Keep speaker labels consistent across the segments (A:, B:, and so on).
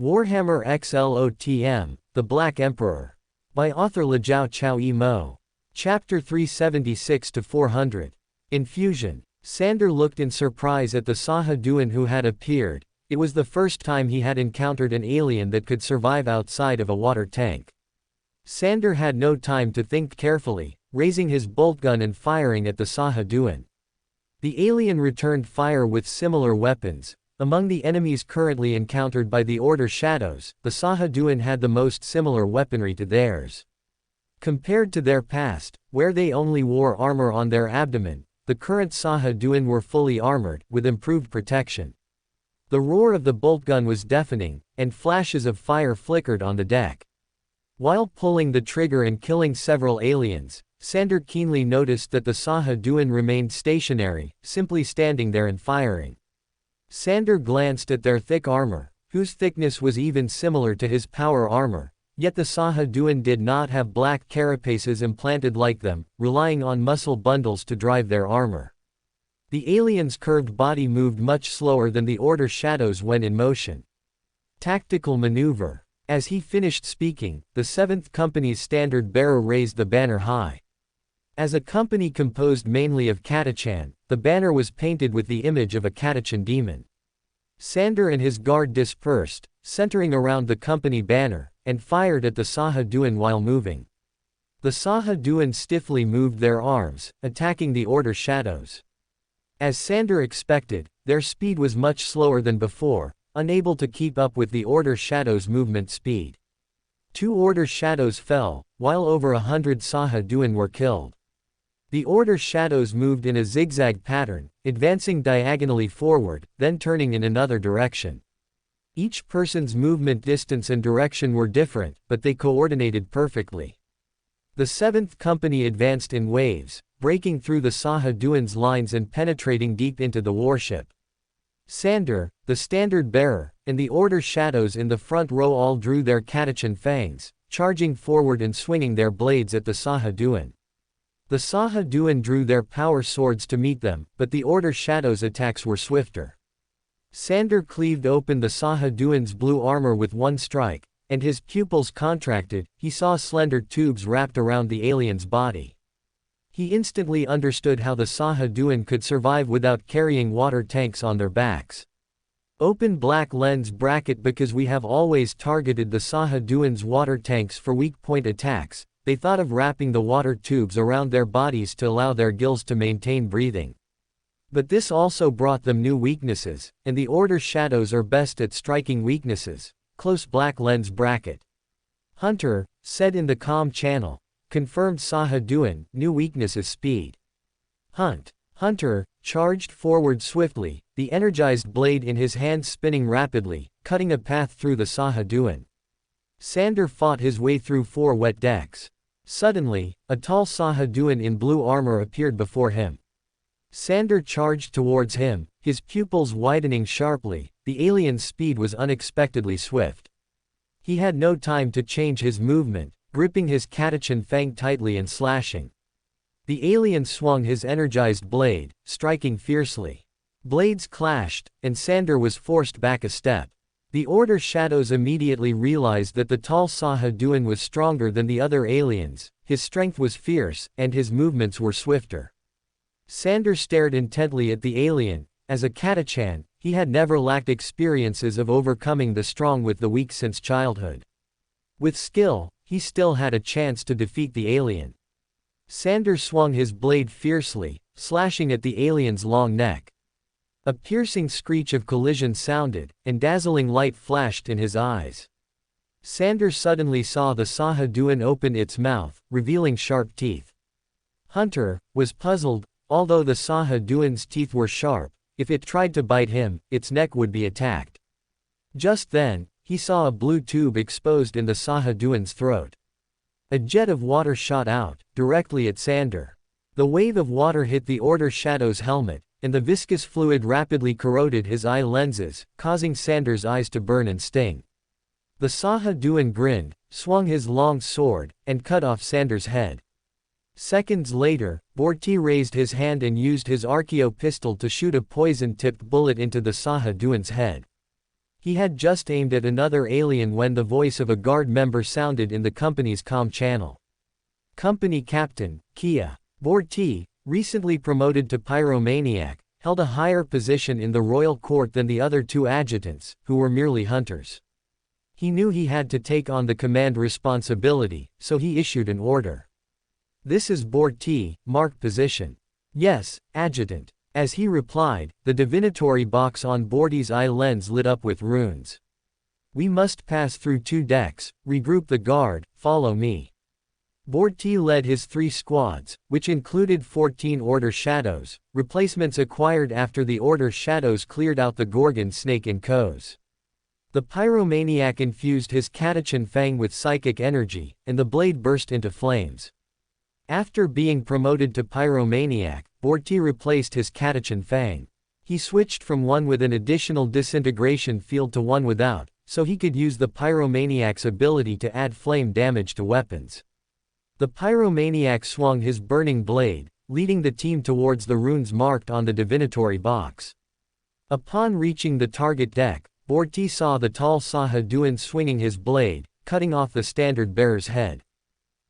A: Warhammer x LOTM, The Black Emperor. By author Jiao Chao Mo. Chapter 376-400. Infusion. Sander looked in surprise at the Sahaduan who had appeared. It was the first time he had encountered an alien that could survive outside of a water tank. Sander had no time to think carefully, raising his bolt gun and firing at the Sahaduan. The alien returned fire with similar weapons. Among the enemies currently encountered by the Order Shadows, the Sahaduan had the most similar weaponry to theirs. Compared to their past, where they only wore armor on their abdomen, the current Sahaduan were fully armored, with improved protection. The roar of the bolt gun was deafening, and flashes of fire flickered on the deck. While pulling the trigger and killing several aliens, Sander keenly noticed that the Sahaduan remained stationary, simply standing there and firing. Sander glanced at their thick armor, whose thickness was even similar to his power armor, yet the Sahaduan did not have black carapaces implanted like them, relying on muscle bundles to drive their armor. The alien's curved body moved much slower than the Order Shadows when in motion. Tactical maneuver. As he finished speaking, the 7th Company's standard bearer raised the banner high. As a company composed mainly of Catachan, the banner was painted with the image of a Catachan demon. Sander and his guard dispersed, centering around the company banner, and fired at the Sahaduan while moving. The Sahaduan stiffly moved their arms, attacking the Order Shadows. As Sander expected, their speed was much slower than before, unable to keep up with the Order Shadows' movement speed. 2 Order Shadows fell, while over 100 Sahaduan were killed. The Order Shadows moved in a zigzag pattern, advancing diagonally forward, then turning in another direction. Each person's movement distance and direction were different, but they coordinated perfectly. The 7th Company advanced in waves, breaking through the Sahaduan's lines and penetrating deep into the warship. Sander, the standard bearer, and the Order Shadows in the front row all drew their Catachan fangs, charging forward and swinging their blades at the Sahaduan. The Sahaduan drew their power swords to meet them, but the Order Shadows' attacks were swifter. Sander cleaved open the Sahaduan's blue armor with one strike, and his pupils contracted. He saw slender tubes wrapped around the alien's body. He instantly understood how the Sahaduan could survive without carrying water tanks on their backs. Open black lens bracket. Because we have always targeted the Sahaduan's water tanks for weak point attacks, they thought of wrapping the water tubes around their bodies to allow their gills to maintain breathing. But this also brought them new weaknesses, and the Order Shadows are best at striking weaknesses. Close black lens bracket. Hunter, said in the comm channel. Confirmed Sahaduan, new weakness is speed. Hunter, charged forward swiftly, the energized blade in his hand spinning rapidly, cutting a path through the Sahaduan. Sander fought his way through 4 wet decks. Suddenly, a tall Sahaduan in blue armor appeared before him. Sander charged towards him, his pupils widening sharply. The alien's speed was unexpectedly swift. He had no time to change his movement, gripping his Catachan fang tightly and slashing. The alien swung his energized blade, striking fiercely. Blades clashed, and Sander was forced back a step. The Order Shadows immediately realized that the tall Sahaduan was stronger than the other aliens, his strength was fierce, and his movements were swifter. Sander stared intently at the alien. As a Catachan, he had never lacked experiences of overcoming the strong with the weak since childhood. With skill, he still had a chance to defeat the alien. Sander swung his blade fiercely, slashing at the alien's long neck. A piercing screech of collision sounded, and dazzling light flashed in his eyes. Sander suddenly saw the Sahaduan open its mouth, revealing sharp teeth. Hunter was puzzled. Although the Sahaduan's teeth were sharp, if it tried to bite him, its neck would be attacked. Just then, he saw a blue tube exposed in the Sahaduan's throat. A jet of water shot out, directly at Sander. The wave of water hit the Order Shadow's helmet, and the viscous fluid rapidly corroded his eye lenses, causing Sander's eyes to burn and sting. The Sahaduan grinned, swung his long sword, and cut off Sander's head. Seconds later, Borti raised his hand and used his Archeo pistol to shoot a poison-tipped bullet into the Sahaduan's head. He had just aimed at another alien when the voice of a guard member sounded in the company's comm channel. Company Captain, Kia. Borti, recently promoted to Pyromaniac, held a higher position in the royal court than the other two adjutants, who were merely hunters. He knew he had to take on the command responsibility, so he issued an order. "This is Borti, mark position." "Yes, adjutant." As he replied, the divinatory box on Borti's eye lens lit up with runes. "We must pass through 2 decks, regroup the guard, follow me." Borti led his 3 squads, which included 14 Order Shadows, replacements acquired after the Order Shadows cleared out the Gorgon snake in Kos. The Pyromaniac infused his Catachan Fang with psychic energy, and the blade burst into flames. After being promoted to Pyromaniac, Borti replaced his Catachan Fang. He switched from one with an additional disintegration field to one without, so he could use the Pyromaniac's ability to add flame damage to weapons. The Pyromaniac swung his burning blade, leading the team towards the runes marked on the divinatory box. Upon reaching the target deck, Borti saw the tall Sahaduan swinging his blade, cutting off the standard bearer's head.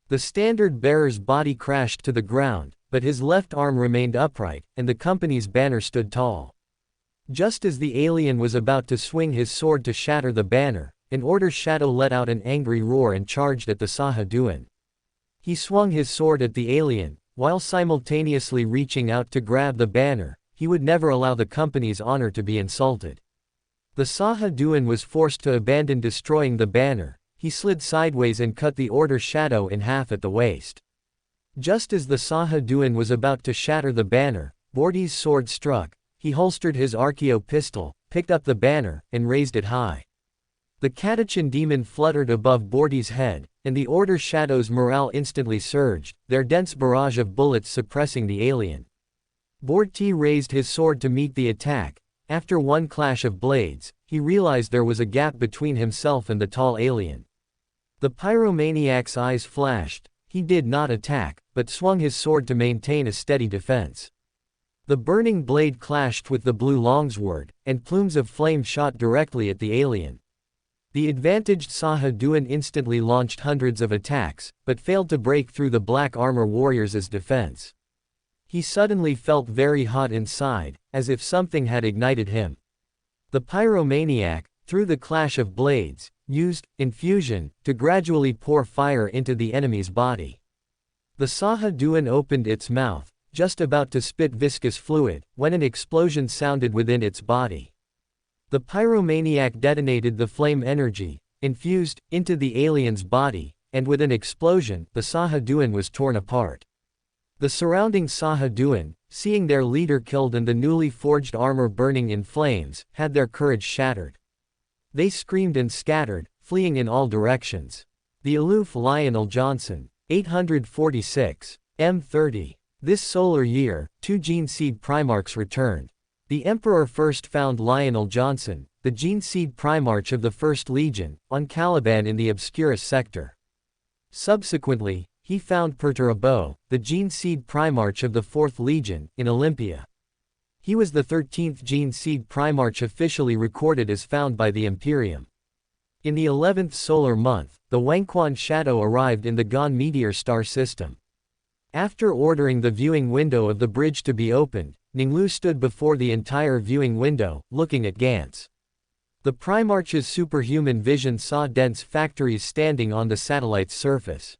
A: The standard bearer's body crashed to the ground, but his left arm remained upright, and the company's banner stood tall. Just as the alien was about to swing his sword to shatter the banner, an Order Shadow let out an angry roar and charged at the Sahaduan. He swung his sword at the alien, while simultaneously reaching out to grab the banner. He would never allow the company's honor to be insulted. The Sahaduan was forced to abandon destroying the banner. He slid sideways and cut the Order Shadow in half at the waist. Just as the Sahaduan was about to shatter the banner, Borti's sword struck. He holstered his Archeo pistol, picked up the banner, and raised it high. The Catachan demon fluttered above Borti's head, and the Order Shadow's morale instantly surged, their dense barrage of bullets suppressing the alien. Borti raised his sword to meet the attack. After one clash of blades, he realized there was a gap between himself and the tall alien. The Pyromaniac's eyes flashed. He did not attack, but swung his sword to maintain a steady defense. The burning blade clashed with the blue longsword, and plumes of flame shot directly at the alien. The advantaged Sahaduan instantly launched hundreds of attacks, but failed to break through the black armor warriors' defense. He suddenly felt very hot inside, as if something had ignited him. The Pyromaniac, through the clash of blades, used infusion to gradually pour fire into the enemy's body. The Sahaduan opened its mouth, just about to spit viscous fluid, when an explosion sounded within its body. The Pyromaniac detonated the flame energy, infused, into the alien's body, and with an explosion, the Sahaduan was torn apart. The surrounding Sahaduan, seeing their leader killed and the newly forged armor burning in flames, had their courage shattered. They screamed and scattered, fleeing in all directions. The aloof Lionel Johnson, 846, M30. This solar year, 2 gene seed Primarchs returned. The Emperor first found Lionel Johnson, the gene seed Primarch of the 1st Legion, on Caliban in the Obscurus sector. Subsequently, he found Perturabo, the gene seed Primarch of the 4th Legion, in Olympia. He was the 13th gene seed Primarch officially recorded as found by the Imperium. In the 11th solar month, the Wangquan Shadow arrived in the Gon meteor star system. After ordering the viewing window of the bridge to be opened, Ning Lu stood before the entire viewing window, looking at Gantz. The Primarch's superhuman vision saw dense factories standing on the satellite's surface.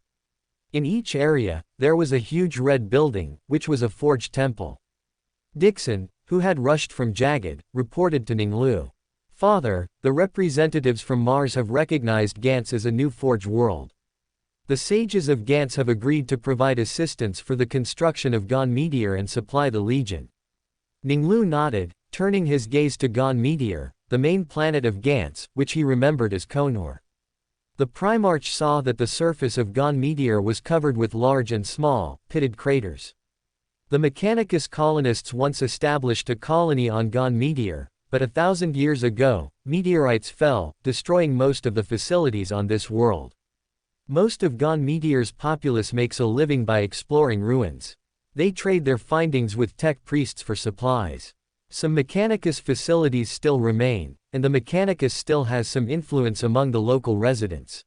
A: In each area, there was a huge red building, which was a forged temple. Dixon, who had rushed from Jagged, reported to Ning Lu. "Father, the representatives from Mars have recognized Gantz as a new forge world. The sages of Gantz have agreed to provide assistance for the construction of Gon Meteor and supply the Legion." Ning Lu nodded, turning his gaze to Gon Meteor, the main planet of Gantz, which he remembered as Konor. The Primarch saw that the surface of Gon Meteor was covered with large and small, pitted craters. The Mechanicus colonists once established a colony on Gon Meteor, but 1,000 years ago, meteorites fell, destroying most of the facilities on this world. Most of Gon Meteor's populace makes a living by exploring ruins. They trade their findings with tech priests for supplies. Some Mechanicus facilities still remain, and the Mechanicus still has some influence among the local residents.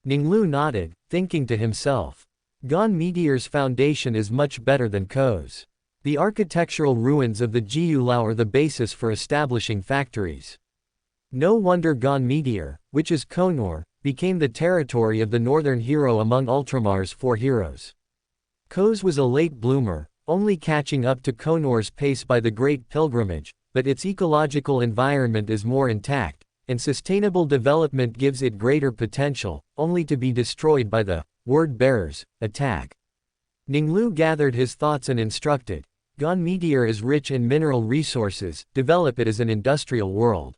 A: Ning Lu nodded, thinking to himself. Gone Meteor's foundation is much better than Ko's. The architectural ruins of the Jiao are the basis for establishing factories. No wonder Gone Meteor, which is Konor, became the territory of the northern hero among Ultramar's 4 heroes. Ko's was a late bloomer, only catching up to Konor's pace by the Great Pilgrimage, but its ecological environment is more intact, and sustainable development gives it greater potential, only to be destroyed by the word-bearers' attack. Ning Lu gathered his thoughts and instructed, Gone Meteor is rich in mineral resources, develop it as an industrial world.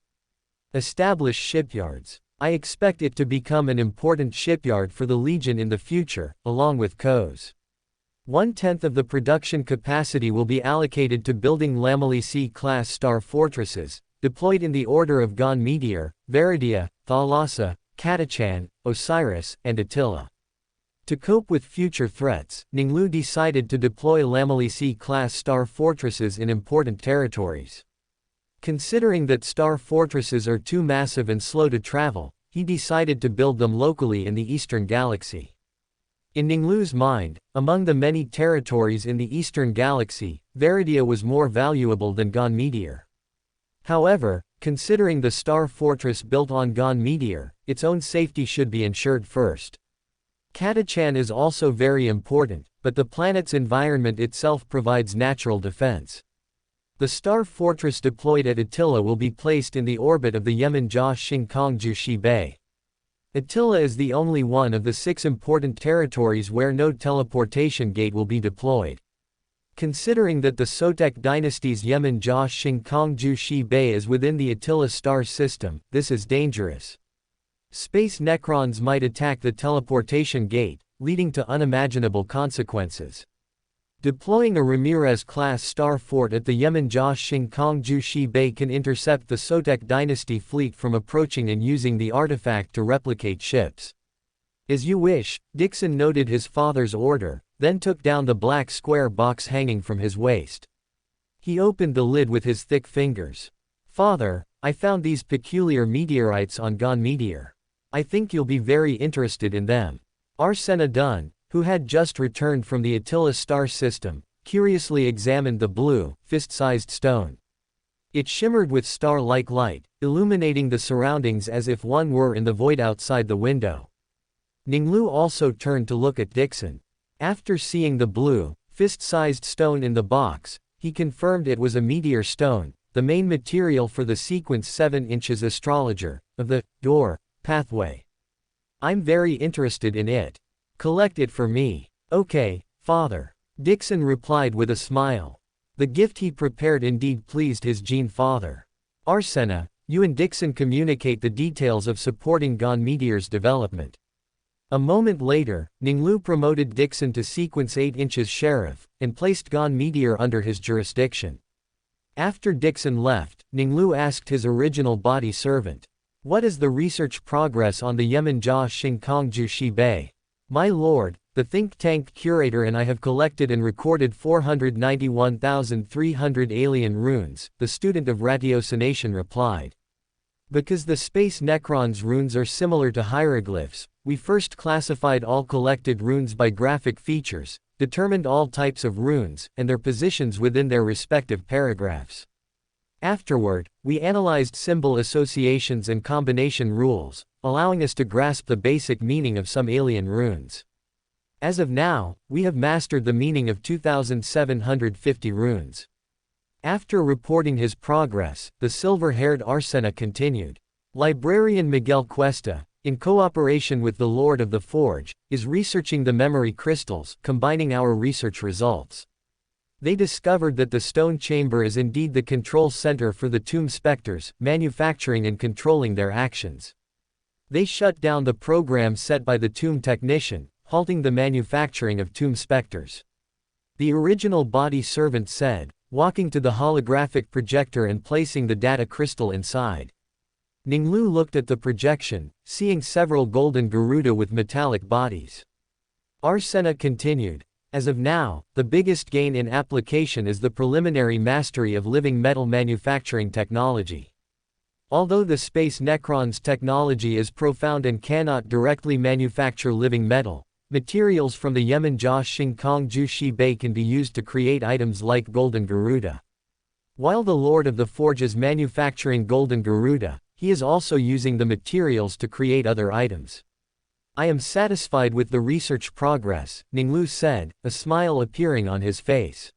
A: Establish shipyards. I expect it to become an important shipyard for the Legion in the future, along with Ko's. 1/10 of the production capacity will be allocated to building Lamely-C-class star fortresses, deployed in the order of Gone Meteor, Veridia, Thalassa, Catachan, Osiris, and Attila. To cope with future threats, Ning Lu decided to deploy Lamely-C-class star fortresses in important territories. Considering that star fortresses are too massive and slow to travel, he decided to build them locally in the Eastern Galaxy. In Ning Lu's mind, among the many territories in the Eastern Galaxy, Veridia was more valuable than Gone Meteor. However, considering the star fortress built on Gone Meteor, its own safety should be ensured first. Catachan is also very important, but the planet's environment itself provides natural defense. The star fortress deployed at Attila will be placed in the orbit of the Yemenjia Xingkong Bay. Attila is the only one of the 6 important territories where no teleportation gate will be deployed. Considering that the Sotek dynasty's Yemenjia Xingkong Bay is within the Attila star system, this is dangerous. Space Necrons might attack the teleportation gate, leading to unimaginable consequences. Deploying a Ramirez-class star fort at the Yemenjia Xingkong Bay can intercept the Sotek dynasty fleet from approaching and using the artifact to replicate ships. As you wish, Dixon noted his father's order, then took down the black square box hanging from his waist. He opened the lid with his thick fingers. Father, I found these peculiar meteorites on Gone Meteor. I think you'll be very interested in them. Arsena Dunn, who had just returned from the Attila star system, curiously examined the blue, fist-sized stone. It shimmered with star-like light, illuminating the surroundings as if one were in the void outside the window. Ning Lu also turned to look at Dixon. After seeing the blue, fist-sized stone in the box, he confirmed it was a meteor stone, the main material for the sequence 7 inches astrologer, of the door pathway. I'm very interested in it. Collect it for me. Okay, father. Dixon replied with a smile. The gift he prepared indeed pleased his Gene father. Arsena, you and Dixon communicate the details of supporting Gone Meteor's development. A moment later, Ning Lu promoted Dixon to sequence 8 inches sheriff, and placed Gone Meteor under his jurisdiction. After Dixon left, Ning Lu asked his original body servant, "What is the research progress on the Yemenjia Xingkong Bay?" My lord, the think tank curator and I have collected and recorded 491,300 alien runes, the student of ratiocination replied. Because the Space Necrons runes are similar to hieroglyphs, we first classified all collected runes by graphic features, determined all types of runes, and their positions within their respective paragraphs. Afterward, we analyzed symbol associations and combination rules, allowing us to grasp the basic meaning of some alien runes. As of now, we have mastered the meaning of 2,750 runes. After reporting his progress, the silver-haired Arsena continued. Librarian Miguel Cuesta, in cooperation with the Lord of the Forge, is researching the memory crystals, combining our research results. They discovered that the stone chamber is indeed the control center for the tomb specters, manufacturing and controlling their actions. They shut down the program set by the tomb technician, halting the manufacturing of tomb specters. The original body servant said, walking to the holographic projector and placing the data crystal inside. Ning Lu looked at the projection, seeing several golden Garuda with metallic bodies. Arsena continued. As of now, the biggest gain in application is the preliminary mastery of living metal manufacturing technology. Although the Space Necron's technology is profound and cannot directly manufacture living metal, materials from the Yemen Jia Xingkong Ju Shi Bei can be used to create items like Golden Garuda. While the Lord of the Forge is manufacturing Golden Garuda, he is also using the materials to create other items. I am satisfied with the research progress, Ning Lu said, a smile appearing on his face.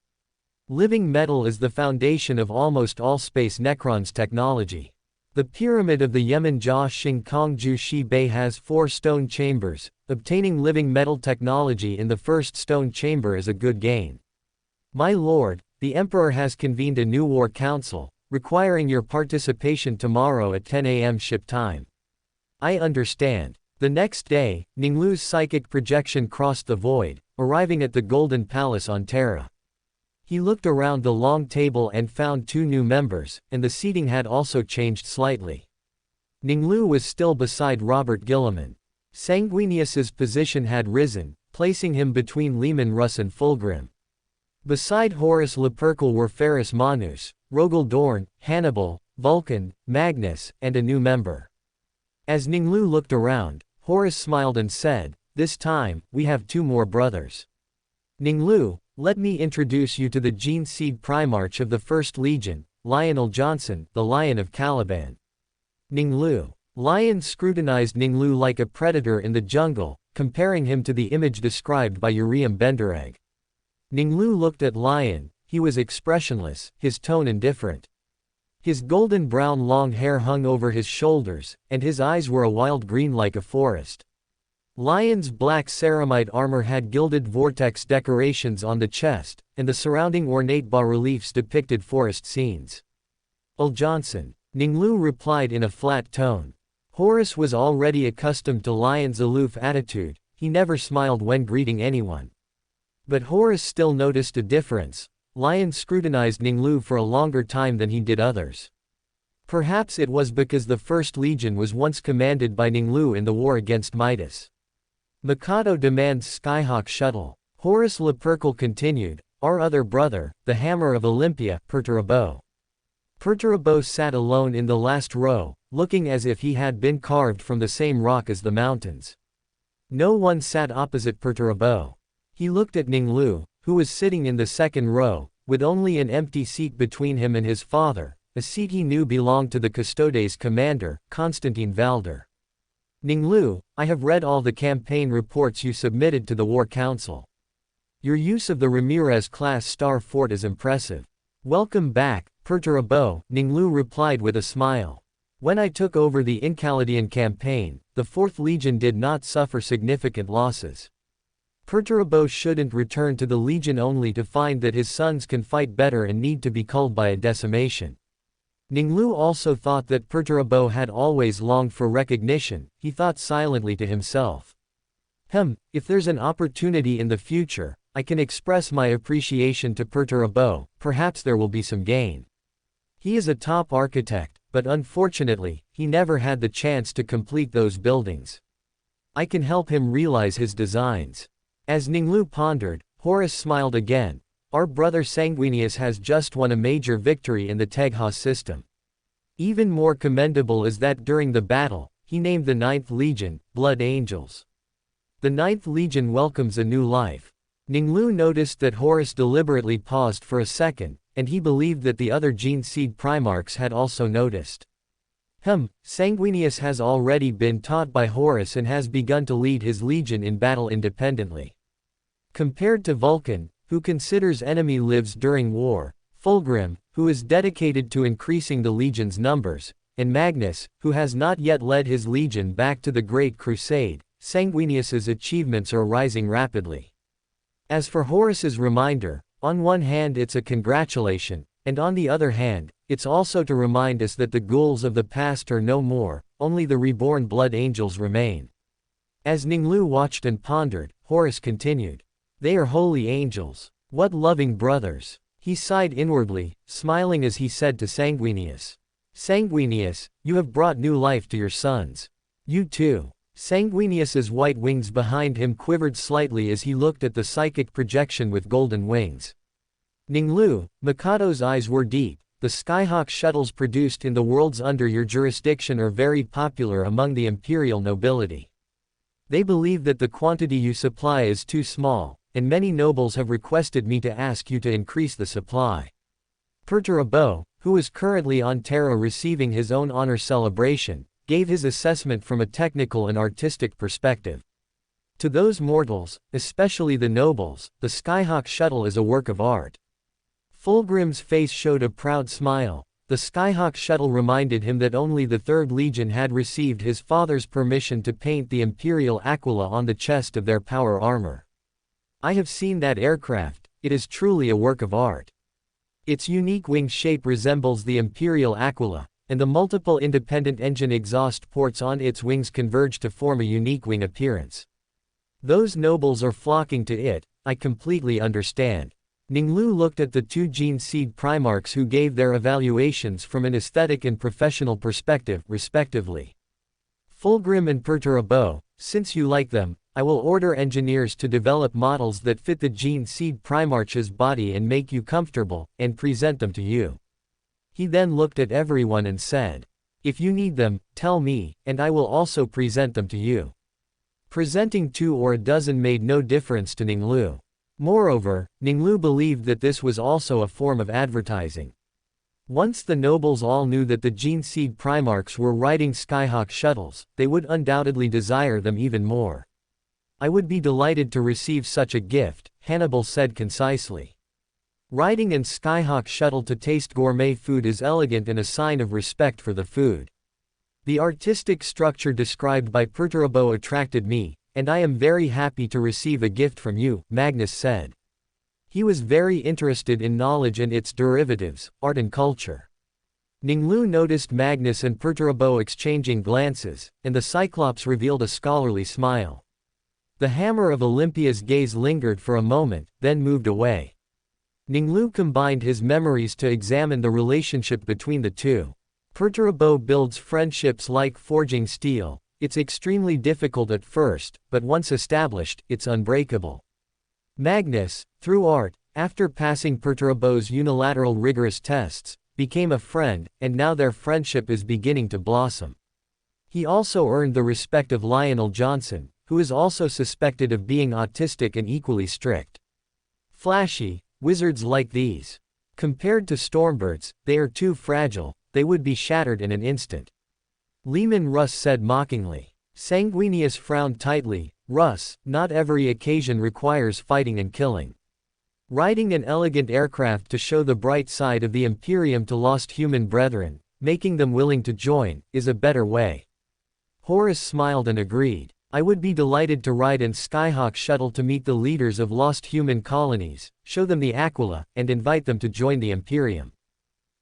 A: Living metal is the foundation of almost all Space Necron's technology. The pyramid of the Yemen Jia Xingkong Ju Shi Bei has 4 stone chambers. Obtaining living metal technology in the first stone chamber is a good gain. My lord, the Emperor has convened a new war council, requiring your participation tomorrow at 10 a.m. ship time. I understand. The next day, Ning Lu's psychic projection crossed the void, arriving at the Golden Palace on Terra. He looked around the long table and found 2 new members, and the seating had also changed slightly. Ning Lu was still beside Robert Gilliman. Sanguinius's position had risen, placing him between Lehman Russ and Fulgrim. Beside Horus Lupercal were Ferrus Manus, Rogel Dorn, Hannibal, Vulcan, Magnus, and a new member. As Ning Lu looked around, Horus smiled and said, "This time, we have 2 more brothers. Ning Lu, let me introduce you to the Gene Seed Primarch of the 1st Legion, Lionel Johnson, the Lion of Caliban." Ning Lu. Lion scrutinized Ning Lu like a predator in the jungle, comparing him to the image described by Uriam Bendereg. Ning Lu looked at Lion. He was expressionless, his tone indifferent. His golden brown long hair hung over his shoulders, and his eyes were a wild green like a forest. Lion's black ceramide armor had gilded vortex decorations on the chest, and the surrounding ornate bas-reliefs depicted forest scenes. "Ul Johnson," Ning Lu replied in a flat tone. Horus was already accustomed to Lion's aloof attitude, he never smiled when greeting anyone. But Horus still noticed a difference. Lion scrutinized Ning Lu for a longer time than he did others. Perhaps it was because the 1st Legion was once commanded by Ning Lu in the war against Midas. Mikado demands Skyhawk shuttle. Horus Lupercal continued, "Our other brother, the Hammer of Olympia, Perturabo." Perturabo sat alone in the last row, looking as if he had been carved from the same rock as the mountains. No one sat opposite Perturabo. He looked at Ning Lu, who was sitting in the 2nd row, with only an empty seat between him and his father, a seat he knew belonged to the Custodes commander, Constantine Valder. "Ning Lu, I have read all the campaign reports you submitted to the War Council. Your use of the Ramirez-class Star Fort is impressive." "Welcome back, Perturabo," Ning Lu replied with a smile. "When I took over the Incaldian campaign, the 4th Legion did not suffer significant losses. Perturabo shouldn't return to the Legion only to find that his sons can fight better and need to be culled by a decimation." Ning Lu also thought that Perturabo had always longed for recognition. He thought silently to himself. If there's an opportunity in the future, I can express my appreciation to Perturabo, perhaps there will be some gain. He is a top architect, but unfortunately, he never had the chance to complete those buildings. I can help him realize his designs." As Ning Lu pondered, Horus smiled again. "Our brother Sanguinius has just won a major victory in the Tegha system. Even more commendable is that during the battle, he named the 9th Legion, Blood Angels. The 9th Legion welcomes a new life." Ning Lu noticed that Horus deliberately paused for a second, and he believed that the other Gene Seed Primarchs had also noticed. Sanguinius has already been taught by Horus and has begun to lead his legion in battle independently. Compared to Vulcan, who considers enemy lives during war, Fulgrim, who is dedicated to increasing the legion's numbers, and Magnus, who has not yet led his legion back to the Great Crusade, Sanguinius's achievements are rising rapidly. As for Horus's reminder, on one hand it's a congratulation, and on the other hand, it's also to remind us that the ghouls of the past are no more, only the reborn blood angels remain. As Ning Lu watched and pondered, Horus continued. "They are holy angels. What loving brothers." He sighed inwardly, smiling as he said to Sanguinius. "Sanguinius, you have brought new life to your sons. You too." Sanguinius's white wings behind him quivered slightly as he looked at the psychic projection with golden wings. Ning Lu, Mikado's eyes were deep. the Skyhawk shuttles produced in the worlds under your jurisdiction are very popular among the Imperial nobility. They believe that the quantity you supply is too small, and many nobles have requested me to ask you to increase the supply. Perturabo, who is currently on Terra receiving his own honor celebration, gave his assessment from a technical and artistic perspective. To those mortals, especially the nobles, the Skyhawk shuttle is a work of art. Fulgrim's face showed a proud smile. The Skyhawk shuttle reminded him that only the 3rd Legion had received his father's permission to paint the Imperial Aquila on the chest of their power armor. I have seen that aircraft, it is truly a work of art. Its unique wing shape resembles the Imperial Aquila, and the multiple independent engine exhaust ports on its wings converge to form a unique wing appearance. Those nobles are flocking to it, I completely understand. Ning Lu looked at the 2 Gene Seed Primarchs who gave their evaluations from an aesthetic and professional perspective, respectively. Fulgrim and Perturabo, since you like them, I will order engineers to develop models that fit the Gene Seed Primarch's body and make you comfortable, and present them to you. He then looked at everyone and said, if you need them, tell me, and I will also present them to you. Presenting 2 or a dozen made no difference to Ning Lu. Moreover, Ning Lu believed that this was also a form of advertising. Once the nobles all knew that the Gene Seed Primarchs were riding Skyhawk shuttles, they would undoubtedly desire them even more. I would be delighted to receive such a gift, Hannibal said concisely. Riding an Skyhawk shuttle to taste gourmet food is elegant and a sign of respect for the food. The artistic structure described by Perturabo attracted me, and I am very happy to receive a gift from you, Magnus said. He was very interested in knowledge and its derivatives, art and culture. Ning Lu noticed Magnus and Perturabo exchanging glances, and the Cyclops revealed a scholarly smile. The hammer of Olympia's gaze lingered for a moment, then moved away. Ning Lu combined his memories to examine the relationship between the two. Perturabo builds friendships like forging steel. It's extremely difficult at first, but once established, it's unbreakable. Magnus, through art, after passing Perturabo's unilateral rigorous tests, became a friend, and now their friendship is beginning to blossom. He also earned the respect of Lionel Johnson, who is also suspected of being autistic and equally strict. Flashy, wizards like these. Compared to Stormbirds, they are too fragile, they would be shattered in an instant. Lehman Russ said mockingly. Sanguinius frowned tightly. Russ, not every occasion requires fighting and killing. Riding an elegant aircraft to show the bright side of the Imperium to lost human brethren, making them willing to join, is a better way. Horus smiled and agreed. I would be delighted to ride an Skyhawk shuttle to meet the leaders of lost human colonies, show them the Aquila, and invite them to join the Imperium.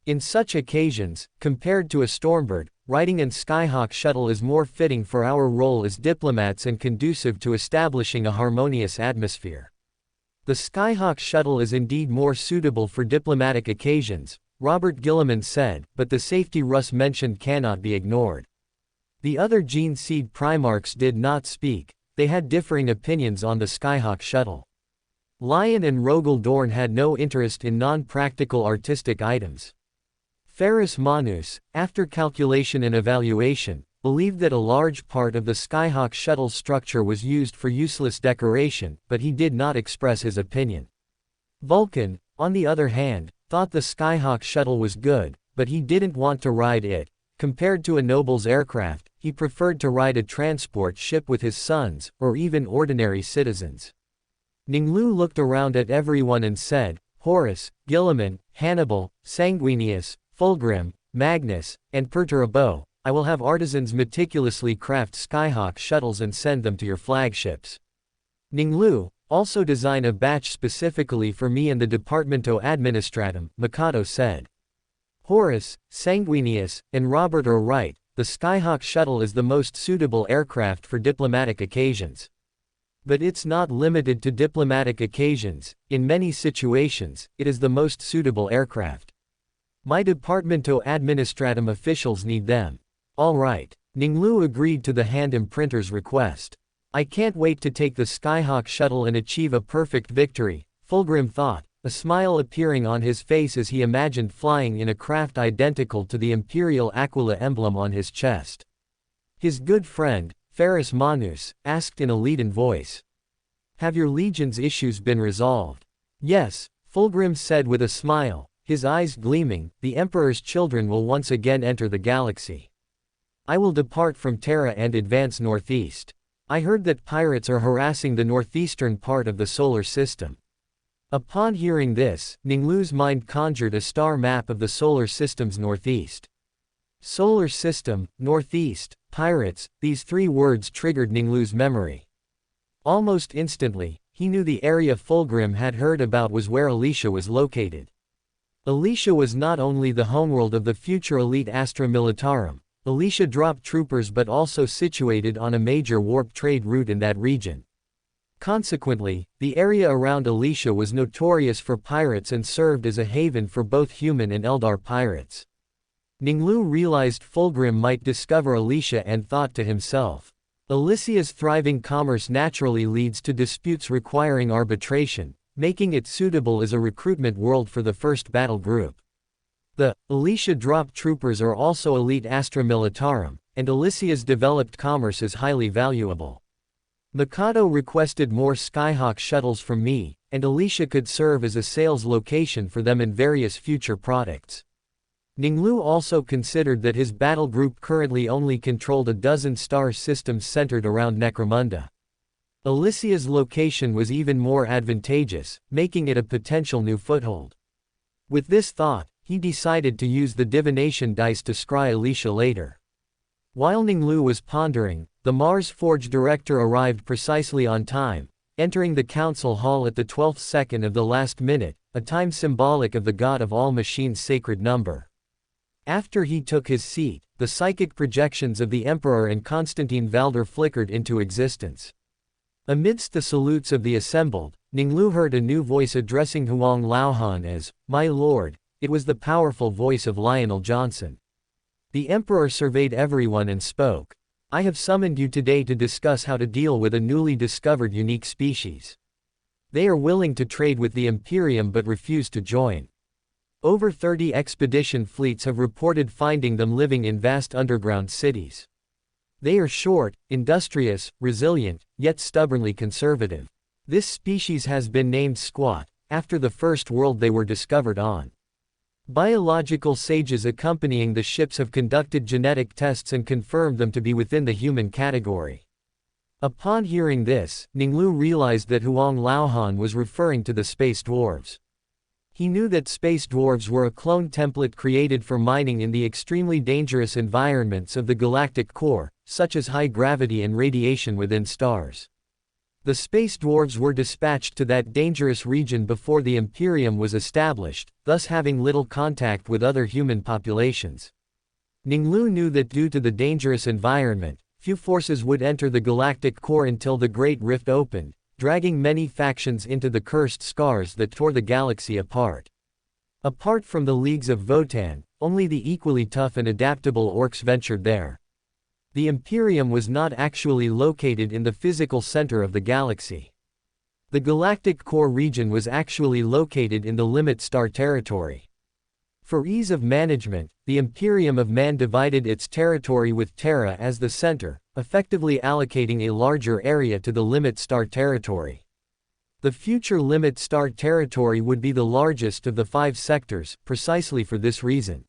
A: In such occasions, compared to a Stormbird, riding an Skyhawk shuttle is more fitting for our role as diplomats and conducive to establishing a harmonious atmosphere. The Skyhawk shuttle is indeed more suitable for diplomatic occasions, Robert Gilliman said, but the safety Russ mentioned cannot be ignored. The other Gene Seed Primarchs did not speak, they had differing opinions on the Skyhawk shuttle. Lion and Rogel Dorn had no interest in non-practical artistic items. Ferrus Manus, after calculation and evaluation, believed that a large part of the Skyhawk shuttle's structure was used for useless decoration, but he did not express his opinion. Vulcan, on the other hand, thought the Skyhawk shuttle was good, but he didn't want to ride it. Compared to a noble's aircraft, he preferred to ride a transport ship with his sons, or even ordinary citizens. Ning Lu looked around at everyone and said, Horus, Gilliman, Hannibal, Sanguinius, Fulgrim, Magnus, and Perturabo, I will have artisans meticulously craft Skyhawk shuttles and send them to your flagships. Ning Lu, also design a batch specifically for me and the Departamento Administratum, Mikado said. Horus, Sanguinius, and Robert are right, the Skyhawk shuttle is the most suitable aircraft for diplomatic occasions. But it's not limited to diplomatic occasions, in many situations, it is the most suitable aircraft. My Departamento Administratum officials need them. All right. Ning Lu agreed to the hand imprinter's request. I can't wait to take the Skyhawk shuttle and achieve a perfect victory, Fulgrim thought, a smile appearing on his face as he imagined flying in a craft identical to the Imperial Aquila emblem on his chest. His good friend, Ferrus Manus, asked in a leaden voice. "Have your legion's issues been resolved?" "Yes," Fulgrim said with a smile, his eyes gleaming, "the Emperor's children will once again enter the galaxy. I will depart from Terra and advance northeast. I heard that pirates are harassing the northeastern part of the solar system." Upon hearing this, Ning Lu's mind conjured a star map of the solar system's northeast. Solar system, northeast, pirates, these three words triggered Ning Lu's memory. Almost instantly, he knew the area Fulgrim had heard about was where Alicia was located. Alicia was not only the homeworld of the future elite Astra Militarum, Alicia dropped troopers but also situated on a major warp trade route in that region. Consequently, the area around Alicia was notorious for pirates and served as a haven for both human and Eldar pirates. Ning Lu realized Fulgrim might discover Alicia and thought to himself, Alicia's thriving commerce naturally leads to disputes requiring arbitration, making it suitable as a recruitment world for the first battle group. The Alicia drop troopers are also elite Astra Militarum, and Alicia's developed commerce is highly valuable. Mikado requested more Skyhawk shuttles from me, and Alicia could serve as a sales location for them in various future products. Ning Lu also considered that his battle group currently only controlled a dozen star systems centered around Necromunda. Alicia's location was even more advantageous, making it a potential new foothold. With this thought, he decided to use the divination dice to scry Alicia later. While Ning Lu was pondering, the Mars Forge director arrived precisely on time, entering the council hall at the 12th second of the last minute, a time symbolic of the god of all machines' sacred number. After he took his seat, the psychic projections of the Emperor and Constantine Valder flickered into existence. Amidst the salutes of the assembled, Ning Lu heard a new voice addressing Huang Laohan as, "My lord." It was the powerful voice of Lionel Johnson. The Emperor surveyed everyone and spoke. "I have summoned you today to discuss how to deal with a newly discovered unique species. They are willing to trade with the Imperium but refuse to join. Over 30 expedition fleets have reported finding them living in vast underground cities. They are short, industrious, resilient, yet stubbornly conservative. This species has been named Squat, after the first world they were discovered on. Biological sages accompanying the ships have conducted genetic tests and confirmed them to be within the human category." Upon hearing this, Ning Lu realized that Huang Laohan was referring to the space dwarves. He knew that space dwarves were a clone template created for mining in the extremely dangerous environments of the galactic core, such as high gravity and radiation within stars. The space dwarves were dispatched to that dangerous region before the Imperium was established, thus having little contact with other human populations. Ning Lu knew that due to the dangerous environment, few forces would enter the galactic core until the Great Rift opened, dragging many factions into the cursed scars that tore the galaxy apart. Apart from the leagues of Votan, only the equally tough and adaptable orcs ventured there. The Imperium was not actually located in the physical center of the galaxy. The galactic core region was actually located in the limit star territory. For ease of management, the Imperium of Man divided its territory with Terra as the center, effectively allocating a larger area to the limit star territory. The future limit star territory would be the largest of the 5 sectors, precisely for this reason.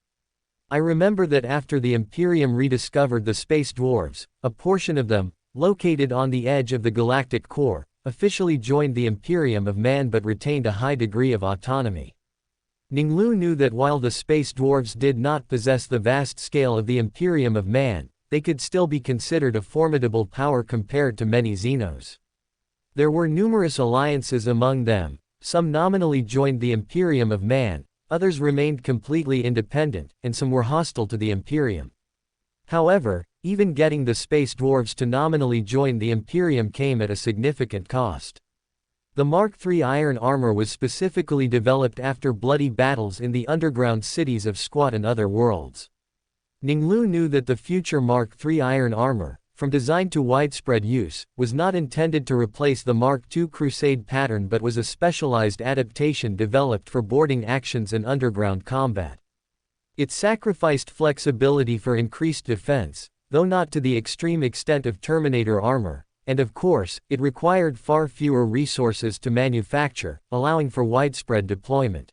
A: I remember that after the Imperium rediscovered the space dwarves, a portion of them, located on the edge of the galactic core, officially joined the Imperium of Man but retained a high degree of autonomy. Ning Lu knew that while the space dwarves did not possess the vast scale of the Imperium of Man, they could still be considered a formidable power compared to many Xenos. There were numerous alliances among them, some nominally joined the Imperium of Man, others remained completely independent, and some were hostile to the Imperium. However, even getting the space dwarves to nominally join the Imperium came at a significant cost. The Mark III iron armor was specifically developed after bloody battles in the underground cities of Squat and other worlds. Ning Lu knew that the future Mark III iron armor, from design to widespread use, was not intended to replace the Mark II Crusade pattern but was a specialized adaptation developed for boarding actions and underground combat. It sacrificed flexibility for increased defense, though not to the extreme extent of Terminator armor, and of course, it required far fewer resources to manufacture, allowing for widespread deployment.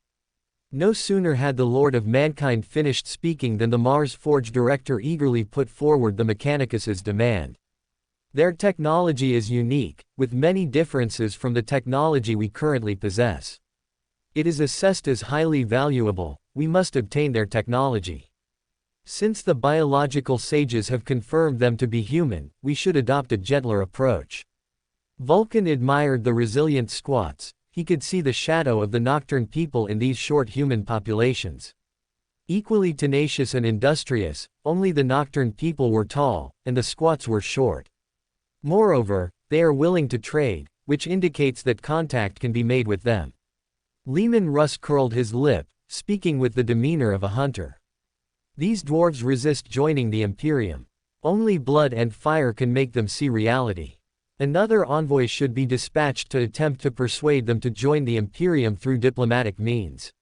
A: No sooner had the Lord of Mankind finished speaking than the Mars Forge director eagerly put forward the Mechanicus's demand. Their technology is unique, with many differences from the technology we currently possess. It is assessed as highly valuable. We must obtain their technology. Since the biological sages have confirmed them to be human, we should adopt a gentler approach. Vulcan admired the resilient squats. He could see the shadow of the nocturne people in these short human populations. Equally tenacious and industrious, only the nocturne people were tall, and the squats were short. Moreover, they are willing to trade, which indicates that contact can be made with them. Lehman Russ curled his lip, speaking with the demeanor of a hunter. These dwarves resist joining the Imperium. Only blood and fire can make them see reality. Another envoy should be dispatched to attempt to persuade them to join the Imperium through diplomatic means.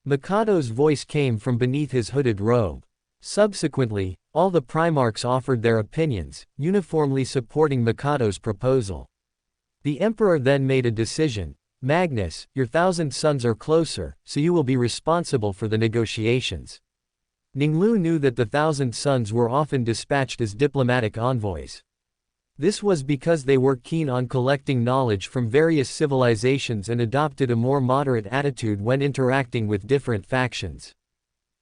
A: Mikado's voice came from beneath his hooded robe. Subsequently, all the Primarchs offered their opinions, uniformly supporting Mikado's proposal. The Emperor then made a decision. Magnus, your 1,000 sons are closer, so you will be responsible for the negotiations. Ning Lu knew that the 1,000 sons were often dispatched as diplomatic envoys. This was because they were keen on collecting knowledge from various civilizations and adopted a more moderate attitude when interacting with different factions.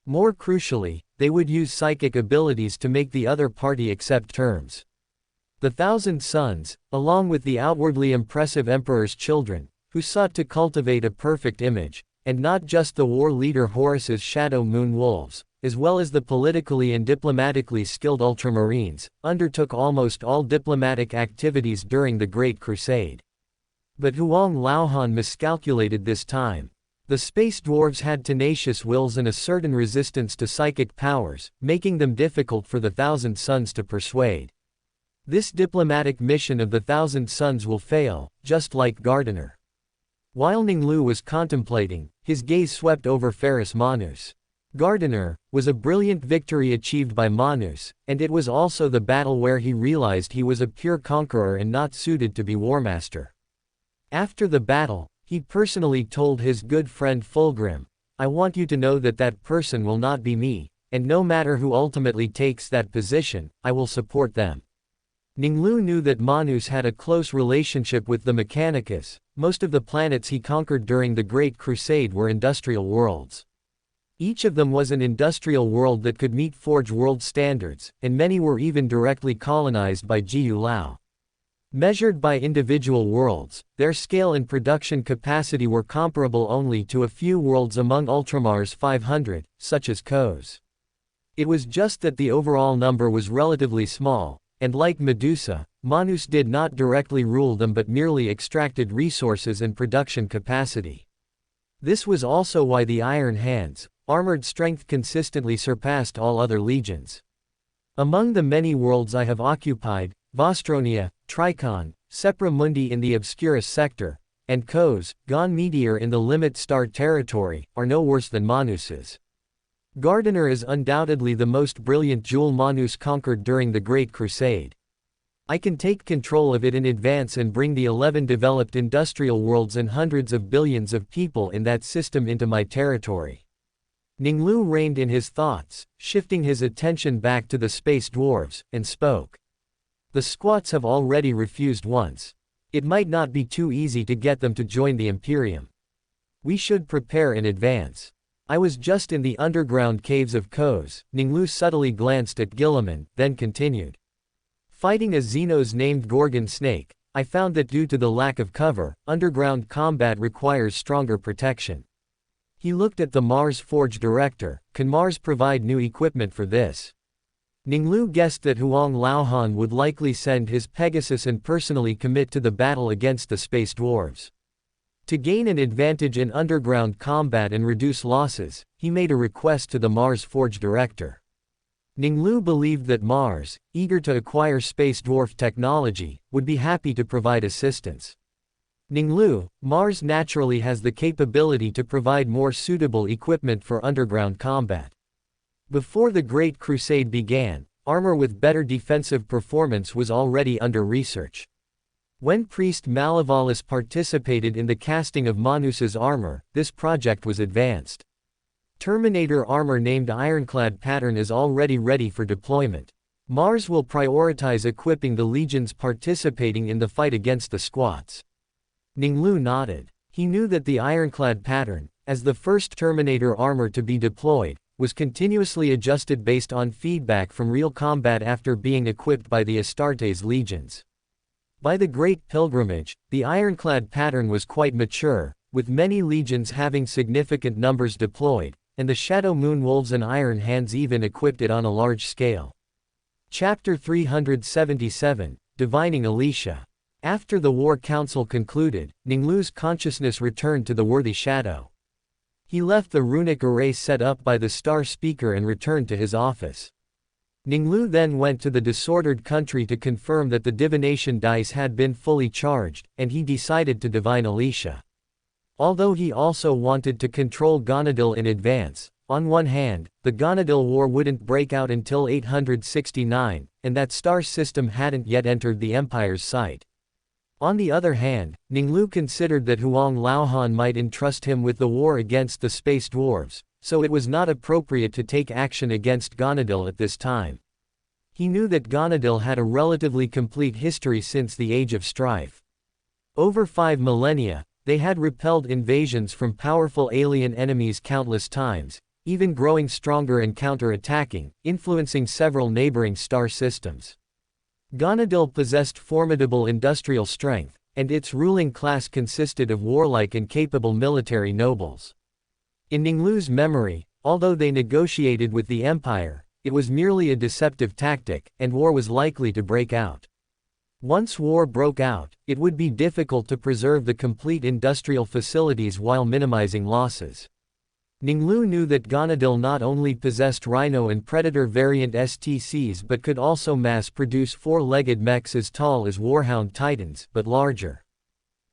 A: More crucially, they would use psychic abilities to make the other party accept terms. The 1,000 sons, along with the outwardly impressive emperor's children, who sought to cultivate a perfect image, and not just the war leader Horus's shadow moon wolves, as well as the politically and diplomatically skilled ultramarines, undertook almost all diplomatic activities during the Great Crusade. But Huang Laohan miscalculated this time. The space dwarves had tenacious wills and a certain resistance to psychic powers, making them difficult for the 1,000 sons to persuade. This diplomatic mission of the 1,000 sons will fail, just like Gardener. While Ning Lu was contemplating, his gaze swept over Ferrus Manus. Gardener was a brilliant victory achieved by Manus, and it was also the battle where he realized he was a pure conqueror and not suited to be warmaster. After the battle, he personally told his good friend Fulgrim, "I want you to know that that person will not be me, and no matter who ultimately takes that position, I will support them." Ning Lu knew that Manus had a close relationship with the Mechanicus. Most of the planets he conquered during the Great Crusade were industrial worlds. Each of them was an industrial world that could meet Forge world standards, and many were even directly colonized by Jiao Lao. Measured by individual worlds, their scale and production capacity were comparable only to a few worlds among Ultramar's 500, such as Ko's. It was just that the overall number was relatively small, and like Medusa, Manus did not directly rule them but merely extracted resources and production capacity. This was also why the Iron Hands, armored strength consistently surpassed all other legions. Among the many worlds I have occupied, Vostronia, Tricon, Sepra Mundi in the Obscurus sector, and Kos, Gon Meteor in the Limit Star territory, are no worse than Manus's. Gardener is undoubtedly the most brilliant jewel Manus conquered during the Great Crusade. I can take control of it in advance and bring the 11 developed industrial worlds and hundreds of billions of people in that system into my territory. Ning Lu reined in his thoughts, shifting his attention back to the space dwarves, and spoke. The squats have already refused once. It might not be too easy to get them to join the Imperium. We should prepare in advance. I was just in the underground caves of Kos. Ning Lu subtly glanced at Gilliman, then continued. Fighting a Xenos named Gorgon Snake, I found that due to the lack of cover, underground combat requires stronger protection. He looked at the Mars Forge director. Can Mars provide new equipment for this? Ning Lu guessed that Huang Laohan would likely send his Pegasus and personally commit to the battle against the space dwarves. To gain an advantage in underground combat and reduce losses, he made a request to the Mars Forge director. Ning Lu believed that Mars, eager to acquire space dwarf technology, would be happy to provide assistance. Ning Lu, Mars naturally has the capability to provide more suitable equipment for underground combat. Before the Great Crusade began, armor with better defensive performance was already under research. When Priest Malevolus participated in the casting of Manus's armor, this project was advanced. Terminator armor named Ironclad pattern is already ready for deployment. Mars will prioritize equipping the legions participating in the fight against the squats. Ning Lu nodded. He knew that the Ironclad pattern, as the first Terminator armor to be deployed, was continuously adjusted based on feedback from real combat after being equipped by the Astartes legions. By the Great Pilgrimage, the Ironclad pattern was quite mature, with many legions having significant numbers deployed, and the Shadow Moon Wolves and Iron Hands even equipped it on a large scale. Chapter 377, Divining Alicia. After the War Council concluded, Ning Lu's consciousness returned to the worthy Shadow. He left the runic array set up by the Star Speaker and returned to his office. Ning Lu then went to the disordered country to confirm that the divination dice had been fully charged, and he decided to divine Alicia. Although he also wanted to control Gonadil in advance, on one hand, the Gonadil War wouldn't break out until 869, and that star system hadn't yet entered the Empire's sight. On the other hand, Ning Lu considered that Huang Laohan might entrust him with the war against the space dwarves, so it was not appropriate to take action against Gonadil at this time. He knew that Gonadil had a relatively complete history since the Age of Strife. Over 5 millennia, they had repelled invasions from powerful alien enemies countless times, even growing stronger and counter-attacking, influencing several neighboring star systems. Gonadil possessed formidable industrial strength, and its ruling class consisted of warlike and capable military nobles. In Ning Lu's memory, although they negotiated with the Empire, it was merely a deceptive tactic, and war was likely to break out. Once war broke out, it would be difficult to preserve the complete industrial facilities while minimizing losses. Ning Lu knew that Gonadil not only possessed Rhino and Predator variant STCs but could also mass-produce four-legged mechs as tall as Warhound Titans, but larger.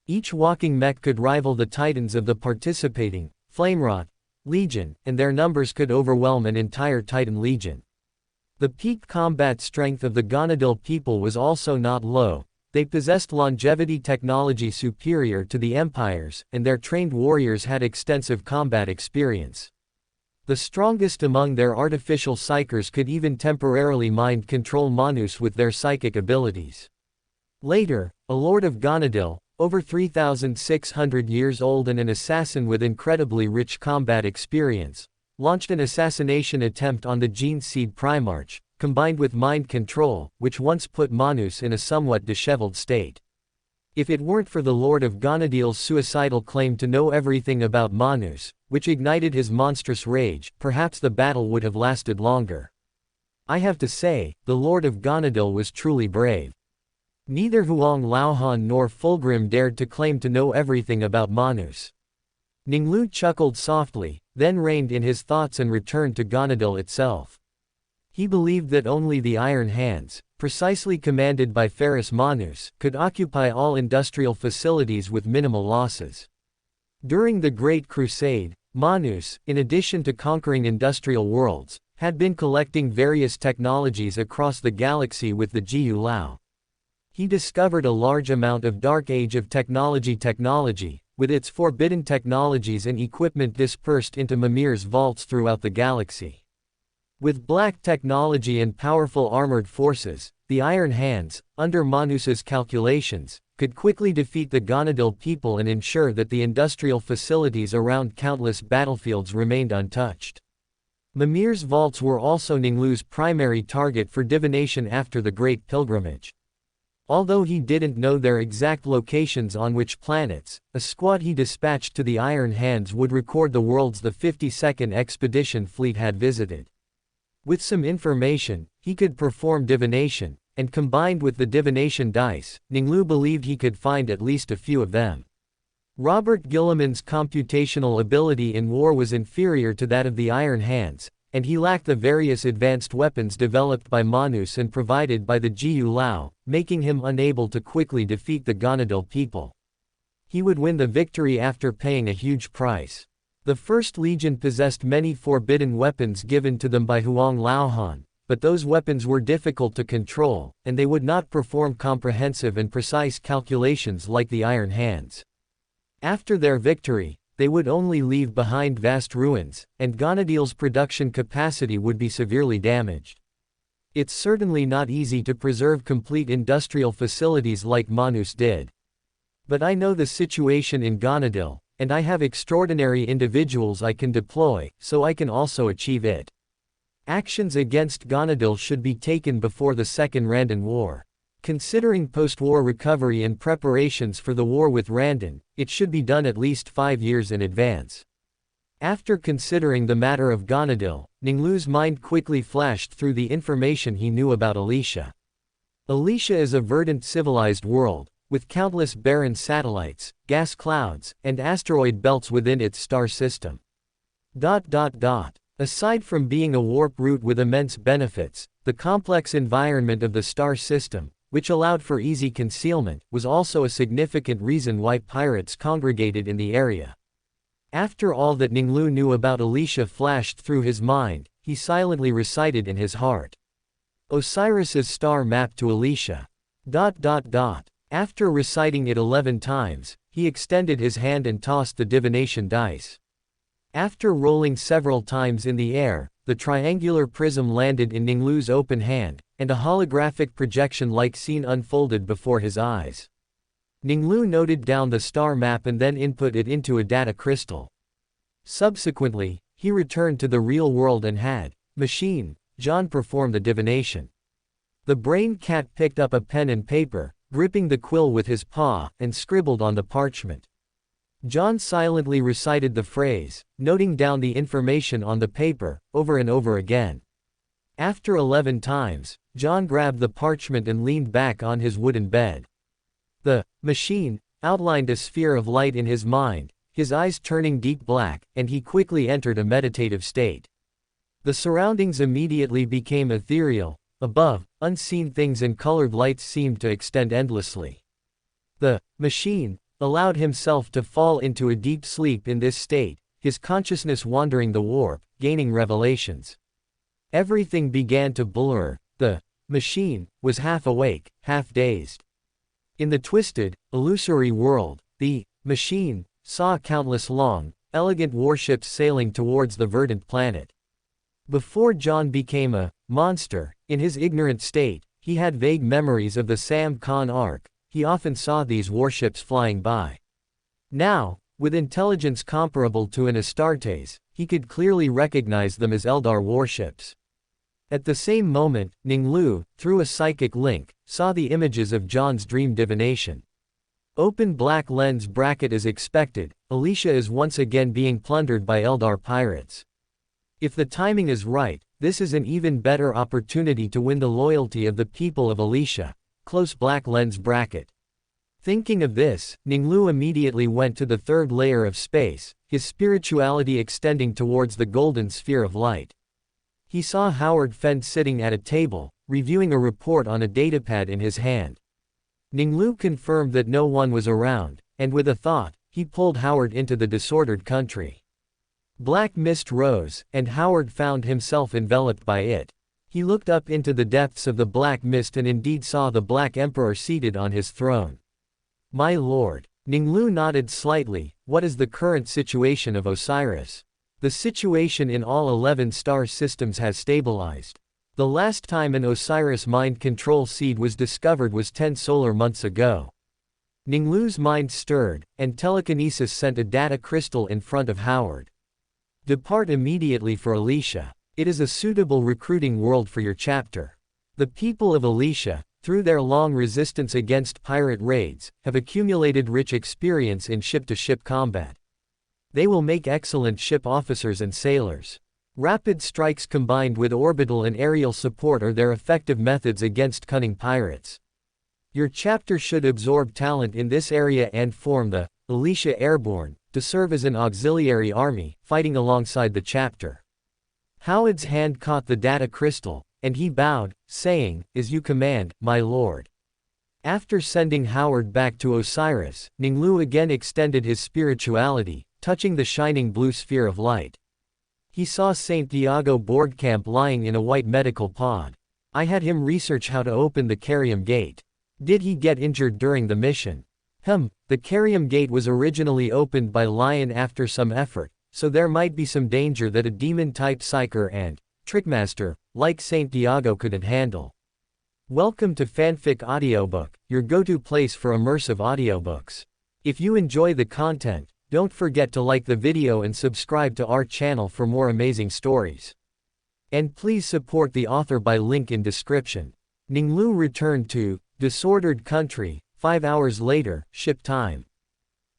A: Each walking mech could rival the Titans of the participating Flamerot Legion, and their numbers could overwhelm an entire Titan Legion. The peak combat strength of the Gonadil people was also not low. They possessed longevity technology superior to the Empire's, and their trained warriors had extensive combat experience. The strongest among their artificial psychers could even temporarily mind control Manus with their psychic abilities. Later, a lord of Gonadil, over 3,600 years old and an assassin with incredibly rich combat experience, launched an assassination attempt on the Gene Seed Primarch, combined with mind control, which once put Manus in a somewhat disheveled state. If it weren't for the Lord of Gonadil's suicidal claim to know everything about Manus, which ignited his monstrous rage, perhaps the battle would have lasted longer. I have to say, the Lord of Gonadil was truly brave. Neither Huang Laohan nor Fulgrim dared to claim to know everything about Manus. Ning Lu chuckled softly, then reined in his thoughts and returned to Gonadil itself. He believed that only the Iron Hands, precisely commanded by Ferrus Manus, could occupy all industrial facilities with minimal losses. During the Great Crusade, Manus, in addition to conquering industrial worlds, had been collecting various technologies across the galaxy with the Jiao Lao. He discovered a large amount of Dark Age of technology, with its forbidden technologies and equipment dispersed into Mimir's vaults throughout the galaxy. With black technology and powerful armored forces, the Iron Hands, under Manus's calculations, could quickly defeat the Gonadil people and ensure that the industrial facilities around countless battlefields remained untouched. Mimir's vaults were also Ning Lu's primary target for divination after the Great Pilgrimage. Although he didn't know their exact locations on which planets, a squad he dispatched to the Iron Hands would record the worlds the 52nd Expedition Fleet had visited. With some information, he could perform divination, and combined with the divination dice, Ning Lu believed he could find at least a few of them. Robert Gilliman's computational ability in war was inferior to that of the Iron Hands, and he lacked the various advanced weapons developed by Manus and provided by the Jiao Lao, making him unable to quickly defeat the Gonadil people. He would win the victory after paying a huge price. The First Legion possessed many forbidden weapons given to them by Huang Laohan, but those weapons were difficult to control, and they would not perform comprehensive and precise calculations like the Iron Hands. After their victory, they would only leave behind vast ruins, and Gonadil's production capacity would be severely damaged. It's certainly not easy to preserve complete industrial facilities like Manus did. But I know the situation in Gonadil, and I have extraordinary individuals I can deploy, so I can also achieve it. Actions against Gonadil should be taken before the Second Randan War. Considering post-war recovery and preparations for the war with Randan, it should be done at least 5 years in advance. After considering the matter of Gonadil, Ning Lu's mind quickly flashed through the information he knew about Alicia. Alicia is a verdant civilized world, with countless barren satellites, gas clouds, and asteroid belts within its star system. Aside from being a warp route with immense benefits, the complex environment of the star system, which allowed for easy concealment, was also a significant reason why pirates congregated in the area. After all that Ning Lu knew about Alicia flashed through his mind, he silently recited in his heart. Osiris's star map to Alicia. After reciting it 11 times, he extended his hand and tossed the divination dice. After rolling several times in the air, the triangular prism landed in Ning Lu's open hand, and a holographic projection-like scene unfolded before his eyes. Ning Lu noted down the star map and then input it into a data crystal. Subsequently, he returned to the real world and had John perform the divination. The brain cat picked up a pen and paper, gripping the quill with his paw, and scribbled on the parchment. John silently recited the phrase, noting down the information on the paper, over and over again. After 11 times, John grabbed the parchment and leaned back on his wooden bed. The machine outlined a sphere of light in his mind, his eyes turning deep black, and he quickly entered a meditative state. The surroundings immediately became ethereal. Above, unseen things and colored lights seemed to extend endlessly. The machine allowed himself to fall into a deep sleep in this state, his consciousness wandering the warp, gaining revelations. Everything began to blur. The machine was half awake, half dazed. In the twisted, illusory world, the machine saw countless long, elegant warships sailing towards the verdant planet. Before John became a monster, in his ignorant state, he had vague memories of the Sam Khan arc. He often saw these warships flying by. Now, with intelligence comparable to an Astartes, he could clearly recognize them as Eldar warships. At the same moment, Ning Lu, through a psychic link, saw the images of John's dream divination. Open black lens bracket as expected, Alicia is once again being plundered by Eldar pirates. If the timing is right, this is an even better opportunity to win the loyalty of the people of Alicia. Close black lens bracket. Thinking of this, Ning Lu immediately went to the third layer of space, his spirituality extending towards the golden sphere of light. He saw Howard Fend sitting at a table, reviewing a report on a datapad in his hand. Ning Lu confirmed that no one was around, and with a thought, he pulled Howard into the disordered country. Black mist rose, and Howard found himself enveloped by it. He looked up into the depths of the black mist and indeed saw the Black Emperor seated on his throne. My lord. Ning Lu nodded slightly. What is the current situation of Osiris? The situation in all 11 star systems has stabilized. The last time an Osiris mind control seed was discovered was 10 solar months ago. Ning Lu's mind stirred, and telekinesis sent a data crystal in front of Howard. Depart immediately for Alicia. It is a suitable recruiting world for your chapter. The people of Alicia, through their long resistance against pirate raids, have accumulated rich experience in ship-to-ship combat. They will make excellent ship officers and sailors. Rapid strikes combined with orbital and aerial support are their effective methods against cunning pirates. Your chapter should absorb talent in this area and form the Alicia Airborne, to serve as an auxiliary army, fighting alongside the chapter. Howard's hand caught the data crystal, and he bowed, saying, "As you command, my lord." After sending Howard back to Osiris, Ning Lu again extended his spirituality, touching the shining blue sphere of light. He saw St. Diago Borgkamp lying in a white medical pod. I had him research how to open the Carium Gate. Did he get injured during the mission? The Carium Gate was originally opened by Lion after some effort, so there might be some danger that a demon-type psyker and trickmaster, like St. Diago couldn't handle. Welcome to Fanfic Audiobook, your go-to place for immersive audiobooks. If you enjoy the content, don't forget to like the video and subscribe to our channel for more amazing stories. And please support the author by link in description. Ning Lu returned to disordered country, 5 hours later, ship time.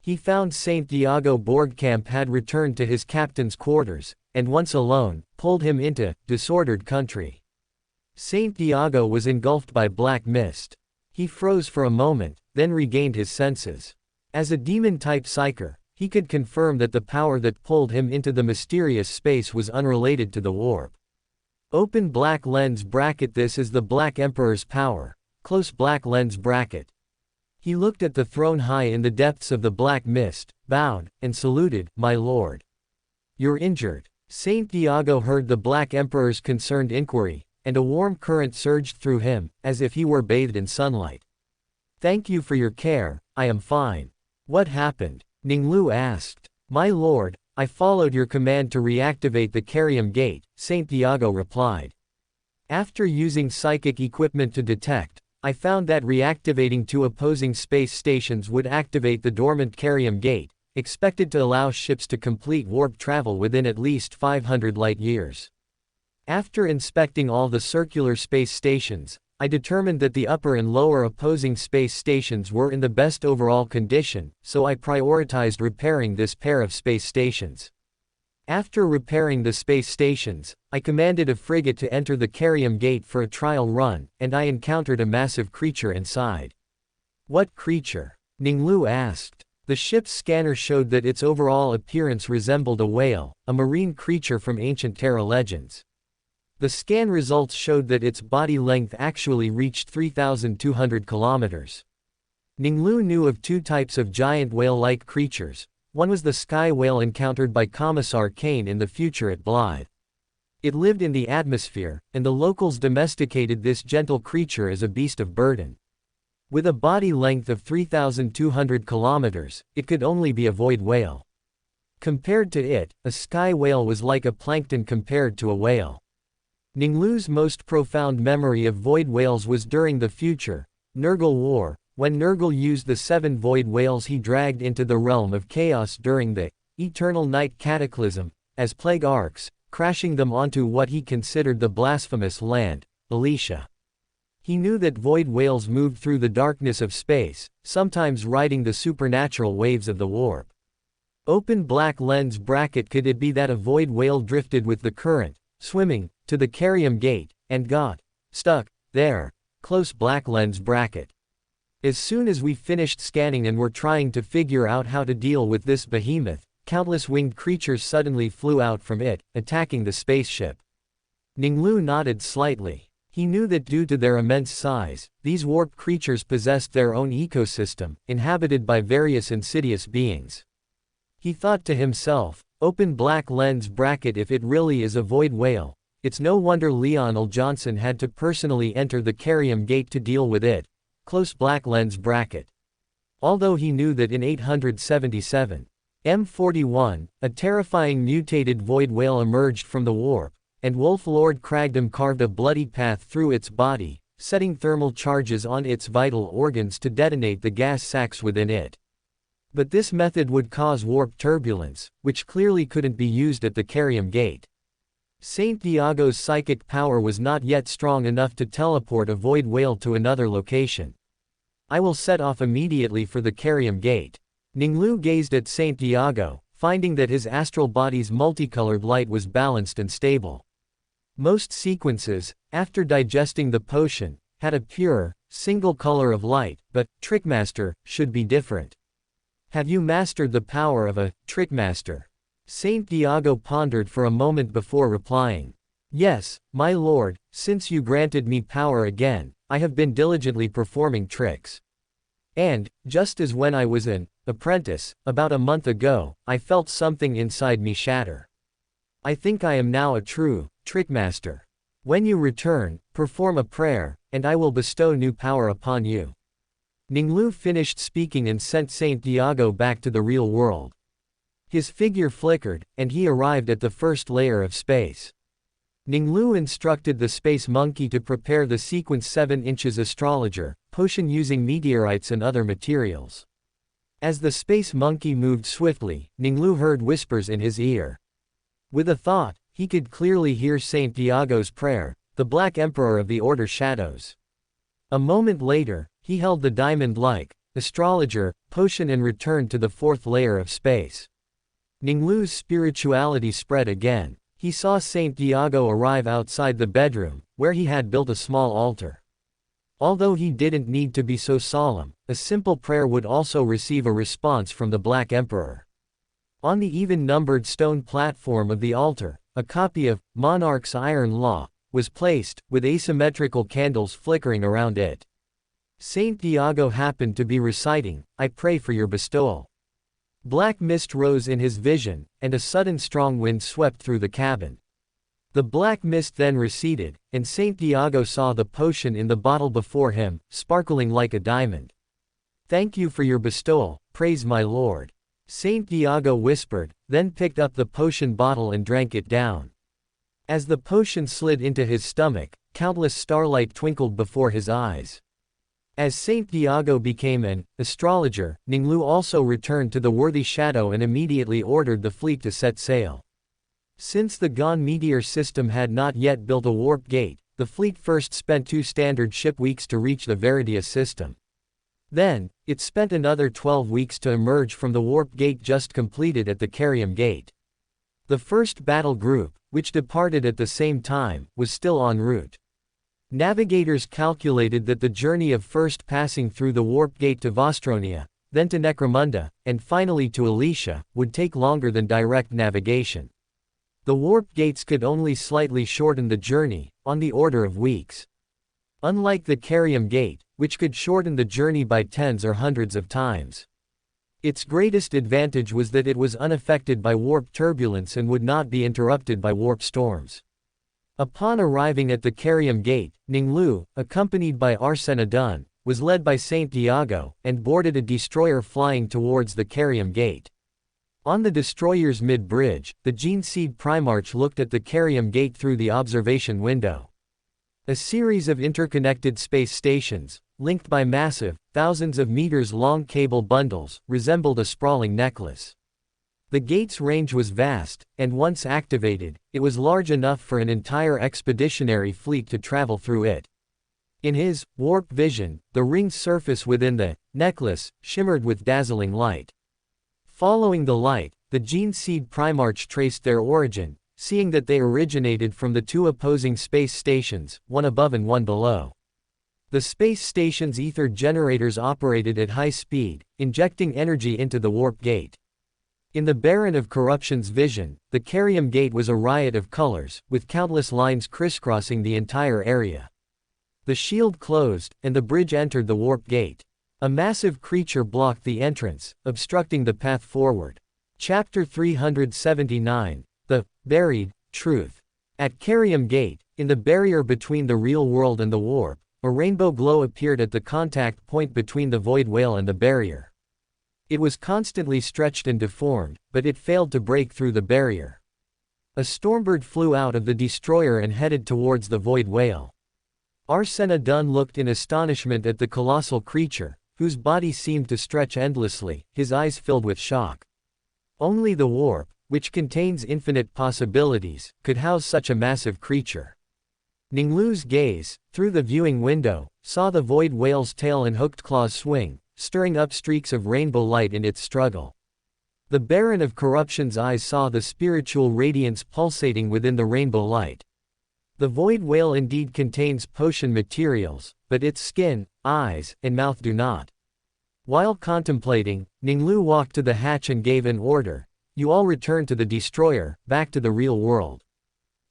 A: He found St. Diago Borgkamp had returned to his captain's quarters, and once alone, pulled him into disordered country. St. Diago was engulfed by black mist. He froze for a moment, then regained his senses. As a demon-type psyker, he could confirm that the power that pulled him into the mysterious space was unrelated to the warp. Open black lens bracket. This is the Black Emperor's power. Close black lens bracket. He looked at the throne high in the depths of the black mist, bowed, and saluted, "My lord." "You're injured." St. Diago heard the Black Emperor's concerned inquiry, and a warm current surged through him, as if he were bathed in sunlight. "Thank you for your care, I am fine." "What happened?" Ning Lu asked. "My lord, I followed your command to reactivate the Carium Gate," St. Diago replied. "After using psychic equipment to detect, I found that reactivating 2 opposing space stations would activate the dormant Carium Gate, expected to allow ships to complete warp travel within at least 500 light-years. After inspecting all the circular space stations, I determined that the upper and lower opposing space stations were in the best overall condition, so I prioritized repairing this pair of space stations. After repairing the space stations, I commanded a frigate to enter the Carium Gate for a trial run, and I encountered a massive creature inside." "What creature?" Ning Lu asked. The ship's scanner showed that its overall appearance resembled a whale, a marine creature from ancient Terra legends. The scan results showed that its body length actually reached 3,200 kilometers. Ning Lu knew of 2 types of giant whale-like creatures. One was the sky whale encountered by Commissar Kane in the future at Blythe. It lived in the atmosphere, and the locals domesticated this gentle creature as a beast of burden. With a body length of 3,200 kilometers, it could only be a void whale. Compared to it, a sky whale was like a plankton compared to a whale. Ning Lu's most profound memory of void whales was during the future Nurgle War, when Nurgle used the 7 void whales he dragged into the realm of chaos during the Eternal Night Cataclysm, as plague arcs, crashing them onto what he considered the blasphemous land, Alicia. He knew that void whales moved through the darkness of space, sometimes riding the supernatural waves of the warp. Open black lens bracket. Could it be that a void whale drifted with the current, swimming to the Carium Gate, and got stuck there? Close black lens bracket. As soon as we finished scanning and were trying to figure out how to deal with this behemoth, countless winged creatures suddenly flew out from it, attacking the spaceship. Ning Lu nodded slightly. He knew that due to their immense size, these warp creatures possessed their own ecosystem, inhabited by various insidious beings. He thought to himself, open black lens bracket, if it really is a void whale, it's no wonder Lionel Johnson had to personally enter the Carium Gate to deal with it. Close black lens bracket. Although he knew that in 877 M41, a terrifying mutated void whale emerged from the warp, and Wolf Lord Cragdom carved a bloody path through its body, setting thermal charges on its vital organs to detonate the gas sacs within it. But this method would cause warp turbulence, which clearly couldn't be used at the Carium Gate. St. Diago's psychic power was not yet strong enough to teleport a void whale to another location. "I will set off immediately for the Carium Gate." Ning Lu gazed at St. Diago, finding that his astral body's multicolored light was balanced and stable. Most sequences, after digesting the potion, had a pure, single color of light, but Trickmaster should be different. "Have you mastered the power of a Trickmaster?" St. Diago pondered for a moment before replying. Yes, my lord, since you granted me power again, I have been diligently performing tricks. And, just as when I was an apprentice, about a month ago, I felt something inside me shatter. I think I am now a true trickmaster. When you return, perform a prayer, and I will bestow new power upon you. Ning Lu finished speaking and sent Saint Diago back to the real world. His figure flickered, and he arrived at the first layer of space. Ning Lu instructed the space monkey to prepare the sequence 7 inches astrologer potion using meteorites and other materials. As the space monkey moved swiftly, Ning Lu heard whispers in his ear. With a thought, he could clearly hear Saint Diago's prayer, the Black Emperor of the Order Shadows. A moment later, he held the diamond-like astrologer potion and returned to the 4th layer of space. Ning Lu's spirituality spread again. He saw Saint Diago arrive outside the bedroom, where he had built a small altar. Although he didn't need to be so solemn, a simple prayer would also receive a response from the Black Emperor. On the even-numbered stone platform of the altar, a copy of Monarch's Iron Law was placed, with asymmetrical candles flickering around it. Saint Diago happened to be reciting, "I pray for your bestowal." Black mist rose in his vision, and a sudden strong wind swept through the cabin. The black mist then receded, and Saint Diago saw the potion in the bottle before him, sparkling like a diamond. "Thank you for your bestowal, praise my lord," Saint Diago whispered, then picked up the potion bottle and drank it down. As the potion slid into his stomach, countless starlight twinkled before his eyes. As Saint Diago became an astrologer, Ning Lu also returned to the worthy shadow and immediately ordered the fleet to set sail. Since the Gone Meteor system had not yet built a warp gate, the fleet first spent 2 standard ship weeks to reach the Veridia system. Then, it spent another 12 weeks to emerge from the warp gate just completed at the Carium Gate. The first battle group, which departed at the same time, was still en route. Navigators calculated that the journey of first passing through the warp gate to Vostronia, then to Necromunda, and finally to Alicia, would take longer than direct navigation. The warp gates could only slightly shorten the journey, on the order of weeks. Unlike the Carium Gate, which could shorten the journey by tens or hundreds of times. Its greatest advantage was that it was unaffected by warp turbulence and would not be interrupted by warp storms. Upon arriving at the Carium Gate, Ning Lu, accompanied by Arsena Dun, was led by Saint Diago, and boarded a destroyer flying towards the Carium Gate. On the destroyer's mid-bridge, the Gene-Seed Primarch looked at the Carium Gate through the observation window. A series of interconnected space stations, linked by massive, thousands of meters-long cable bundles, resembled a sprawling necklace. The gate's range was vast, and once activated, it was large enough for an entire expeditionary fleet to travel through it. In his warp vision, the ringed surface within the necklace shimmered with dazzling light. Following the light, the Gene-Seed Primarch traced their origin, seeing that they originated from the 2 opposing space stations, one above and one below. The space station's ether generators operated at high speed, injecting energy into the warp gate. In the Baron of Corruption's vision, the Carium Gate was a riot of colors, with countless lines crisscrossing the entire area. The shield closed, and the bridge entered the warp gate. A massive creature blocked the entrance, obstructing the path forward. Chapter 379. The Buried Truth. At Carium Gate, in the barrier between the real world and the warp, a rainbow glow appeared at the contact point between the void whale and the barrier. It was constantly stretched and deformed, but it failed to break through the barrier. A stormbird flew out of the destroyer and headed towards the void whale. Arsena Dun looked in astonishment at the colossal creature, whose body seemed to stretch endlessly, his eyes filled with shock. Only the warp, which contains infinite possibilities, could house such a massive creature. Ning Lu's gaze, through the viewing window, saw the void whale's tail and hooked claws swing, stirring up streaks of rainbow light in its struggle. The Baron of Corruption's eyes saw the spiritual radiance pulsating within the rainbow light. The void whale indeed contains potion materials, but its skin, eyes, and mouth do not. While contemplating, Ning Lu walked to the hatch and gave an order. "You all return to the destroyer, back to the real world."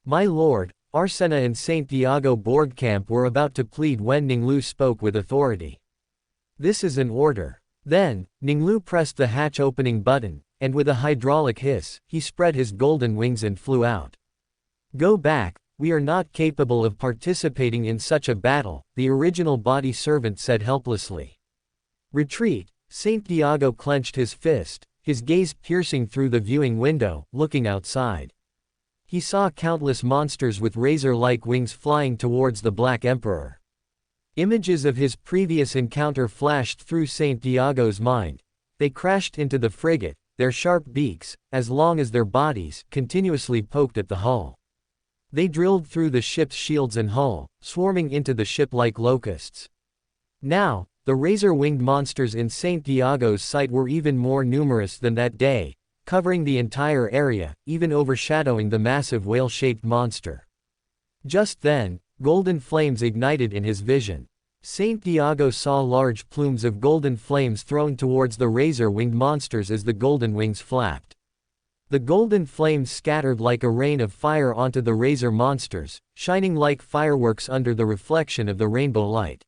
A: "My lord," Arsena and St. Diago Borgkamp were about to plead when Ning Lu spoke with authority. "This is an order." Then, Ning Lu pressed the hatch opening button, and with a hydraulic hiss, he spread his golden wings and flew out. "Go back, we are not capable of participating in such a battle," the original body servant said helplessly. "Retreat." St. Diago clenched his fist, his gaze piercing through the viewing window, looking outside. He saw countless monsters with razor-like wings flying towards the Black Emperor. Images of his previous encounter flashed through St. Diago's mind. They crashed into the frigate, their sharp beaks, as long as their bodies, continuously poked at the hull. They drilled through the ship's shields and hull, swarming into the ship like locusts. Now, the razor-winged monsters in St. Diago's sight were even more numerous than that day, covering the entire area, even overshadowing the massive whale-shaped monster. Just then, golden flames ignited in his vision. St. Diago saw large plumes of golden flames thrown towards the razor-winged monsters as the golden wings flapped. The golden flames scattered like a rain of fire onto the razor monsters, shining like fireworks under the reflection of the rainbow light.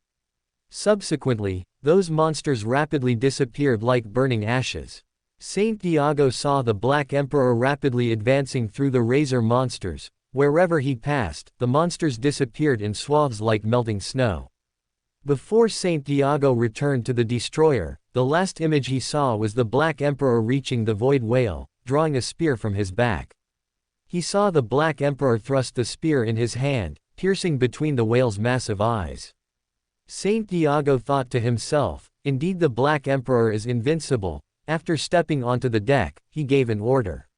A: Subsequently, those monsters rapidly disappeared like burning ashes. St. Diago saw the Black Emperor rapidly advancing through the razor monsters. Wherever he passed, the monsters disappeared in swaths like melting snow. Before St. Diago returned to the destroyer, the last image he saw was the Black Emperor reaching the Void Whale, drawing a spear from his back. He saw the Black Emperor thrust the spear in his hand, piercing between the whale's massive eyes. St. Diago thought to himself, indeed the Black Emperor is invincible. After stepping onto the deck, he gave an order.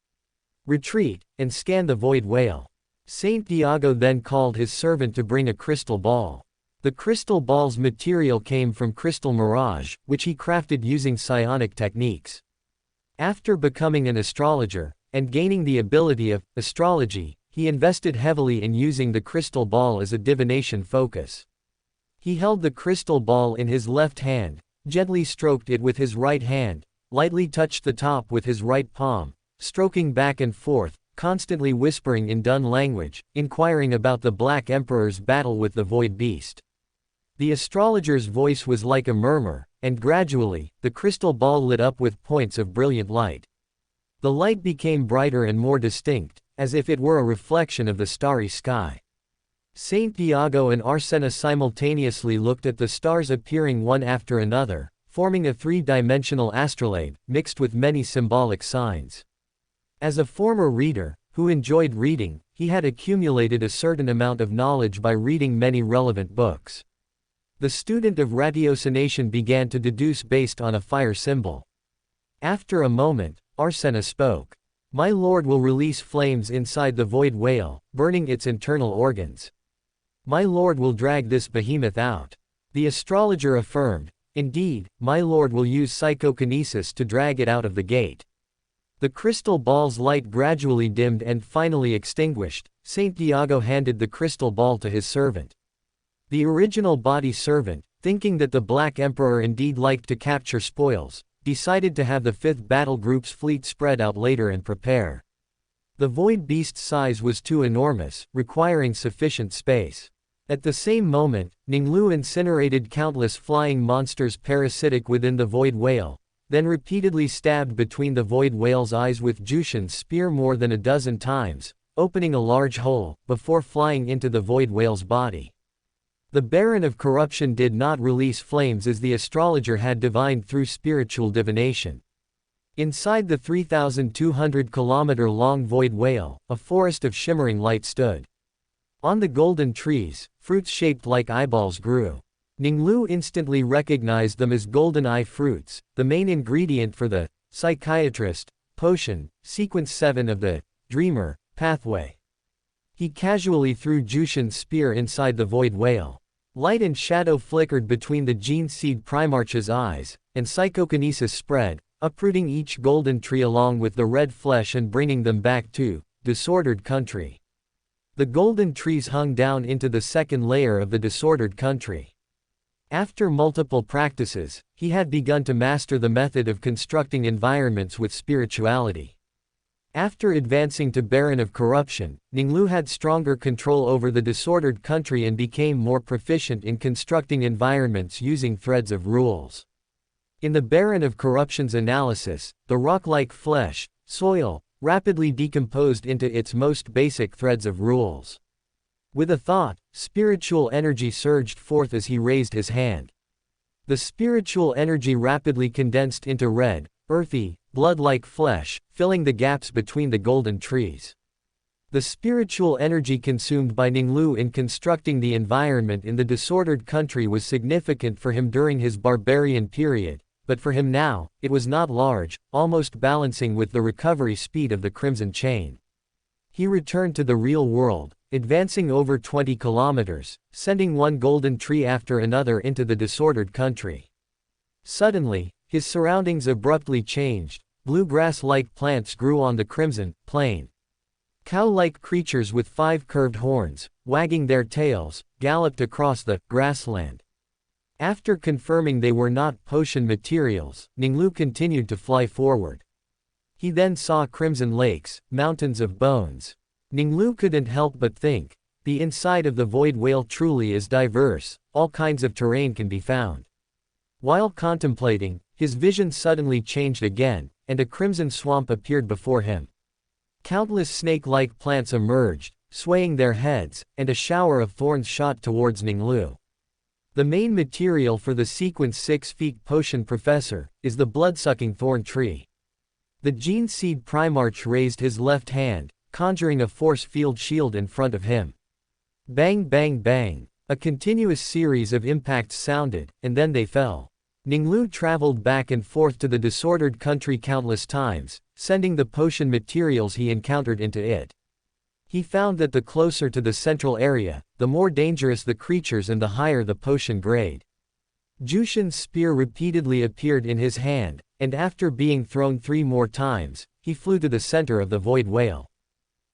A: "Retreat, and scan the Void Whale." St. Diago then called his servant to bring a crystal ball. The crystal ball's material came from crystal mirage, which he crafted using psionic techniques. After becoming an astrologer, and gaining the ability of astrology, he invested heavily in using the crystal ball as a divination focus. He held the crystal ball in his left hand, gently stroked it with his right hand, lightly touched the top with his right palm, stroking back and forth, constantly whispering in Dun language, inquiring about the Black Emperor's battle with the Void Beast. The astrologer's voice was like a murmur, and gradually, the crystal ball lit up with points of brilliant light. The light became brighter and more distinct, as if it were a reflection of the starry sky. St. Diago and Arsena simultaneously looked at the stars appearing one after another, forming a three-dimensional astrolabe, mixed with many symbolic signs. As a former reader, who enjoyed reading, he had accumulated a certain amount of knowledge by reading many relevant books. The student of ratiocination began to deduce based on a fire symbol. After a moment, Arsena spoke. "My lord will release flames inside the Void Whale, burning its internal organs. My lord will drag this behemoth out." The astrologer affirmed, "Indeed, my lord will use psychokinesis to drag it out of the gate." The crystal ball's light gradually dimmed and finally extinguished. St. Diago handed the crystal ball to his servant. The original body servant, thinking that the Black Emperor indeed liked to capture spoils, decided to have the 5th Battle Group's fleet spread out later and prepare. The Void Beast's size was too enormous, requiring sufficient space. At the same moment, Ning Lu incinerated countless flying monsters parasitic within the Void Whale, then repeatedly stabbed between the Void Whale's eyes with Jushin's spear more than a dozen times, opening a large hole, before flying into the Void Whale's body. The Baron of Corruption did not release flames as the astrologer had divined through spiritual divination. Inside the 3,200-kilometer-long Void Whale, a forest of shimmering light stood. On the golden trees, fruits shaped like eyeballs grew. Ning Lu instantly recognized them as golden eye fruits, the main ingredient for the psychiatrist potion, sequence 7 of the Dreamer pathway. He casually threw Jushin's spear inside the Void Whale. Light and shadow flickered between the Gene Seed Primarch's eyes, and psychokinesis spread, uprooting each golden tree along with the red flesh and bringing them back to disordered country. The golden trees hung down into the second layer of the disordered country. After multiple practices, he had begun to master the method of constructing environments with spirituality. After advancing to Baron of Corruption, Ning Lu had stronger control over the disordered country and became more proficient in constructing environments using threads of rules. In the Baron of Corruption's analysis, the rock-like flesh, soil, rapidly decomposed into its most basic threads of rules. With a thought, spiritual energy surged forth as he raised his hand. The spiritual energy rapidly condensed into red, earthy, blood-like flesh, filling the gaps between the golden trees. The spiritual energy consumed by Ning Lu in constructing the environment in the disordered country was significant for him during his barbarian period, but for him now, it was not large, almost balancing with the recovery speed of the Crimson Chain. He returned to the real world, advancing over 20 kilometers, sending one golden tree after another into the disordered country. Suddenly, his surroundings abruptly changed. Blue grass-like plants grew on the crimson plain. Cow-like creatures with 5 curved horns, wagging their tails, galloped across the grassland. After confirming they were not potion materials, Ning Lu continued to fly forward. He then saw crimson lakes, mountains of bones. Ning Lu couldn't help but think, the inside of the void whale truly is diverse, all kinds of terrain can be found. While contemplating, his vision suddenly changed again, and a crimson swamp appeared before him. Countless snake-like plants emerged, swaying their heads, and a shower of thorns shot towards Ning Lu. The main material for the Sequence 6 Feet Potion Professor is the blood-sucking thorn tree. The Gene Seed Primarch raised his left hand, conjuring a force field shield in front of him. Bang bang bang. A continuous series of impacts sounded, and then they fell. Ning Lu traveled back and forth to the disordered country countless times, sending the potion materials he encountered into it. He found that the closer to the central area, the more dangerous the creatures and the higher the potion grade. Jushin's spear repeatedly appeared in his hand, and after being thrown 3 more times, he flew to the center of the void whale.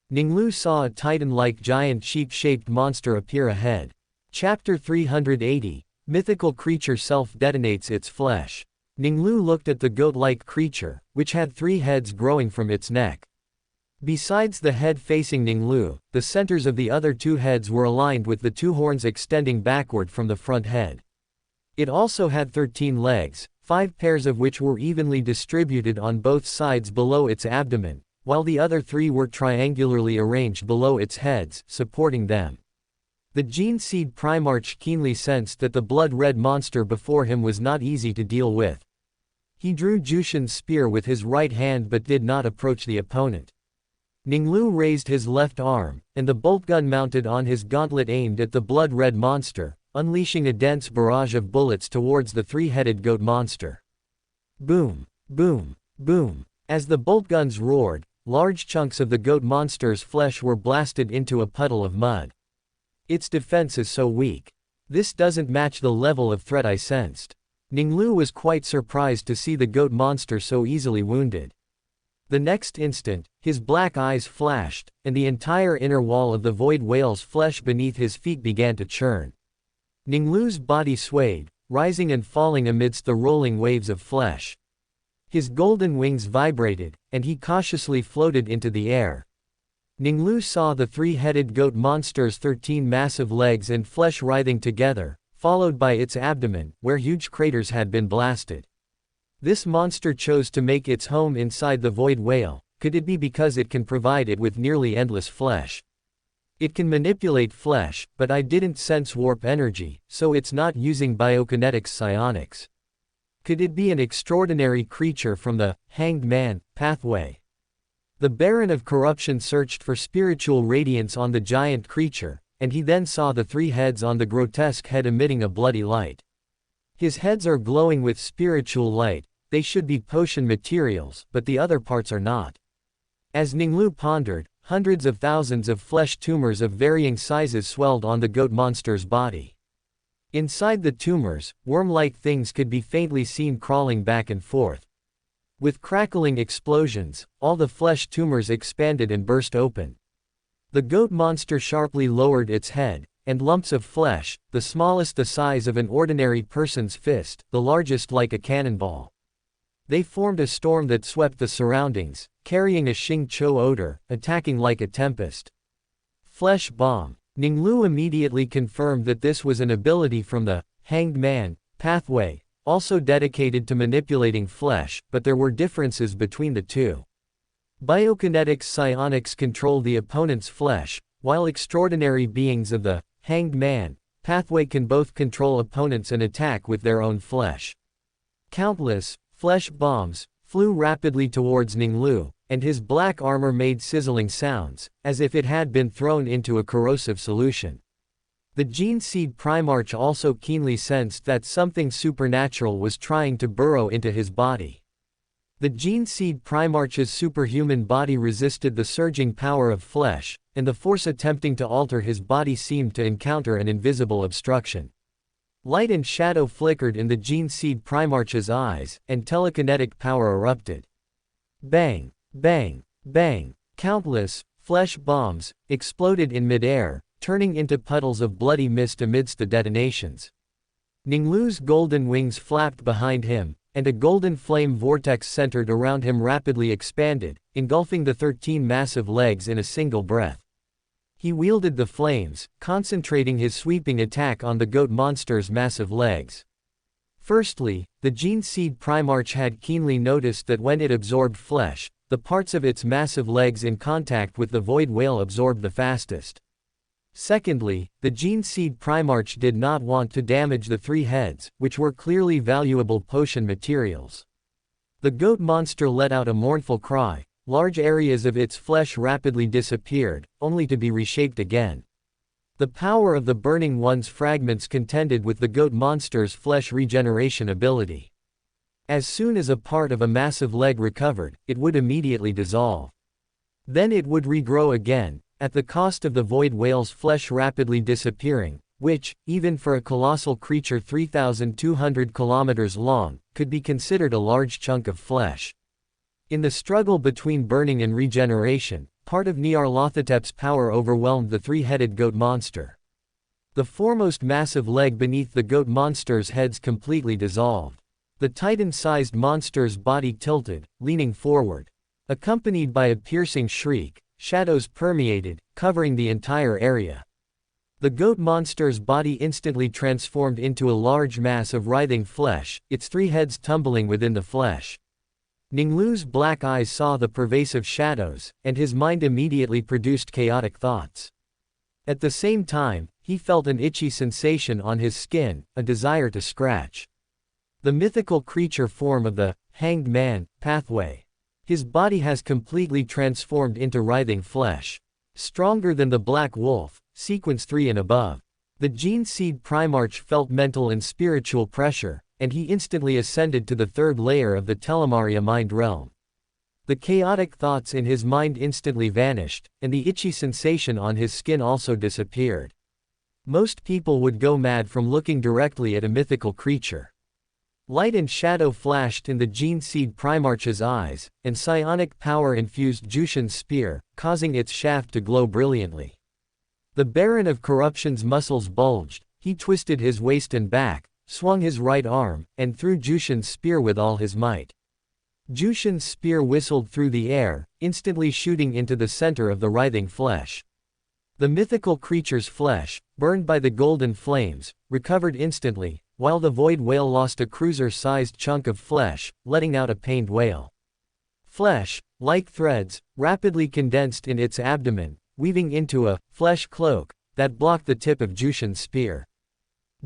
A: Ning Lu saw a titan-like giant sheep-shaped monster appear ahead. Chapter 380, Mythical Creature Self-Detonates Its Flesh. Ning Lu looked at the goat-like creature, which had 3 heads growing from its neck. Besides the head facing Ning Lu, the centers of the other 2 heads were aligned with the 2 horns extending backward from the front head. It also had 13 legs, 5 pairs of which were evenly distributed on both sides below its abdomen, while the other 3 were triangularly arranged below its heads, supporting them. The Gene Seed Primarch keenly sensed that the blood-red monster before him was not easy to deal with. He drew Jushin's spear with his right hand but did not approach the opponent. Ning Lu raised his left arm, and the bolt gun mounted on his gauntlet aimed at the blood-red monster, unleashing a dense barrage of bullets towards the 3-headed goat monster. Boom, boom, boom. As the bolt guns roared, large chunks of the goat monster's flesh were blasted into a puddle of mud. Its defense is so weak. This doesn't match the level of threat I sensed. Ning Lu was quite surprised to see the goat monster so easily wounded. The next instant, his black eyes flashed, and the entire inner wall of the void whale's flesh beneath his feet began to churn. Ning Lu's body swayed, rising and falling amidst the rolling waves of flesh. His golden wings vibrated, and he cautiously floated into the air. Ning Lu saw the 3-headed goat monster's 13 massive legs and flesh writhing together, followed by its abdomen, where huge craters had been blasted. This monster chose to make its home inside the void whale. Could it be because it can provide it with nearly endless flesh? It can manipulate flesh, but I didn't sense warp energy, so it's not using biokinetics psionics. Could it be an extraordinary creature from the Hanged Man pathway? The Baron of Corruption searched for spiritual radiance on the giant creature, and he then saw the 3 heads on the grotesque head emitting a bloody light. His heads are glowing with spiritual light. They should be potion materials, but the other parts are not. As Ning Lu pondered, hundreds of thousands of flesh tumors of varying sizes swelled on the goat monster's body. Inside the tumors, worm-like things could be faintly seen crawling back and forth. With crackling explosions, all the flesh tumors expanded and burst open. The goat monster sharply lowered its head, and lumps of flesh, the smallest the size of an ordinary person's fist, the largest like a cannonball. They formed a storm that swept the surroundings, carrying a Xing Chou odor, attacking like a tempest. Flesh Bomb. Ning Lu immediately confirmed that this was an ability from the Hanged Man pathway, also dedicated to manipulating flesh, but there were differences between the two. Biokinetics psionics control the opponent's flesh, while extraordinary beings of the Hanged Man pathway can both control opponents and attack with their own flesh. Countless flesh bombs flew rapidly towards Ning Lu, and his black armor made sizzling sounds, as if it had been thrown into a corrosive solution. The Gene Seed Primarch also keenly sensed that something supernatural was trying to burrow into his body. The Gene Seed Primarch's superhuman body resisted the surging power of flesh, and the force attempting to alter his body seemed to encounter an invisible obstruction. Light and shadow flickered in the Gene Seed Primarch's eyes, and telekinetic power erupted. Bang! Bang! Bang! Countless flesh bombs exploded in midair, turning into puddles of bloody mist amidst the detonations. Ning Lu's golden wings flapped behind him, and a golden flame vortex centered around him rapidly expanded, engulfing the 13 massive legs in a single breath. He wielded the flames, concentrating his sweeping attack on the goat monster's massive legs. Firstly, the Gene Seed Primarch had keenly noticed that when it absorbed flesh, the parts of its massive legs in contact with the void whale absorbed the fastest. Secondly, the Gene Seed Primarch did not want to damage the 3 heads, which were clearly valuable potion materials. The goat monster let out a mournful cry. Large areas of its flesh rapidly disappeared, only to be reshaped again. The power of the Burning One's fragments contended with the goat monster's flesh regeneration ability. As soon as a part of a massive leg recovered, it would immediately dissolve. Then it would regrow again, at the cost of the void whale's flesh rapidly disappearing, which, even for a colossal creature 3,200 kilometers long, could be considered a large chunk of flesh. In the struggle between burning and regeneration, part of Nyarlathotep's power overwhelmed the 3-headed goat monster. The foremost massive leg beneath the goat monster's heads completely dissolved. The titan-sized monster's body tilted, leaning forward. Accompanied by a piercing shriek, shadows permeated, covering the entire area. The goat monster's body instantly transformed into a large mass of writhing flesh, its 3 heads tumbling within the flesh. Ning Lu's black eyes saw the pervasive shadows, and his mind immediately produced chaotic thoughts. At the same time, he felt an itchy sensation on his skin, a desire to scratch. The mythical creature form of the Hanged Man pathway. His body has completely transformed into writhing flesh. Stronger than the Black Wolf, sequence 3 and above. The Gene Seed Primarch felt mental and spiritual pressure, and he instantly ascended to the 3rd layer of the Telemaria mind realm. The chaotic thoughts in his mind instantly vanished, and the itchy sensation on his skin also disappeared. Most people would go mad from looking directly at a mythical creature. Light and shadow flashed in the Gene Seed Primarch's eyes, and psionic power infused Jushin's spear, causing its shaft to glow brilliantly. The Baron of Corruption's muscles bulged, he twisted his waist and back, swung his right arm, and threw Jushin's spear with all his might. Jushin's spear whistled through the air, instantly shooting into the center of the writhing flesh. The mythical creature's flesh, burned by the golden flames, recovered instantly, while the void whale lost a cruiser-sized chunk of flesh, letting out a pained wail. Flesh, like threads, rapidly condensed in its abdomen, weaving into a flesh cloak that blocked the tip of Jushin's spear.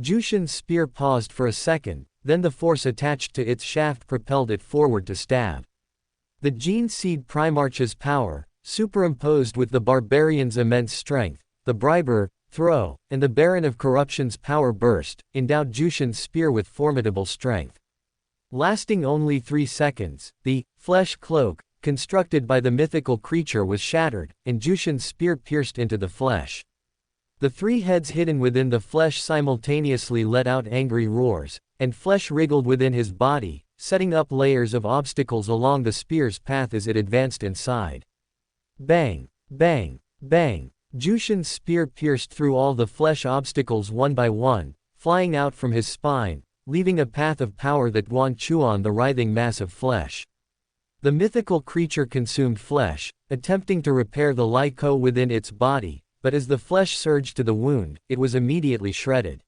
A: Jushin's spear paused for a second, then the force attached to its shaft propelled it forward to stab. The Gene Seed Primarch's power, superimposed with the barbarian's immense strength, the briber, throw, and the Baron of Corruption's power burst, endowed Jushin's spear with formidable strength. Lasting only 3 seconds, the flesh cloak, constructed by the mythical creature was shattered, and Jushin's spear pierced into the flesh. The 3 heads hidden within the flesh simultaneously let out angry roars, and flesh wriggled within his body, setting up layers of obstacles along the spear's path as it advanced inside. Bang! Bang! Bang! Jushin's spear pierced through all the flesh obstacles one by one, flying out from his spine, leaving a path of power that Guan Chuan the writhing mass of flesh. The mythical creature consumed flesh, attempting to repair the Lai Ko within its body, but as the flesh surged to the wound, it was immediately shredded.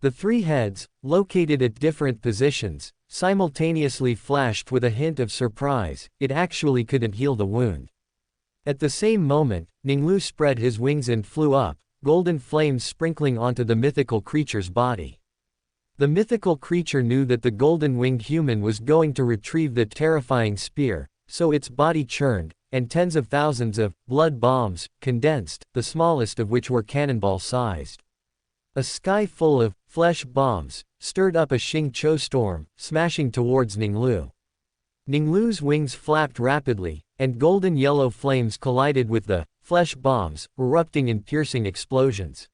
A: The three heads, located at different positions, simultaneously flashed with a hint of surprise. It actually couldn't heal the wound. At the same moment, Ning Lu spread his wings and flew up, golden flames sprinkling onto the mythical creature's body. The mythical creature knew that the golden-winged human was going to retrieve the terrifying spear, so its body churned, and tens of thousands of blood bombs condensed, the smallest of which were cannonball-sized. A sky full of flesh bombs stirred up a Xing Cho storm, smashing towards Ning Lu. Ning Lu's wings flapped rapidly, and golden yellow flames collided with the flesh bombs, erupting in piercing explosions.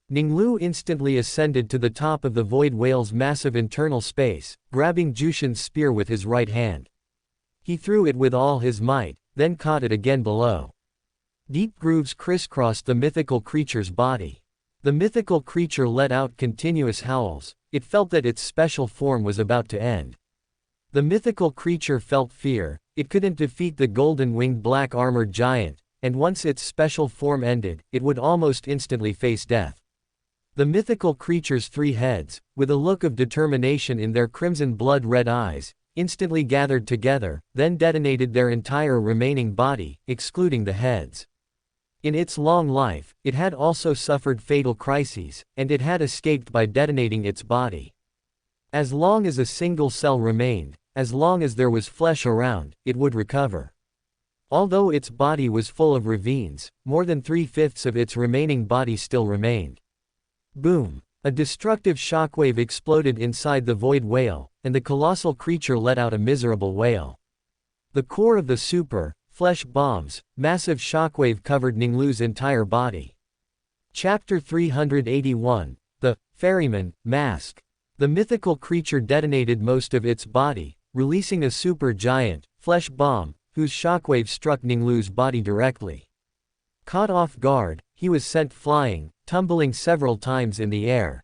A: Ning Lu instantly ascended to the top of the void whale's massive internal space, grabbing Jushin's spear with his right hand. He threw it with all his might, then caught it again below. Deep grooves crisscrossed the mythical creature's body. The mythical creature let out continuous howls. It felt that its special form was about to end. The mythical creature felt fear. It couldn't defeat the golden-winged black-armored giant, and once its special form ended, it would almost instantly face death. The mythical creature's three heads, with a look of determination in their crimson blood-red eyes, instantly gathered together, then detonated their entire remaining body, excluding the heads. In its long life, it had also suffered fatal crises, and it had escaped by detonating its body. As long as a single cell remained, as long as there was flesh around, it would recover. Although its body was full of ravines, more than 3/5 of its remaining body still remained. Boom! A destructive shockwave exploded inside the void whale, and the colossal creature let out a miserable wail. The core of the super flesh bombs massive shockwave covered Ning Lu's entire body. Chapter 381, The Ferryman Mask. The mythical creature detonated most of its body, releasing a super giant flesh bomb, whose shockwave struck Ning Lu's body directly. Caught off guard, he was sent flying, tumbling several times in the air.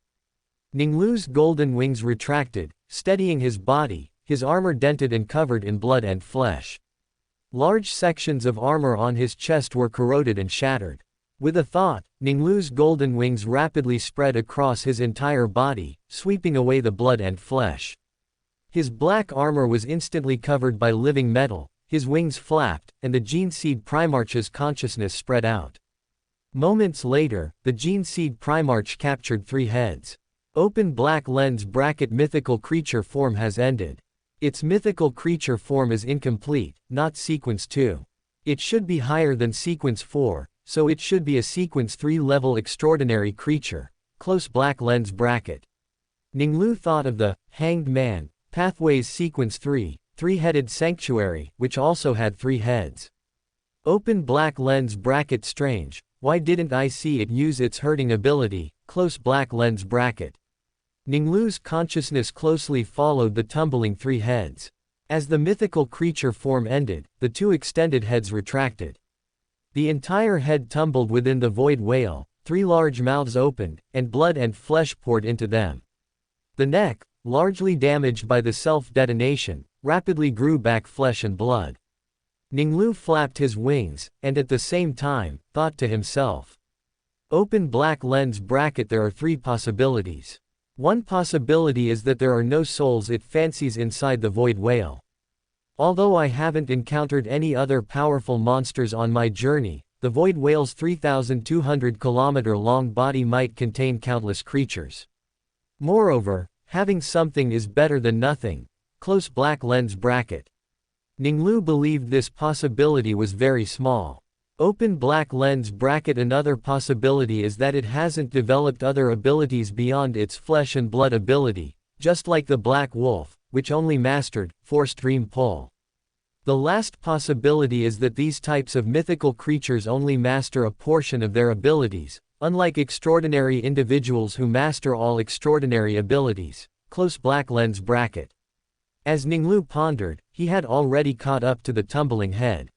A: Ning Lu's golden wings retracted, steadying his body, his armor dented and covered in blood and flesh. Large sections of armor on his chest were corroded and shattered. With a thought, Ning Lu's golden wings rapidly spread across his entire body, sweeping away the blood and flesh. His black armor was instantly covered by living metal, his wings flapped, and the Gene Seed Primarch's consciousness spread out. Moments later, the Gene Seed Primarch captured three heads. Open black lens bracket mythical creature form has ended. Its mythical creature form is incomplete, not sequence 2. It should be higher than sequence 4, so it should be a sequence 3 level extraordinary creature. Close black lens bracket. Ning Lu thought of the Hanged Man Pathways sequence 3, three-headed sanctuary, which also had three heads. Open black lens bracket strange, why didn't I see it use its hurting ability? Close black lens bracket. Ning Lu's consciousness closely followed the tumbling three heads. As the mythical creature form ended, the two extended heads retracted. The entire head tumbled within the void whale, three large mouths opened, and blood and flesh poured into them. The neck, largely damaged by the self-detonation, rapidly grew back flesh and blood. Ning Lu flapped his wings, and at the same time, thought to himself. Open black lens bracket. There are three possibilities. One possibility is that there are no souls it fancies inside the void whale. Although I haven't encountered any other powerful monsters on my journey, the void whale's 3,200-kilometer-long body might contain countless creatures. Moreover, having something is better than nothing. Close black lens bracket. Ning Lu believed this possibility was very small. Open black lens bracket. Another possibility is that it hasn't developed other abilities beyond its flesh and blood ability, just like the black wolf, which only mastered forced dream pull. The last possibility is that these types of mythical creatures only master a portion of their abilities, unlike extraordinary individuals who master all extraordinary abilities. Close black lens bracket. As Ning Lu pondered, he had already caught up to the tumbling head.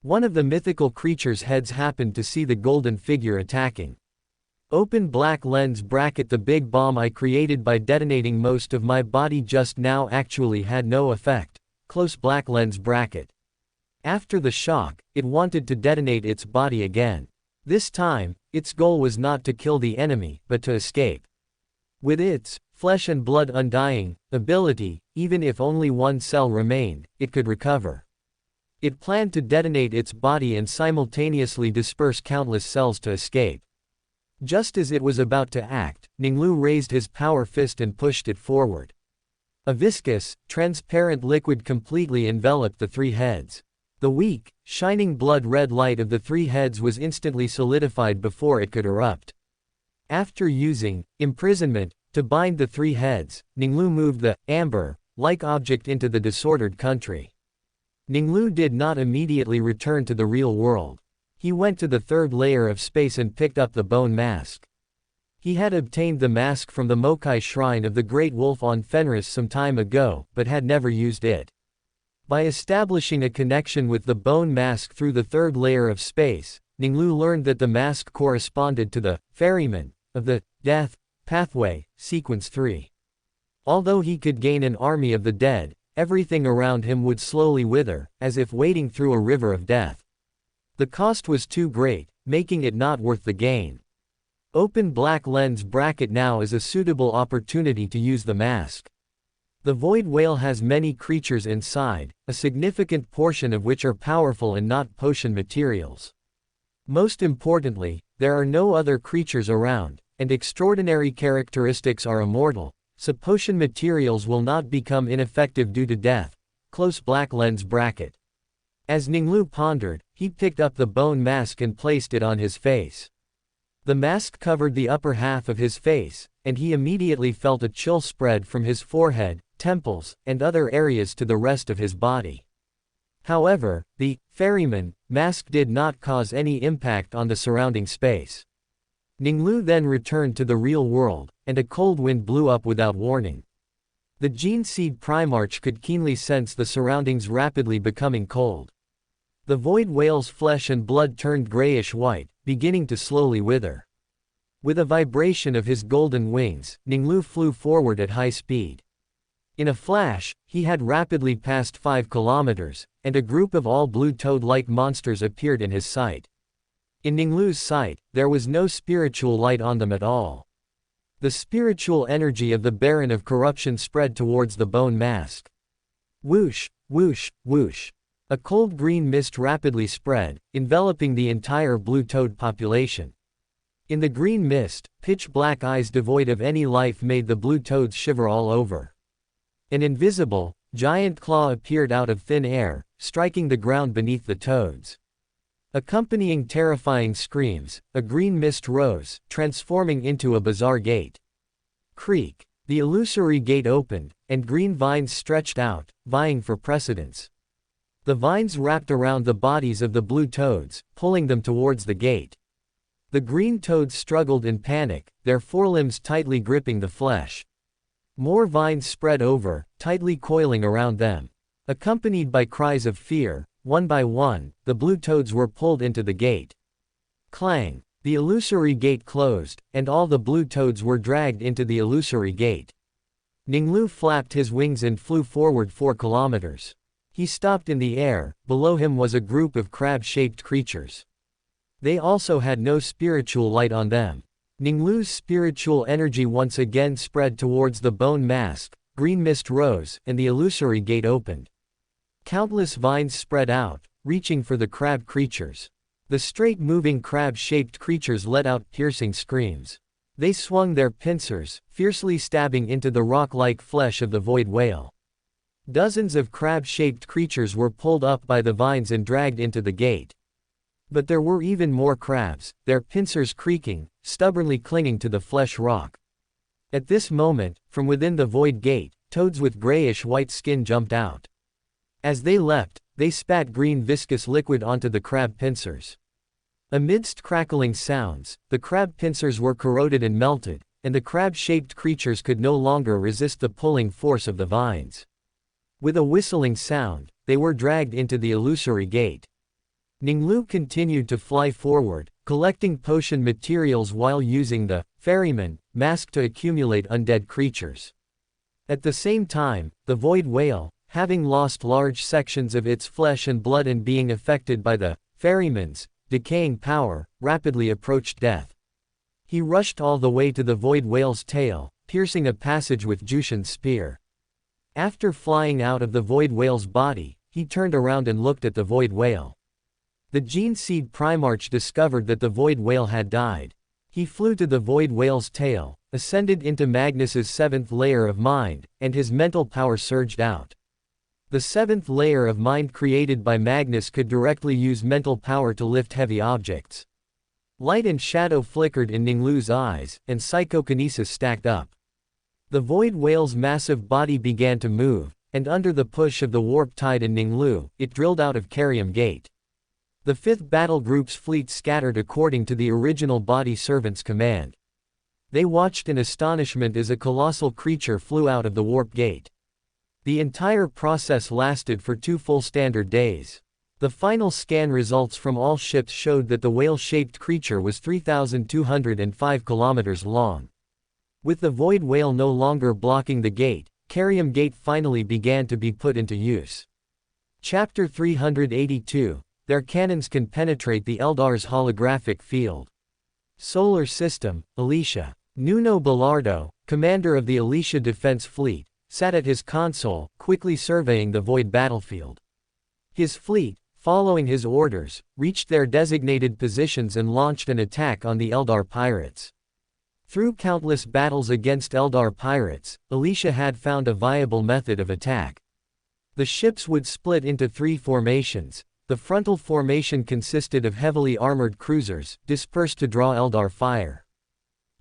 A: One of the mythical creature's heads happened to see the golden figure attacking. Open black lens bracket. The big bomb I created by detonating most of my body just now actually had no effect. Close black lens bracket. After the shock, it wanted to detonate its body again. This time, its goal was not to kill the enemy, but to escape. With its flesh and blood undying ability, even if only one cell remained, it could recover. It planned to detonate its body and simultaneously disperse countless cells to escape. Just as it was about to act, Ning Lu raised his power fist and pushed it forward. A viscous, transparent liquid completely enveloped the three heads. The weak, shining blood-red light of the three heads was instantly solidified before it could erupt. After using imprisonment to bind the three heads, Ning Lu moved the amber-like object into the disordered country. Ning Lu did not immediately return to the real world. He went to the third layer of space and picked up the bone mask. He had obtained the mask from the Mokai Shrine of the Great Wolf on Fenris some time ago, but had never used it. By establishing a connection with the bone mask through the third layer of space, Ning Lu learned that the mask corresponded to the ferryman of the death pathway, sequence 3. Although he could gain an army of the dead, everything around him would slowly wither, as if wading through a river of death. The cost was too great, making it not worth the gain. Open black lens bracket. Now is a suitable opportunity to use the mask. The void whale has many creatures inside, a significant portion of which are powerful and not potion materials. Most importantly, there are no other creatures around, and extraordinary characteristics are immortal, so potion materials will not become ineffective due to death. Close black lens bracket. As Ning Lu pondered, he picked up the bone mask and placed it on his face. The mask covered the upper half of his face, and he immediately felt a chill spread from his forehead, temples, and other areas to the rest of his body. However, the ferryman mask did not cause any impact on the surrounding space. Ning Lu then returned to the real world, and a cold wind blew up without warning. The Gene Seed Primarch could keenly sense the surroundings rapidly becoming cold. The void whale's flesh and blood turned grayish-white, beginning to slowly wither. With a vibration of his golden wings, Ning Lu flew forward at high speed. In a flash, he had rapidly passed 5 kilometers, and a group of all blue toad-like monsters appeared in his sight. In Ning Lu's sight, there was no spiritual light on them at all. The spiritual energy of the Baron of Corruption spread towards the bone mask. Whoosh, whoosh, whoosh. A cold green mist rapidly spread, enveloping the entire blue toad population. In the green mist, pitch-black eyes devoid of any life made the blue toads shiver all over. An invisible, giant claw appeared out of thin air, striking the ground beneath the toads. Accompanying terrifying screams, a green mist rose, transforming into a bizarre gate. Creak. The illusory gate opened, and green vines stretched out, vying for precedence. The vines wrapped around the bodies of the blue toads, pulling them towards the gate. The green toads struggled in panic, their forelimbs tightly gripping the flesh. More vines spread over, tightly coiling around them. Accompanied by cries of fear, one by one, the blue toads were pulled into the gate. Clang! The illusory gate closed, and all the blue toads were dragged into the illusory gate. Ning Lu flapped his wings and flew forward 4 kilometers. He stopped in the air. Below him was a group of crab-shaped creatures. They also had no spiritual light on them. Ning Lu's spiritual energy once again spread towards the bone mask, green mist rose, and the illusory gate opened. Countless vines spread out, reaching for the crab creatures. The straight-moving crab-shaped creatures let out piercing screams. They swung their pincers, fiercely stabbing into the rock-like flesh of the void whale. Dozens of crab-shaped creatures were pulled up by the vines and dragged into the gate. But there were even more crabs, their pincers creaking, stubbornly clinging to the flesh rock. At this moment, from within the void gate, toads with grayish-white skin jumped out. As they leapt, they spat green viscous liquid onto the crab pincers. Amidst crackling sounds, the crab pincers were corroded and melted, and the crab-shaped creatures could no longer resist the pulling force of the vines. With a whistling sound, they were dragged into the illusory gate. Ning Lu continued to fly forward, collecting potion materials while using the ferryman mask to accumulate undead creatures. At the same time, the Void Whale, having lost large sections of its flesh and blood and being affected by the ferryman's decaying power, rapidly approached death. He rushed all the way to the Void Whale's tail, piercing a passage with Jushin's spear. After flying out of the Void Whale's body, he turned around and looked at the Void Whale. The Gene Seed Primarch discovered that the Void Whale had died. He flew to the Void Whale's tail, ascended into Magnus's seventh layer of mind, and his mental power surged out. The seventh layer of mind created by Magnus could directly use mental power to lift heavy objects. Light and shadow flickered in Ning Lu's eyes, and psychokinesis stacked up. The Void Whale's massive body began to move, and under the push of the warp tide in Ning Lu, it drilled out of Carium Gate. The 5th Battle Group's fleet scattered according to the original body servant's command. They watched in astonishment as a colossal creature flew out of the warp gate. The entire process lasted for 2 full standard days. The final scan results from all ships showed that the whale-shaped creature was 3,205 kilometers long. With the Void Whale no longer blocking the gate, Carium Gate finally began to be put into use. Chapter 382. Their cannons can penetrate the Eldar's holographic field. Solar System, Alicia. Nuno Bellardo, commander of the Alicia Defense Fleet, sat at his console, quickly surveying the void battlefield. His fleet, following his orders, reached their designated positions and launched an attack on the Eldar pirates. Through countless battles against Eldar pirates, Alicia had found a viable method of attack. The ships would split into 3 formations. The frontal formation consisted of heavily armored cruisers, dispersed to draw Eldar fire.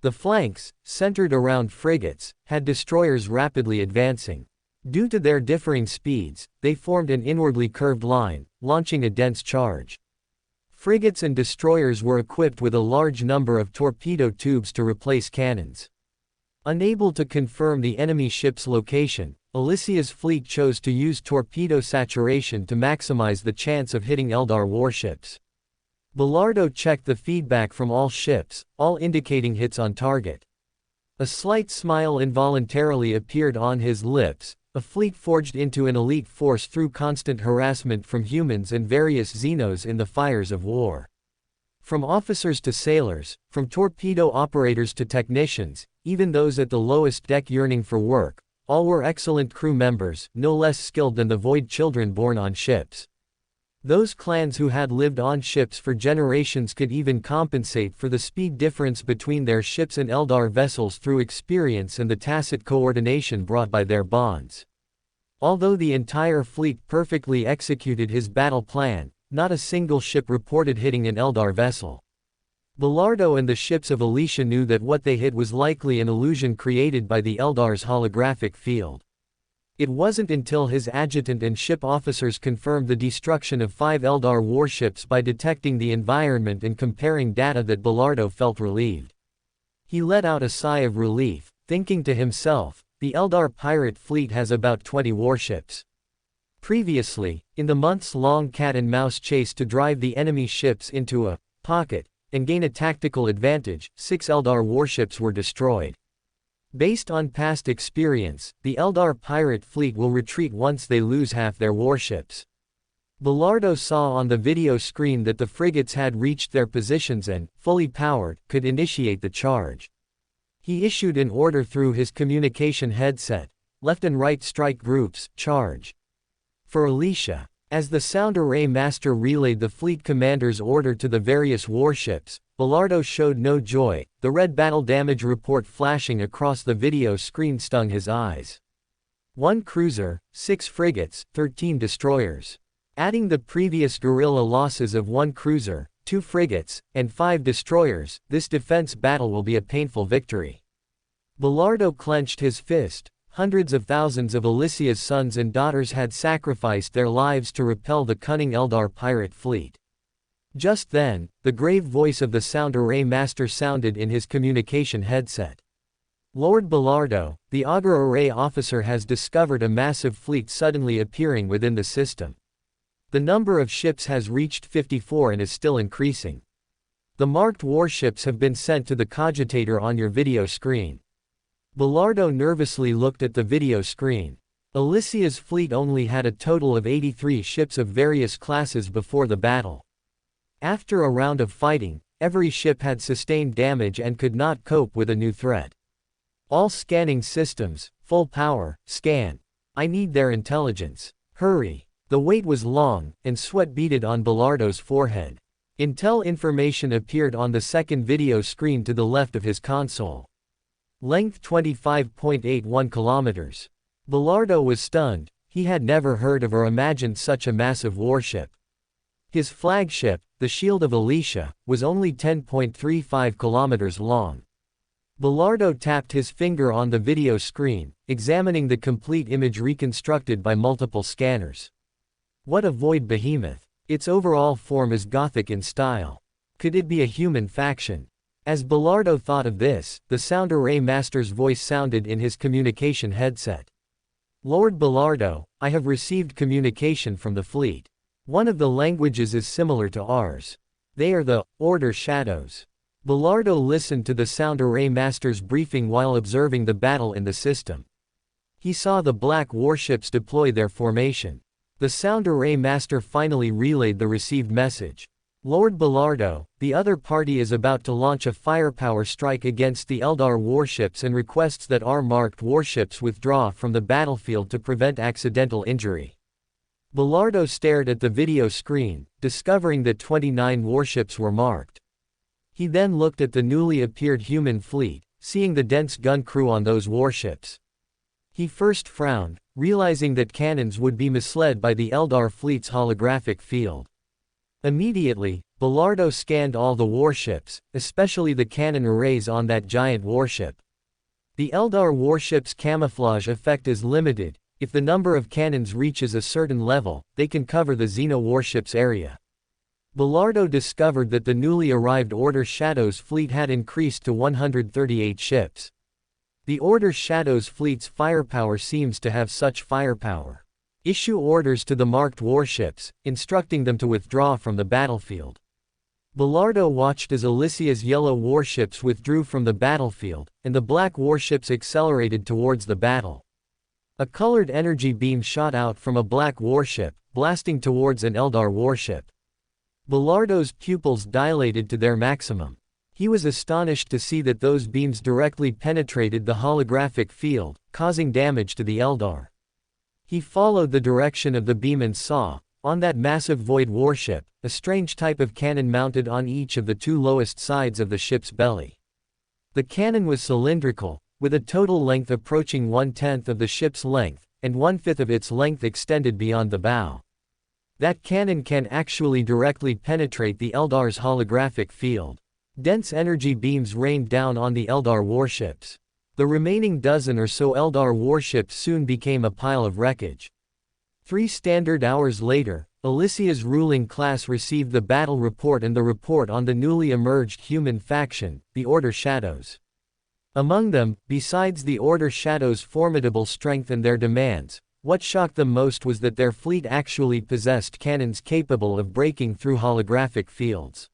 A: The flanks, centered around frigates, had destroyers rapidly advancing. Due to their differing speeds, they formed an inwardly curved line, launching a dense charge. Frigates and destroyers were equipped with a large number of torpedo tubes to replace cannons. Unable to confirm the enemy ship's location, Alicia's fleet chose to use torpedo saturation to maximize the chance of hitting Eldar warships. Bellardo checked the feedback from all ships, all indicating hits on target. A slight smile involuntarily appeared on his lips. A fleet forged into an elite force through constant harassment from humans and various Xenos in the fires of war. From officers to sailors, from torpedo operators to technicians, even those at the lowest deck yearning for work, all were excellent crew members, no less skilled than the Void Children born on ships. Those clans who had lived on ships for generations could even compensate for the speed difference between their ships and Eldar vessels through experience and the tacit coordination brought by their bonds. Although the entire fleet perfectly executed his battle plan, not a single ship reported hitting an Eldar vessel. Bellardo and the ships of Alicia knew that what they hit was likely an illusion created by the Eldar's holographic field. It wasn't until his adjutant and ship officers confirmed the destruction of 5 Eldar warships by detecting the environment and comparing data that Bellardo felt relieved. He let out a sigh of relief, thinking to himself, the Eldar pirate fleet has about 20 warships. Previously, in the months-long cat-and-mouse chase to drive the enemy ships into a pocket and gain a tactical advantage, 6 Eldar warships were destroyed. Based on past experience, the Eldar pirate fleet will retreat once they lose half their warships. Bellardo saw on the video screen that the frigates had reached their positions and, fully powered, could initiate the charge. He issued an order through his communication headset: left and right strike groups, charge. For Alicia, as the sound array master relayed the fleet commander's order to the various warships, Bellardo showed no joy. The red battle damage report flashing across the video screen stung his eyes. 1 cruiser, 6 frigates, 13 destroyers. Adding the previous guerrilla losses of 1 cruiser, 2 frigates, and 5 destroyers, this defense battle will be a painful victory. Bellardo clenched his fist. Hundreds of thousands of Alicia's sons and daughters had sacrificed their lives to repel the cunning Eldar pirate fleet. Just then, the grave voice of the sound array master sounded in his communication headset. Lord Bellardo, the Augur array officer, has discovered a massive fleet suddenly appearing within the system. The number of ships has reached 54 and is still increasing. The marked warships have been sent to the cogitator on your video screen. Belardo nervously looked at the video screen. Alicia's fleet only had a total of 83 ships of various classes before the battle. After a round of fighting, every ship had sustained damage and could not cope with a new threat. All scanning systems, full power, scan. I need their intelligence. Hurry. The wait was long, and sweat beaded on Belardo's forehead. Intel information appeared on the second video screen to the left of his console. Length 25.81 kilometers. Belardo was stunned. He had never heard of or imagined such a massive warship. His flagship, the Shield of Alicia, was only 10.35 kilometers long. Belardo tapped his finger on the video screen, examining the complete image reconstructed by multiple scanners. What a void behemoth! Its overall form is Gothic in style. Could it be a human faction? As Belardo thought of this, the sound array master's voice sounded in his communication headset. Lord Belardo, I have received communication from the fleet. One of the languages is similar to ours. They are the Order Shadows. Belardo listened to the sound array master's briefing while observing the battle in the system. He saw the black warships deploy their formation. The sound array master finally relayed the received message. Lord Belardo, the other party is about to launch a firepower strike against the Eldar warships and requests that our marked warships withdraw from the battlefield to prevent accidental injury. Belardo stared at the video screen, discovering that 29 warships were marked. He then looked at the newly appeared human fleet, seeing the dense gun crew on those warships. He first frowned, realizing that cannons would be misled by the Eldar fleet's holographic field. Immediately, Belardo scanned all the warships, especially the cannon arrays on that giant warship. The Eldar warship's camouflage effect is limited. If the number of cannons reaches a certain level, they can cover the Xeno warship's area. Belardo discovered that the newly arrived Order Shadows fleet had increased to 138 ships. The Order Shadows fleet's firepower seems to have such firepower. Issue orders to the marked warships, instructing them to withdraw from the battlefield. Belardo watched as Alicia's yellow warships withdrew from the battlefield, and the black warships accelerated towards the battle. A colored energy beam shot out from a black warship, blasting towards an Eldar warship. Belardo's pupils dilated to their maximum. He was astonished to see that those beams directly penetrated the holographic field, causing damage to the Eldar. He followed the direction of the beam and saw, on that massive void warship, a strange type of cannon mounted on each of the two lowest sides of the ship's belly. The cannon was cylindrical, with a total length approaching 1/10 of the ship's length, and 1/5 of its length extended beyond the bow. That cannon can actually directly penetrate the Eldar's holographic field. Dense energy beams rained down on the Eldar warships. The remaining dozen or so Eldar warships soon became a pile of wreckage. 3 standard hours later, Alicia's ruling class received the battle report and the report on the newly emerged human faction, the Order Shadows. Among them, besides the Order Shadows' formidable strength and their demands, what shocked them most was that their fleet actually possessed cannons capable of breaking through holographic fields.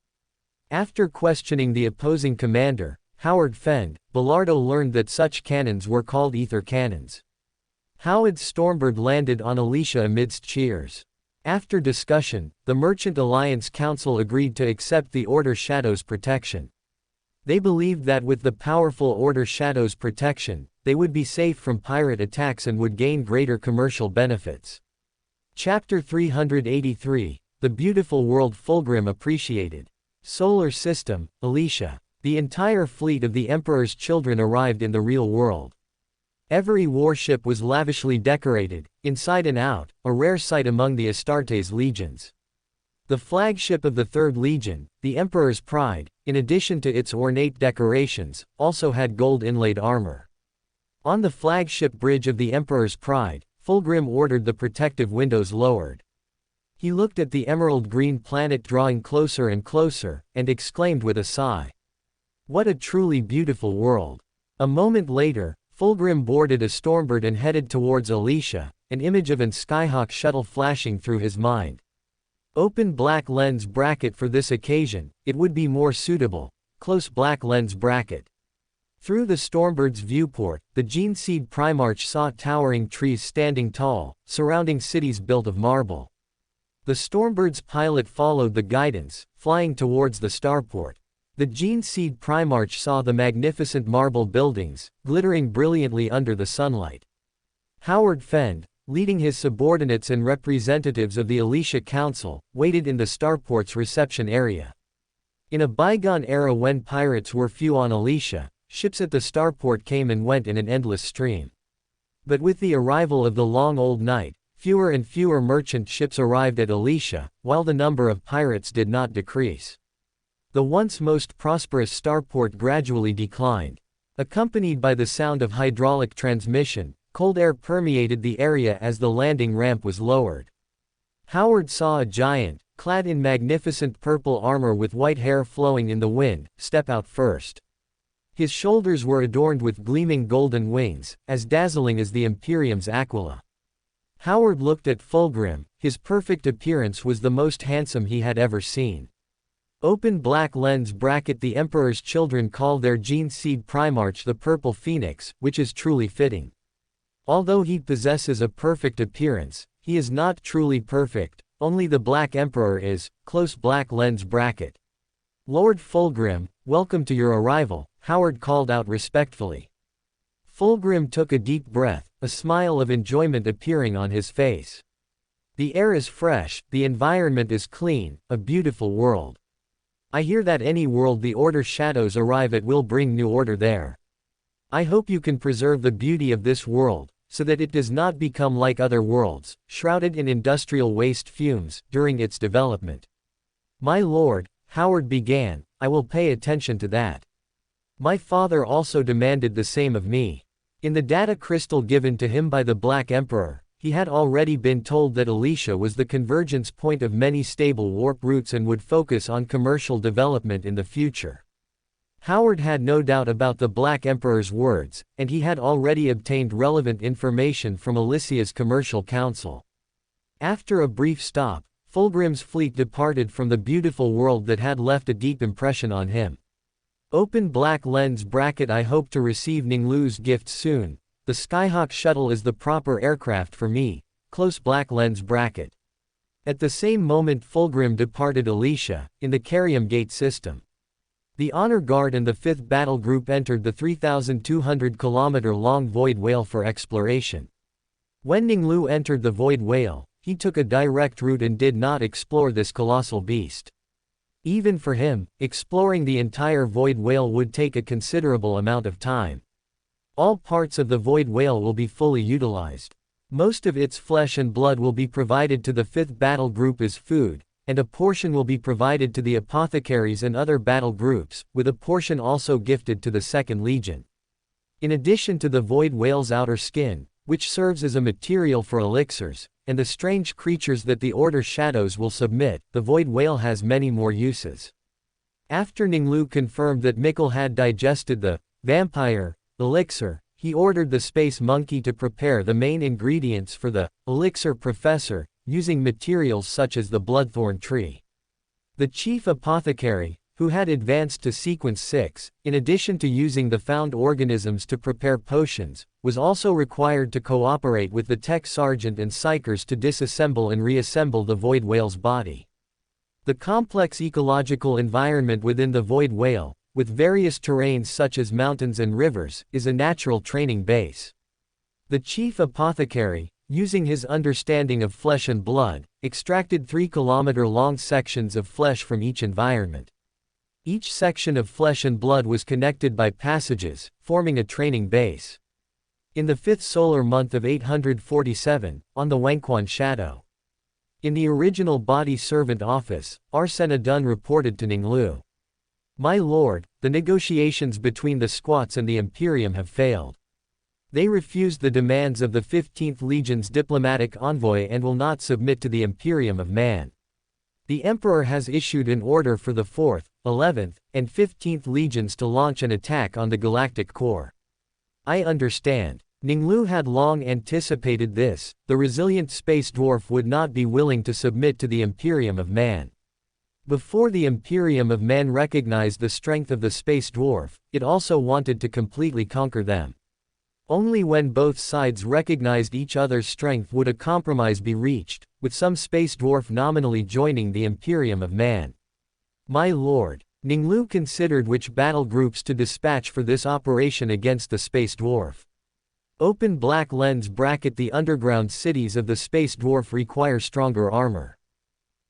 A: After questioning the opposing commander, Howard Fend, Belardo learned that such cannons were called ether cannons. Howard's Stormbird landed on Alicia amidst cheers. After discussion, the Merchant Alliance Council agreed to accept the Order Shadows' protection. They believed that with the powerful Order Shadows' protection, they would be safe from pirate attacks and would gain greater commercial benefits. Chapter 383, The Beautiful World Fulgrim Appreciated. Solar System, Alicia. The entire fleet of the Emperor's children arrived in the real world. Every warship was lavishly decorated, inside and out, a rare sight among the Astartes legions. The flagship of the Third Legion, the Emperor's Pride, in addition to its ornate decorations, also had gold-inlaid armor. On the flagship bridge of the Emperor's Pride, Fulgrim ordered the protective windows lowered. He looked at the emerald-green planet drawing closer and closer, and exclaimed with a sigh. What a truly beautiful world. A moment later, Fulgrim boarded a Stormbird and headed towards Alicia, an image of an Skyhawk shuttle flashing through his mind. Open black lens bracket for this occasion, it would be more suitable. Close black lens bracket. Through the Stormbird's viewport, the Gene-Seed Primarch saw towering trees standing tall, surrounding cities built of marble. The Stormbird's pilot followed the guidance, flying towards the starport. The Gene-Seed Primarch saw the magnificent marble buildings, glittering brilliantly under the sunlight. Howard Fend, leading his subordinates and representatives of the Alicia Council, waited in the starport's reception area. In a bygone era when pirates were few on Alicia, ships at the starport came and went in an endless stream. But with the arrival of the long old night, fewer and fewer merchant ships arrived at Alicia, while the number of pirates did not decrease. The once most prosperous starport gradually declined. Accompanied by the sound of hydraulic transmission, cold air permeated the area as the landing ramp was lowered. Howard saw a giant, clad in magnificent purple armor with white hair flowing in the wind, step out first. His shoulders were adorned with gleaming golden wings, as dazzling as the Imperium's Aquila. Howard looked at Fulgrim. His perfect appearance was the most handsome he had ever seen. Open black lens bracket. The Emperor's children call their Gene-Seed Primarch the Purple Phoenix, which is truly fitting. Although he possesses a perfect appearance, he is not truly perfect, only the Black Emperor is. Close black lens bracket. Lord Fulgrim, welcome to your arrival, Howard called out respectfully. Fulgrim took a deep breath, a smile of enjoyment appearing on his face. The air is fresh, the environment is clean, a beautiful world. I hear that any world the Order shadows arrive at will bring new order there. I hope you can preserve the beauty of this world, so that it does not become like other worlds, shrouded in industrial waste fumes, during its development. My lord, Howard began, I will pay attention to that. My father also demanded the same of me. In the data crystal given to him by the Black Emperor, he had already been told that Alicia was the convergence point of many stable warp routes and would focus on commercial development in the future. Howard had no doubt about the Black Emperor's words, and he had already obtained relevant information from Alicia's commercial council. After a brief stop, Fulgrim's fleet departed from the beautiful world that had left a deep impression on him. Open black lens bracket. I hope to receive Ning Lu's gift soon. The Skyhawk shuttle is the proper aircraft for me. Close black lens bracket. At the same moment Fulgrim departed Alicia, in the Carium Gate system. The Honor Guard and the 5th Battle Group entered the 3,200-kilometer-long Void Whale for exploration. When Ning Lu entered the Void Whale, he took a direct route and did not explore this colossal beast. Even for him, exploring the entire Void Whale would take a considerable amount of time. All parts of the Void Whale will be fully utilized. Most of its flesh and blood will be provided to the 5th Battle Group as food, and a portion will be provided to the apothecaries and other battle groups, with a portion also gifted to the 2nd Legion. In addition to the Void Whale's outer skin, which serves as a material for elixirs, and the strange creatures that the Order shadows will submit, the Void Whale has many more uses. After Ning Lu confirmed that Mikkel had digested the vampire elixir, he ordered the Space Monkey to prepare the main ingredients for the elixir professor, using materials such as the Bloodthorn tree. The chief apothecary, who had advanced to sequence 6, in addition to using the found organisms to prepare potions, was also required to cooperate with the tech sergeant and psychers to disassemble and reassemble the Void Whale's body. The complex ecological environment within the Void Whale, with various terrains such as mountains and rivers, is a natural training base. The chief apothecary, using his understanding of flesh and blood, extracted 3-kilometer-long sections of flesh from each environment. Each section of flesh and blood was connected by passages, forming a training base. In the 5th solar month of 847, on the Wangquan Shadow. In the original body servant office, Arsena Dun reported to Ning Lu. My lord, the negotiations between the Squats and the Imperium have failed. They refused the demands of the 15th Legion's diplomatic envoy and will not submit to the Imperium of Man. The Emperor has issued an order for the 4th, 11th, and 15th Legions to launch an attack on the Galactic Core. I understand. Ning Lu had long anticipated this. The resilient space dwarf would not be willing to submit to the Imperium of Man. Before the Imperium of Man recognized the strength of the space dwarf, it also wanted to completely conquer them. Only when both sides recognized each other's strength would a compromise be reached, with some space dwarf nominally joining the Imperium of Man. My lord, Ning Lu considered which battle groups to dispatch for this operation against the space dwarf. Open black lens bracket. The underground cities of the space dwarf require stronger armor.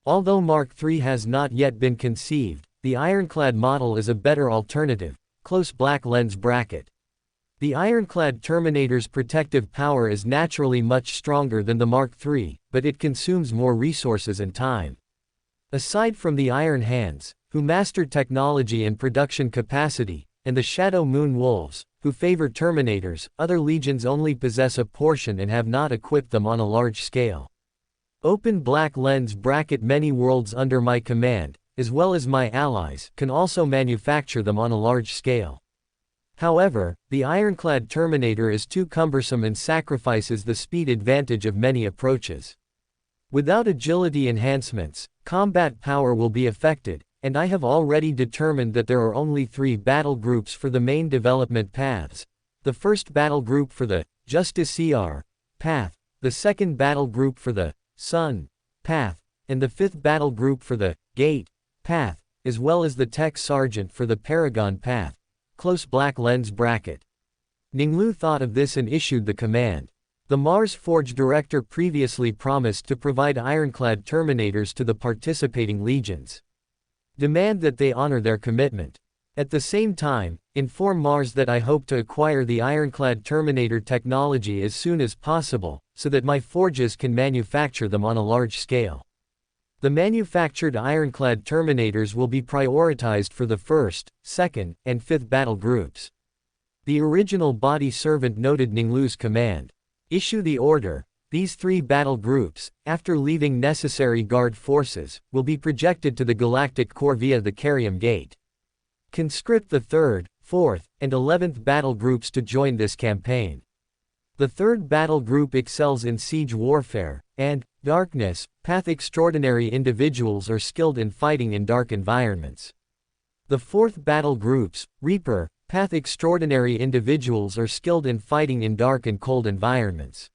A: Although Mark III has not yet been conceived, the ironclad model is a better alternative. Close black lens bracket. The ironclad Terminator's protective power is naturally much stronger than the Mark III, but it consumes more resources and time. Aside from the Iron Hands, who master technology and production capacity, and the Shadow Moon Wolves, who favor Terminators, other legions only possess a portion and have not equipped them on a large scale. Open black lens bracket. Many worlds under my command, as well as my allies, can also manufacture them on a large scale. However, the ironclad Terminator is too cumbersome and sacrifices the speed advantage of many approaches. Without agility enhancements, combat power will be affected, and I have already determined that there are only 3 battle groups for the main development paths. The first battle group for the Justiciar path, the second battle group for the Sun path, and the 5th battle group for the Gate path, as well as the Tech Sergeant for the Paragon path. Close black lens bracket. Ning Lu thought of this and issued the command. The Mars Forge director previously promised to provide ironclad Terminators to the participating legions. Demand that they honor their commitment. At the same time, inform Mars that I hope to acquire the ironclad Terminator technology as soon as possible, so that my forges can manufacture them on a large scale. The manufactured ironclad Terminators will be prioritized for the 1st, 2nd, and 5th battle groups. The original body servant noted Ning Lu's command. Issue the order. These 3 battle groups, after leaving necessary guard forces, will be projected to the galactic core via the Carium Gate. Conscript the 3rd, 4th, and 11th battle groups to join this campaign. The 3rd battle group excels in siege warfare, and darkness path. Extraordinary individuals are skilled in fighting in dark environments. The 4th battle groups, Reaper path. Extraordinary individuals are skilled in fighting in dark and cold environments.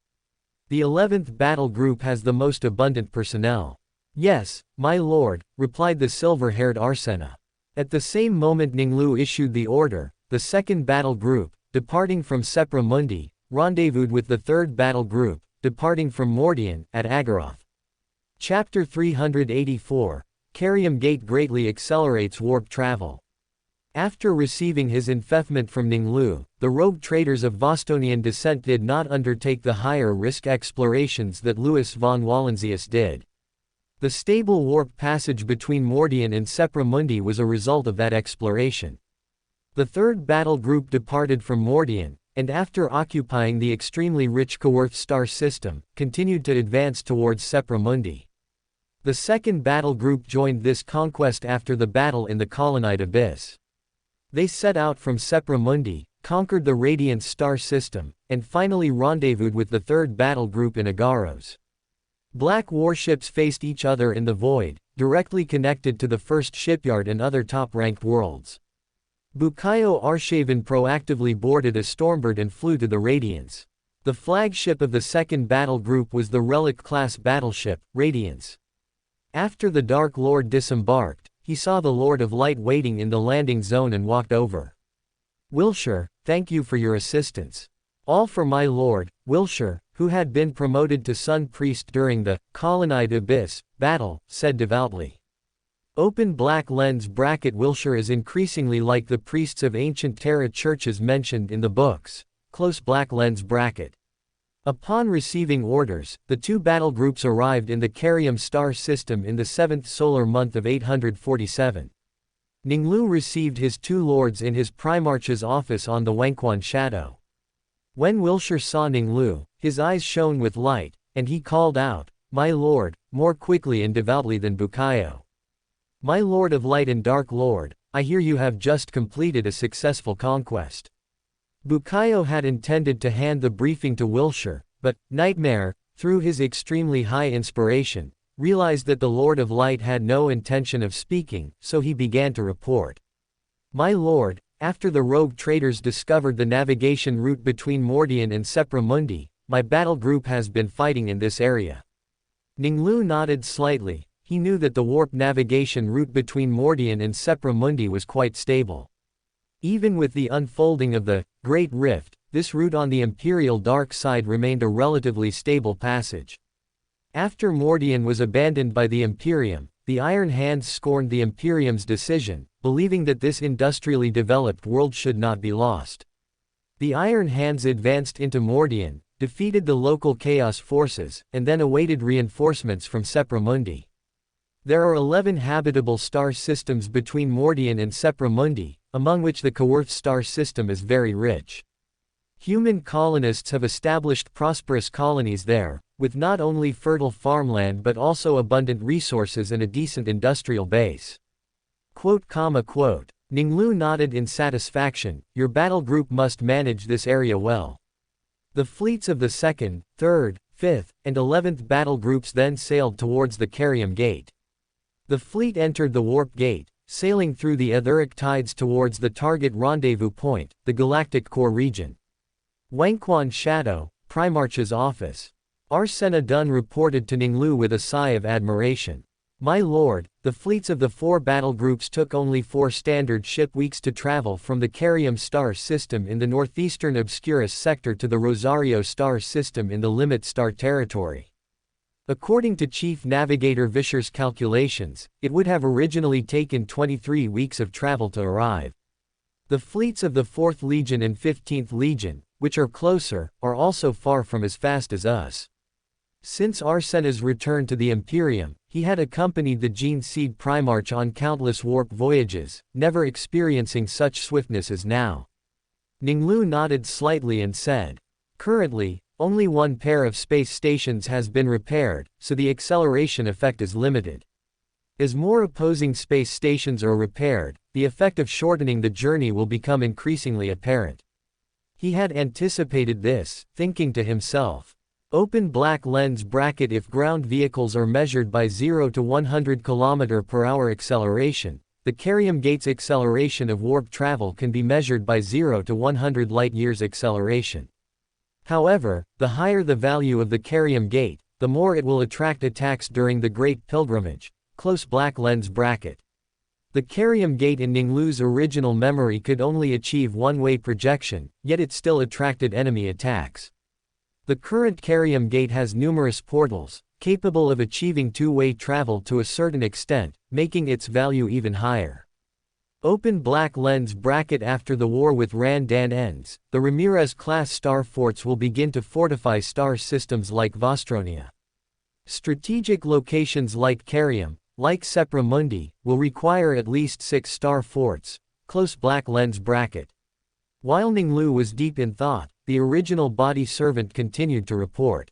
A: The 11th battle group has the most abundant personnel. Yes, my lord, replied the silver-haired Arsena. At the same moment Ning Lu issued the order. The 2nd battle group, departing from Sepra Mundi, rendezvoused with the 3rd battle group, departing from Mordian, at Agaroth. Chapter 384, Carium Gate greatly accelerates warp travel. After receiving his enfeoffment from Ning Lu, the rogue traitors of Vostonian descent did not undertake the higher-risk explorations that Louis von Wallensius did. The stable warp passage between Mordian and Sepra Mundi was a result of that exploration. The 3rd battle group departed from Mordian, and after occupying the extremely rich Kaworth star system, continued to advance towards Sepra Mundi. The 2nd battle group joined this conquest after the battle in the Colonnide Abyss. They set out from Sepra Mundi, conquered the Radiance star system, and finally rendezvoused with the 3rd battle group in Agaros. Black warships faced each other in the void, directly connected to the 1st shipyard and other top-ranked worlds. Bukayo Arshaven proactively boarded a Stormbird and flew to the Radiance. The flagship of the 2nd battle group was the Relic-class battleship, Radiance. After the Dark Lord disembarked, he saw the Lord of Light waiting in the landing zone and walked over. Wilshire, thank you for your assistance. All for my lord. Wilshire, who had been promoted to Sun Priest during the Colonnide Abyss battle, said devoutly. Open black lens bracket. Wilshire is increasingly like the priests of ancient Terra churches mentioned in the books. Close black lens bracket. Upon receiving orders, the 2 battle groups arrived in the Carium star system in the 7th solar month of 847. Ning Lu received his 2 lords in his Primarch's office on the Wenquan Shadow. When Wilshire saw Ning Lu, his eyes shone with light, and he called out, "My lord," more quickly and devoutly than Bukayo. "My lord of light and dark lord, I hear you have just completed a successful conquest." Bukayo had intended to hand the briefing to Wilshire, but Nightmare, through his extremely high inspiration, realized that the Lord of Light had no intention of speaking, so he began to report. My lord, after the rogue traitors discovered the navigation route between Mordian and Sepramundi, my battle group has been fighting in this area. Ning Lu nodded slightly. He knew that the warp navigation route between Mordian and Sepramundi was quite stable. Even with the unfolding of the Great Rift, this route on the Imperial dark side remained a relatively stable passage. After Mordian was abandoned by the Imperium, the Iron Hands scorned the Imperium's decision, believing that this industrially developed world should not be lost. The Iron Hands advanced into Mordian, defeated the local Chaos forces, and then awaited reinforcements from Sepramundi. There are 11 habitable star systems between Mordian and Sepramundi, among which the Kaworth star system is very rich. Human colonists have established prosperous colonies there, with not only fertile farmland but also abundant resources and a decent industrial base. Ning Lu nodded in satisfaction. Your battle group must manage this area well. The fleets of the 2nd, 3rd, 5th, and 11th battle groups then sailed towards the Carium Gate. The fleet entered the Warp Gate, sailing through the etheric tides towards the target rendezvous point, the Galactic Core region. Wangquan Shadow, Primarch's office. Arsena Dun reported to Ning Lu with a sigh of admiration. My lord, the fleets of the 4 battle groups took only 4 standard ship weeks to travel from the Carium star system in the northeastern Obscurus sector to the Rosario star system in the Limit star territory. According to Chief Navigator Vischer's calculations, it would have originally taken 23 weeks of travel to arrive. The fleets of the 4th Legion and 15th Legion, which are closer, are also far from as fast as us. Since Arsena's return to the Imperium, he had accompanied the Gene Seed Primarch on countless warp voyages, never experiencing such swiftness as now. Ning Lu nodded slightly and said, currently, only 1 pair of space stations has been repaired, so the acceleration effect is limited. As more opposing space stations are repaired, the effect of shortening the journey will become increasingly apparent. He had anticipated this, thinking to himself, open black lens bracket. If ground vehicles are measured by 0 to 100 km/h acceleration, the Carium Gate's acceleration of warp travel can be measured by 0 to 100 light-years acceleration. However, the higher the value of the Carium Gate, the more it will attract attacks during the Great Pilgrimage. Close black lens bracket. The Carium Gate in Ning Lu's original memory could only achieve one-way projection, yet it still attracted enemy attacks. The current Carium Gate has numerous portals, capable of achieving two-way travel to a certain extent, making its value even higher. Open black lens bracket. After the war with Randan ends, the Ramirez-class star forts will begin to fortify star systems like Vostronia. Strategic locations like Carium, like Sepramundi, will require at least 6 star forts. Close black lens bracket. While Ning Lu was deep in thought, the original body servant continued to report.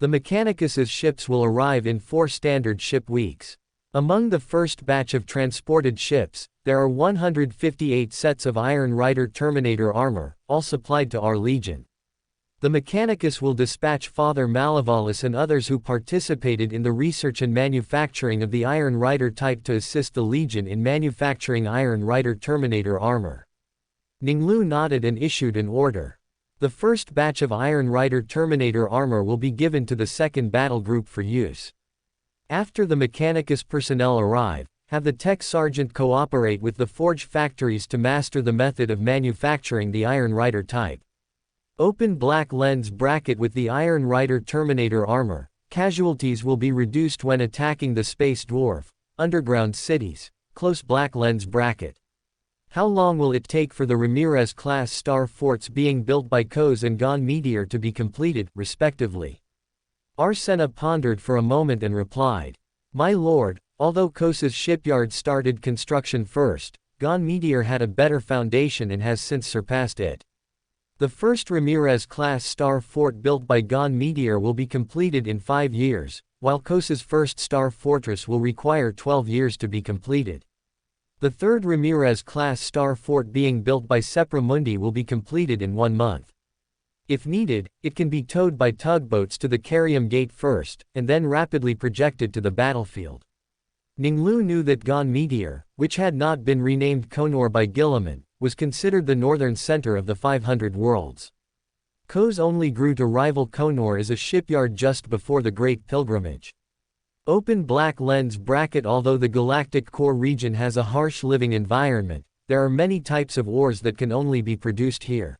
A: The Mechanicus's ships will arrive in 4 standard ship weeks. Among the first batch of transported ships, there are 158 sets of Iron Rider Terminator armor, all supplied to our Legion. The Mechanicus will dispatch Father Malavalis and others who participated in the research and manufacturing of the Iron Rider type to assist the Legion in manufacturing Iron Rider Terminator armor. Ning Lu nodded and issued an order. The first batch of Iron Rider Terminator armor will be given to the 2nd battle group for use. After the Mechanicus personnel arrive, have the Tech Sergeant cooperate with the forge factories to master the method of manufacturing the Iron Rider type. Open black lens bracket. With the Iron Rider Terminator armor, casualties will be reduced when attacking the space dwarf, underground cities. Close black lens bracket. How long will it take for the Ramirez-class star forts being built by Kos and Gon Meteor to be completed, respectively? Arsena pondered for a moment and replied, My lord, although Kos's shipyard started construction first, Gon Meteor had a better foundation and has since surpassed it. The first Ramirez-class star fort built by Gon Meteor will be completed in 5 years, while Kos's first star fortress will require 12 years to be completed. The third Ramirez-class star fort being built by Sepra Mundi will be completed in 1 month. If needed, it can be towed by tugboats to the Carium Gate first, and then rapidly projected to the battlefield. Ning Lu knew that Gon Meteor, which had not been renamed Konor by Guilliman, was considered the northern center of the 500 worlds. Kos only grew to rival Konor as a shipyard just before the Great Pilgrimage. Open black lens bracket. Although the galactic core region has a harsh living environment, there are many types of ores that can only be produced here.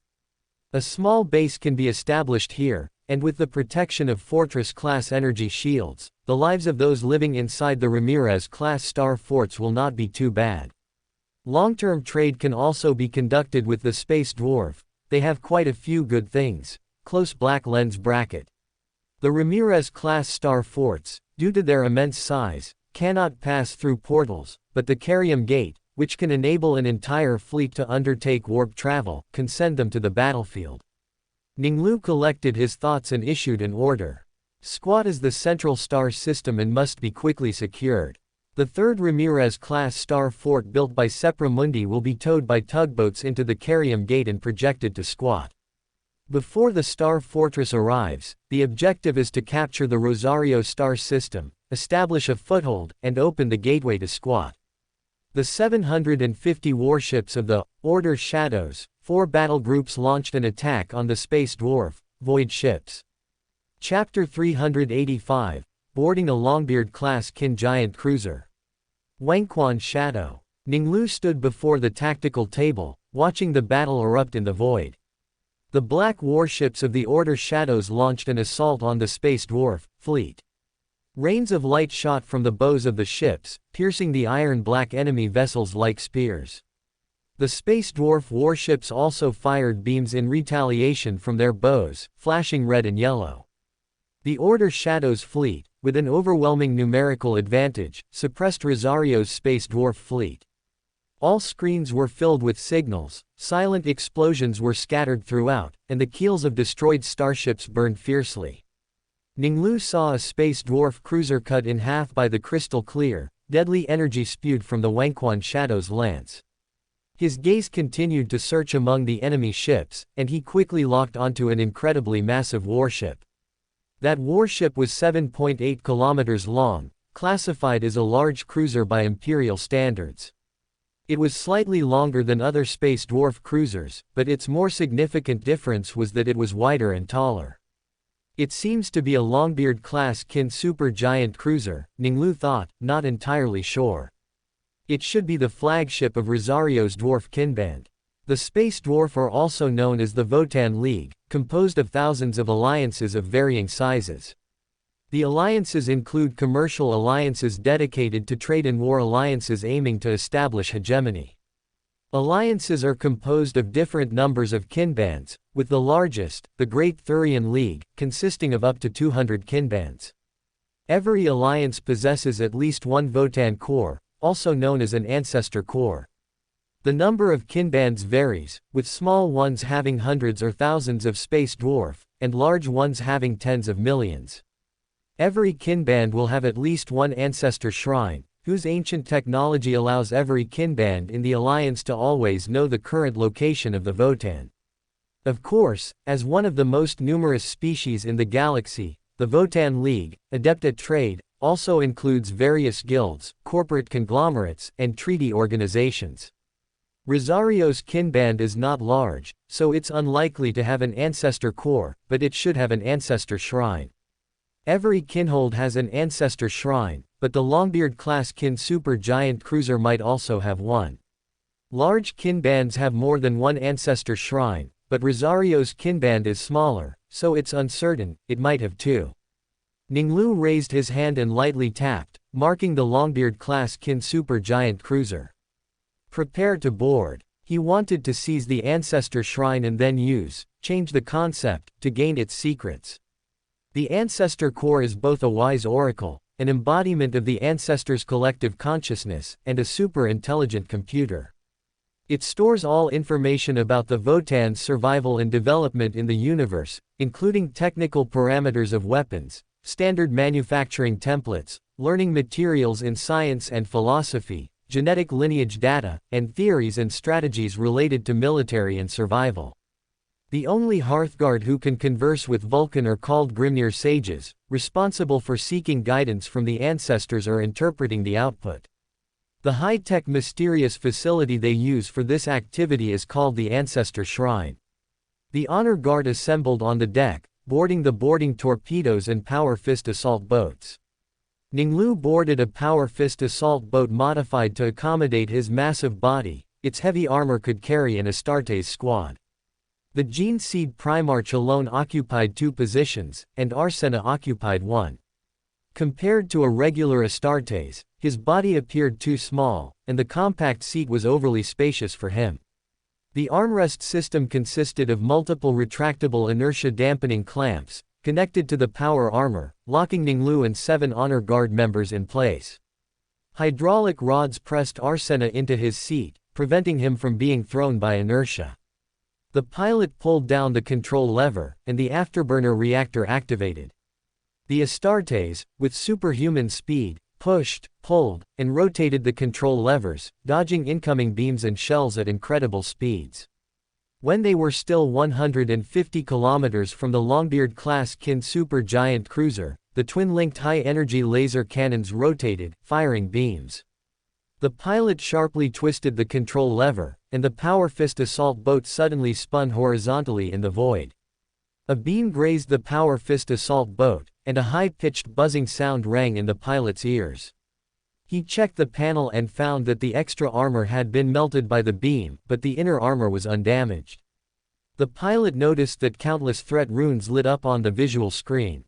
A: A small base can be established here, and with the protection of fortress-class energy shields, the lives of those living inside the Ramirez-class star forts will not be too bad. Long-term trade can also be conducted with the Space Dwarf. They have quite a few good things. Close black lens bracket. The Ramirez-class star forts, due to their immense size, cannot pass through portals, but the Carium Gate, which can enable an entire fleet to undertake warp travel, can send them to the battlefield. Ning Lu collected his thoughts and issued an order. Squat is the central star system and must be quickly secured. The third Ramirez-class star fort built by Sepra Mundi will be towed by tugboats into the Carium Gate and projected to Squat. Before the star fortress arrives, the objective is to capture the Rosario star system, establish a foothold, and open the gateway to Squat. The 750 warships of the Order Shadows, 4 battle groups launched an attack on the Space Dwarf, Void ships. Chapter 385, Boarding a Longbeard-class Kin Giant Cruiser. Wangquan Shadow. Ning Lu stood before the tactical table, watching the battle erupt in the void. The black warships of the Order Shadows launched an assault on the Space Dwarf fleet. Rains of light shot from the bows of the ships, piercing the iron-black enemy vessels like spears. The Space Dwarf warships also fired beams in retaliation from their bows, flashing red and yellow. The Order Shadows fleet, with an overwhelming numerical advantage, suppressed Rosario's Space Dwarf fleet. All screens were filled with signals, silent explosions were scattered throughout, and the keels of destroyed starships burned fiercely. Ning Lu saw a Space Dwarf cruiser cut in half by the crystal clear, deadly energy spewed from the Wangquan Shadow's lance. His gaze continued to search among the enemy ships, and he quickly locked onto an incredibly massive warship. That warship was 7.8 kilometers long, classified as a large cruiser by Imperial standards. It was slightly longer than other Space Dwarf cruisers, but its more significant difference was that it was wider and taller. It seems to be a Longbeard-class Kin super giant cruiser, Ning Lu thought, not entirely sure. It should be the flagship of Rosario's dwarf kinband. The Space Dwarf are also known as the Votan League, composed of thousands of alliances of varying sizes. The alliances include commercial alliances dedicated to trade and war alliances aiming to establish hegemony. Alliances are composed of different numbers of kinbands, with the largest, the Great Thurian League, consisting of up to 200 kinbands. Every alliance possesses at least one Votan core, also known as an ancestor core. The number of kinbands varies, with small ones having hundreds or thousands of Space Dwarf, and large ones having tens of millions. Every kinband will have at least one ancestor shrine, whose ancient technology allows every kinband in the alliance to always know the current location of the Votan. Of course, as one of the most numerous species in the galaxy, the Votan League, adept at trade, also includes various guilds, corporate conglomerates, and treaty organizations. Rosario's kinband is not large, so it's unlikely to have an ancestor core, but it should have an ancestor shrine. Every kinhold has an ancestor shrine, but the Longbeard-class Kin super giant cruiser might also have one. Large kinbands have more than one ancestor shrine, but Rosario's kinband is smaller, so it's uncertain, it might have two. Ning Lu raised his hand and lightly tapped, marking the Longbeard-class Kin super giant cruiser. Prepare to board. He wanted to seize the ancestor shrine and then change the concept, to gain its secrets. The ancestor core is both a wise oracle, an embodiment of the ancestors' collective consciousness, and a super-intelligent computer. It stores all information about the Votan's survival and development in the universe, including technical parameters of weapons, standard manufacturing templates, learning materials in science and philosophy, genetic lineage data, and theories and strategies related to military and survival. The only Hearthguard who can converse with Vulcan are called Grimnir sages, responsible for seeking guidance from the ancestors or interpreting the output. The high-tech mysterious facility they use for this activity is called the Ancestor Shrine. The Honor Guard assembled on the deck, boarding the boarding torpedoes and Power Fist assault boats. Ning Lu boarded a Power Fist assault boat modified to accommodate his massive body. Its heavy armor could carry an Astartes squad. The Gene Seed Primarch alone occupied 2 positions, and Arsena occupied 1. Compared to a regular Astartes, his body appeared too small, and the compact seat was overly spacious for him. The armrest system consisted of multiple retractable inertia-dampening clamps, connected to the power armor, locking Ning Lu and 7 Honor Guard members in place. Hydraulic rods pressed Arsena into his seat, preventing him from being thrown by inertia. The pilot pulled down the control lever, and the afterburner reactor activated. The Astartes, with superhuman speed, pushed, pulled, and rotated the control levers, dodging incoming beams and shells at incredible speeds. When they were still 150 kilometers from the Longbeard-class Kin supergiant cruiser, the twin-linked high-energy laser cannons rotated, firing beams. The pilot sharply twisted the control lever, and the Power Fist assault boat suddenly spun horizontally in the void. A beam grazed the Power Fist assault boat, and a high-pitched buzzing sound rang in the pilot's ears. He checked the panel and found that the extra armor had been melted by the beam, but the inner armor was undamaged. The pilot noticed that countless threat runes lit up on the visual screen.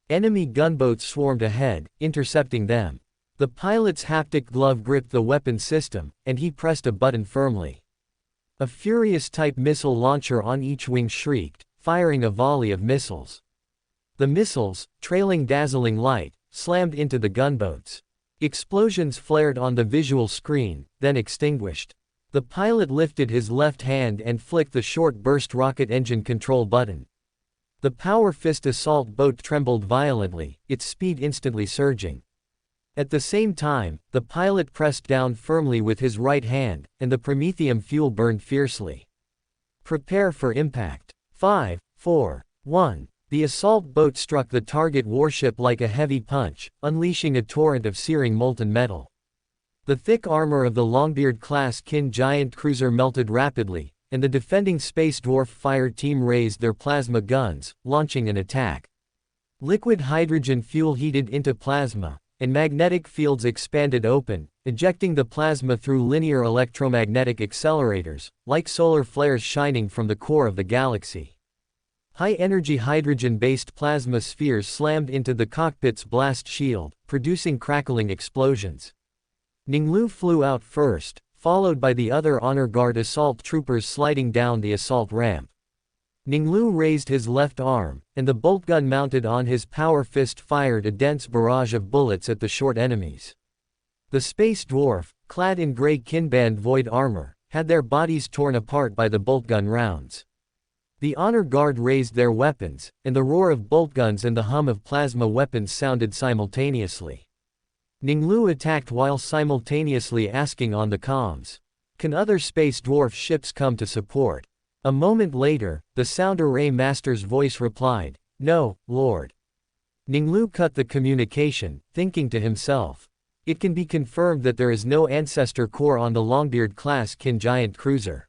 A: Enemy gunboats swarmed ahead, intercepting them. The pilot's haptic glove gripped the weapon system, and he pressed a button firmly. A Furious-type missile launcher on each wing shrieked, firing a volley of missiles. The missiles, trailing dazzling light, slammed into the gunboats. Explosions flared on the visual screen, then extinguished. The pilot lifted his left hand and flicked the short-burst rocket engine control button. The Power Fist assault boat trembled violently, its speed instantly surging. At the same time, the pilot pressed down firmly with his right hand, and the promethium fuel burned fiercely. Prepare for impact. 5, 4, 1. The assault boat struck the target warship like a heavy punch, unleashing a torrent of searing molten metal. The thick armor of the Longbeard-class Kin giant cruiser melted rapidly, and the defending Space Dwarf fire team raised their plasma guns, launching an attack. Liquid hydrogen fuel heated into plasma, and magnetic fields expanded open, ejecting the plasma through linear electromagnetic accelerators, like solar flares shining from the core of the galaxy. High-energy hydrogen-based plasma spheres slammed into the cockpit's blast shield, producing crackling explosions. Ning Lu flew out first, followed by the other Honor Guard assault troopers sliding down the assault ramp. Ning Lu raised his left arm, and the bolt gun mounted on his Power Fist fired a dense barrage of bullets at the short enemies. The Space Dwarf, clad in gray Kinband void armor, had their bodies torn apart by the bolt gun rounds. The Honor Guard raised their weapons, and the roar of bolt guns and the hum of plasma weapons sounded simultaneously. Ning Lu attacked while simultaneously asking on the comms, "Can other Space Dwarf ships come to support?" A moment later, the Sound Array Master's voice replied, "No, Lord." Ning Lu cut the communication, thinking to himself, "It can be confirmed that there is no Ancestor Core on the Longbeard-class Kin giant cruiser."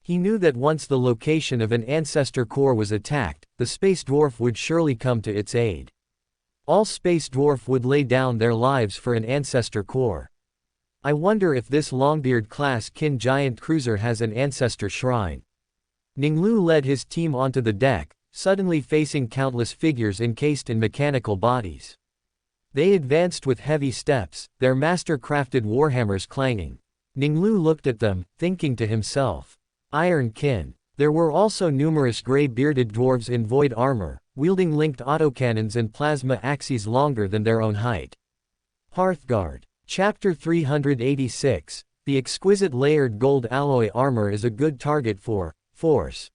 A: He knew that once the location of an Ancestor Core was attacked, the Space Dwarf would surely come to its aid. All Space Dwarf would lay down their lives for an Ancestor Core. I wonder if this Longbeard-class Kin giant cruiser has an Ancestor Shrine. Ning Lu led his team onto the deck, suddenly facing countless figures encased in mechanical bodies. They advanced with heavy steps, their master-crafted warhammers clanging. Ning Lu looked at them, thinking to himself, "Iron Kin." There were also numerous gray-bearded dwarves in void armor, wielding linked autocannons and plasma axes longer than their own height. Hearthguard. Chapter 386. The exquisite layered gold alloy armor is a good target for Force.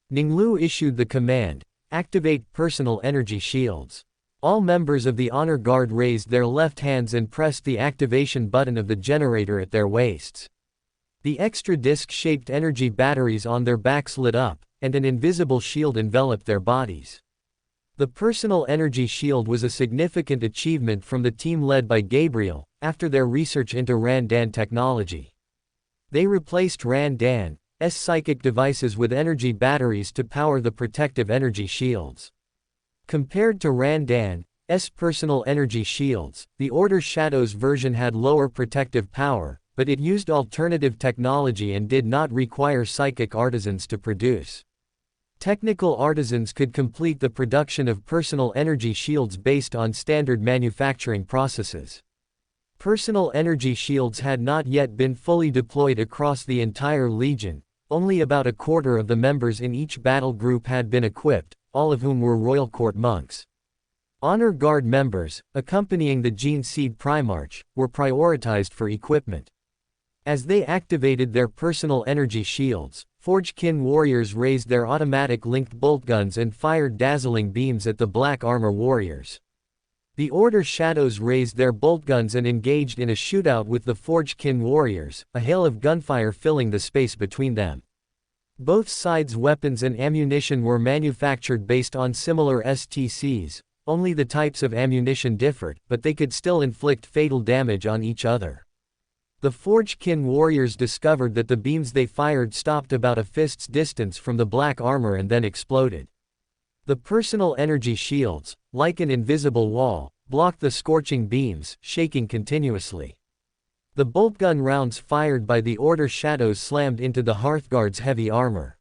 A: Ning Lu issued the command, "Activate personal energy shields." All members of the honor guard raised their left hands and pressed the activation button of the generator at their waists. The extra disc-shaped energy batteries on their backs lit up, and an invisible shield enveloped their bodies. The personal energy shield was a significant achievement from the team led by Gabriel, after their research into Randan technology. They replaced Randan's psychic devices with energy batteries to power the protective energy shields. Compared to Randan's personal energy shields, the Order Shadows version had lower protective power, but it used alternative technology and did not require psychic artisans to produce. Technical artisans could complete the production of personal energy shields based on standard manufacturing processes. Personal energy shields had not yet been fully deployed across the entire Legion. Only about a quarter of the members in each battle group had been equipped, all of whom were Royal Court monks. Honor Guard members, accompanying the Gene Seed Primarch, were prioritized for equipment. As they activated their personal energy shields, Forgekin warriors raised their automatic linked bolt guns and fired dazzling beams at the black armor warriors. The Order Shadows raised their bolt guns and engaged in a shootout with the Forgekin warriors, a hail of gunfire filling the space between them. Both sides' weapons and ammunition were manufactured based on similar STCs, only the types of ammunition differed, but they could still inflict fatal damage on each other. The Forgekin warriors discovered that the beams they fired stopped about a fist's distance from the black armor and then exploded. The personal energy shields, like an invisible wall, blocked the scorching beams, shaking continuously. The boltgun rounds fired by the Order Shadows slammed into the Hearthguard's heavy armor.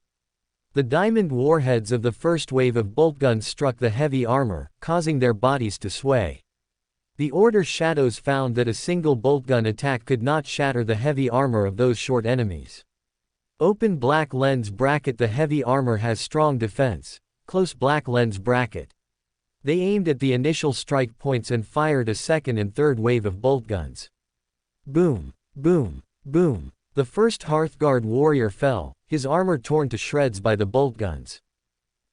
A: The diamond warheads of the first wave of boltguns struck the heavy armor, causing their bodies to sway. The Order Shadows found that a single boltgun attack could not shatter the heavy armor of those short enemies. Open black lens bracket. The heavy armor has strong defense. Close black lens bracket. They aimed at the initial strike points and fired a second and third wave of boltguns. Boom, boom, boom. The first Hearthguard warrior fell, his armor torn to shreds by the boltguns.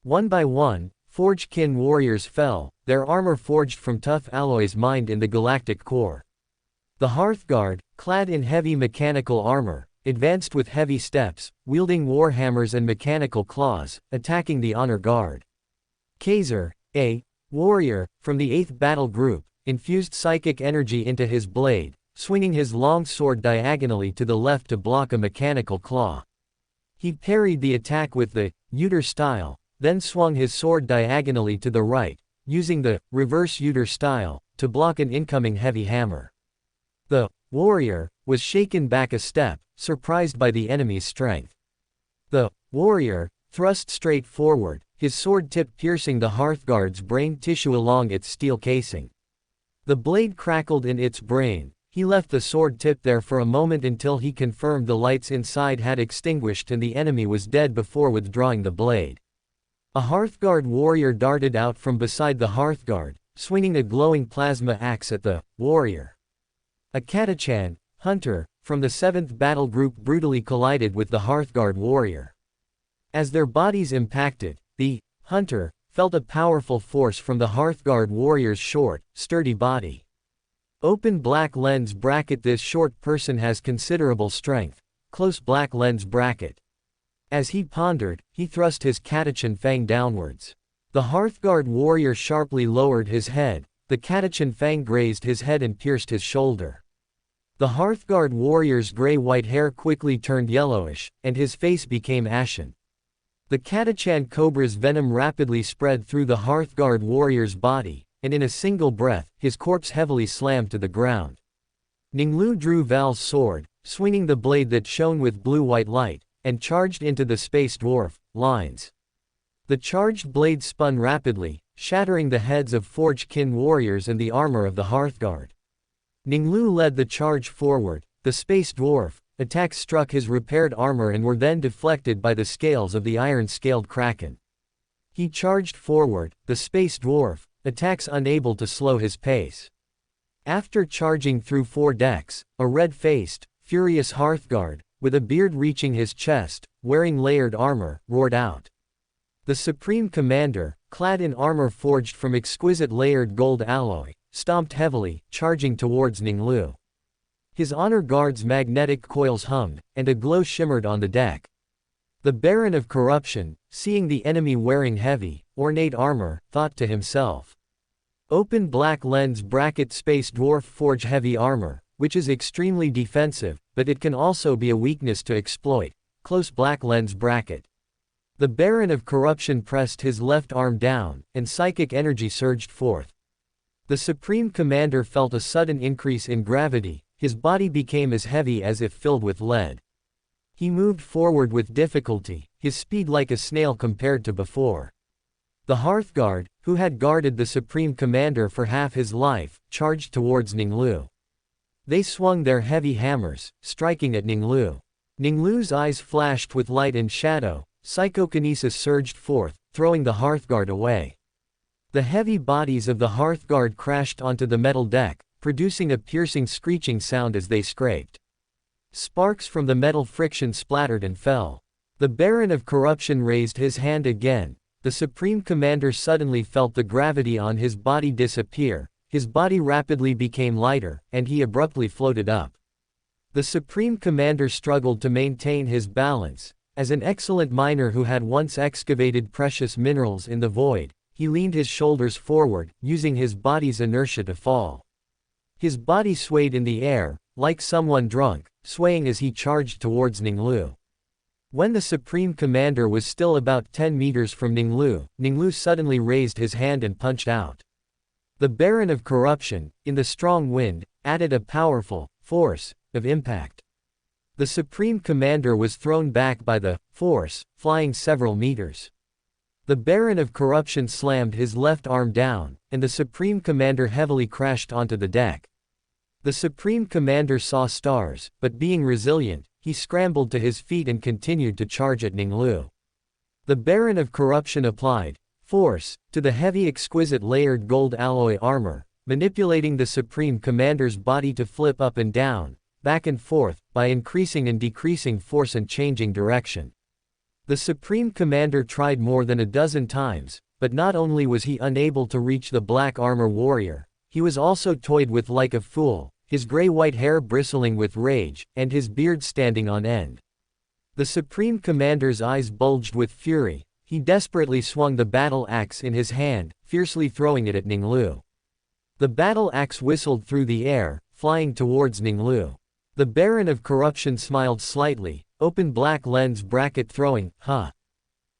A: One by one, Forgekin warriors fell, their armor forged from tough alloys mined in the galactic core. The Hearthguard, clad in heavy mechanical armor, advanced with heavy steps, wielding warhammers and mechanical claws, attacking the Honor Guard. Kaiser, a warrior, from the 8th Battle Group, infused psychic energy into his blade, swinging his long sword diagonally to the left to block a mechanical claw. He parried the attack with the Uter style, then swung his sword diagonally to the right, using the reverse Uter style, to block an incoming heavy hammer. The warrior was shaken back a step, surprised by the enemy's strength. The warrior thrust straight forward, his sword tip piercing the Hearthguard's brain tissue along its steel casing. The blade crackled in its brain. He left the sword tip there for a moment until he confirmed the lights inside had extinguished and the enemy was dead before withdrawing the blade. A Hearthguard warrior darted out from beside the Hearthguard, swinging a glowing plasma axe at the warrior. A Catachan hunter from the 7th Battle Group brutally collided with the Hearthguard warrior. As their bodies impacted, the hunter felt a powerful force from the Hearthguard warrior's short, sturdy body. Open black lens bracket. This short person has considerable strength. Close black lens bracket. As he pondered, he thrust his Catachan fang downwards. The Hearthguard warrior sharply lowered his head. The Catachan fang grazed his head and pierced his shoulder. The Hearthguard warrior's gray-white hair quickly turned yellowish, and his face became ashen. The Catachan cobra's venom rapidly spread through the Hearthguard warrior's body, and in a single breath, his corpse heavily slammed to the ground. Ning Lu drew Val's sword, swinging the blade that shone with blue-white light, and charged into the space dwarf lines. The charged blade spun rapidly, shattering the heads of Forgekin warriors and the armor of the Hearthguard. Ning Lu led the charge forward. The space dwarf attacks struck his repaired armor and were then deflected by the scales of the iron-scaled kraken. He charged forward, the space dwarf attacks unable to slow his pace. After charging through 4 decks, a red-faced, furious Hearthguard, with a beard reaching his chest, wearing layered armor, roared out. The Supreme Commander, clad in armor forged from exquisite layered gold alloy, stomped heavily, charging towards Ning Lu. His honor guard's magnetic coils hummed, and a glow shimmered on the deck. The Baron of Corruption, seeing the enemy wearing heavy, ornate armor, thought to himself. Open black lens bracket space dwarf forge heavy armor, which is extremely defensive, but it can also be a weakness to exploit. Close black lens bracket. The Baron of Corruption pressed his left arm down, and psychic energy surged forth. The Supreme Commander felt a sudden increase in gravity, his body became as heavy as if filled with lead. He moved forward with difficulty, his speed like a snail compared to before. The Hearthguard, who had guarded the Supreme Commander for half his life, charged towards Ning Lu. They swung their heavy hammers, striking at Ning Lu. Ning Lu's eyes flashed with light and shadow, psychokinesis surged forth, throwing the Hearthguard away. The heavy bodies of the Hearthguard crashed onto the metal deck, producing a piercing screeching sound as they scraped. Sparks from the metal friction splattered and fell. The Baron of Corruption raised his hand again. The Supreme Commander suddenly felt the gravity on his body disappear, his body rapidly became lighter, and he abruptly floated up. The Supreme Commander struggled to maintain his balance. As an excellent miner who had once excavated precious minerals in the void, he leaned his shoulders forward, using his body's inertia to fall. His body swayed in the air, like someone drunk, swaying as he charged towards Ning Lu. When the Supreme Commander was still about 10 meters from Ning Lu suddenly raised his hand and punched out. The Baron of Corruption, in the strong wind, added a powerful force of impact. The Supreme Commander was thrown back by the force, flying several meters. The Baron of Corruption slammed his left arm down, and the Supreme Commander heavily crashed onto the deck. The Supreme Commander saw stars, but being resilient, he scrambled to his feet and continued to charge at Ning Lu. The Baron of Corruption applied force to the heavy exquisite layered gold alloy armor, manipulating the Supreme Commander's body to flip up and down, back and forth, by increasing and decreasing force and changing direction. The Supreme Commander tried more than a dozen times, but not only was he unable to reach the black armor warrior, he was also toyed with like a fool, his gray-white hair bristling with rage, and his beard standing on end. The Supreme Commander's eyes bulged with fury. He desperately swung the battle axe in his hand, fiercely throwing it at Ning Lu. The battle axe whistled through the air, flying towards Ning Lu. The Baron of Corruption smiled slightly, open black lens bracket throwing, huh.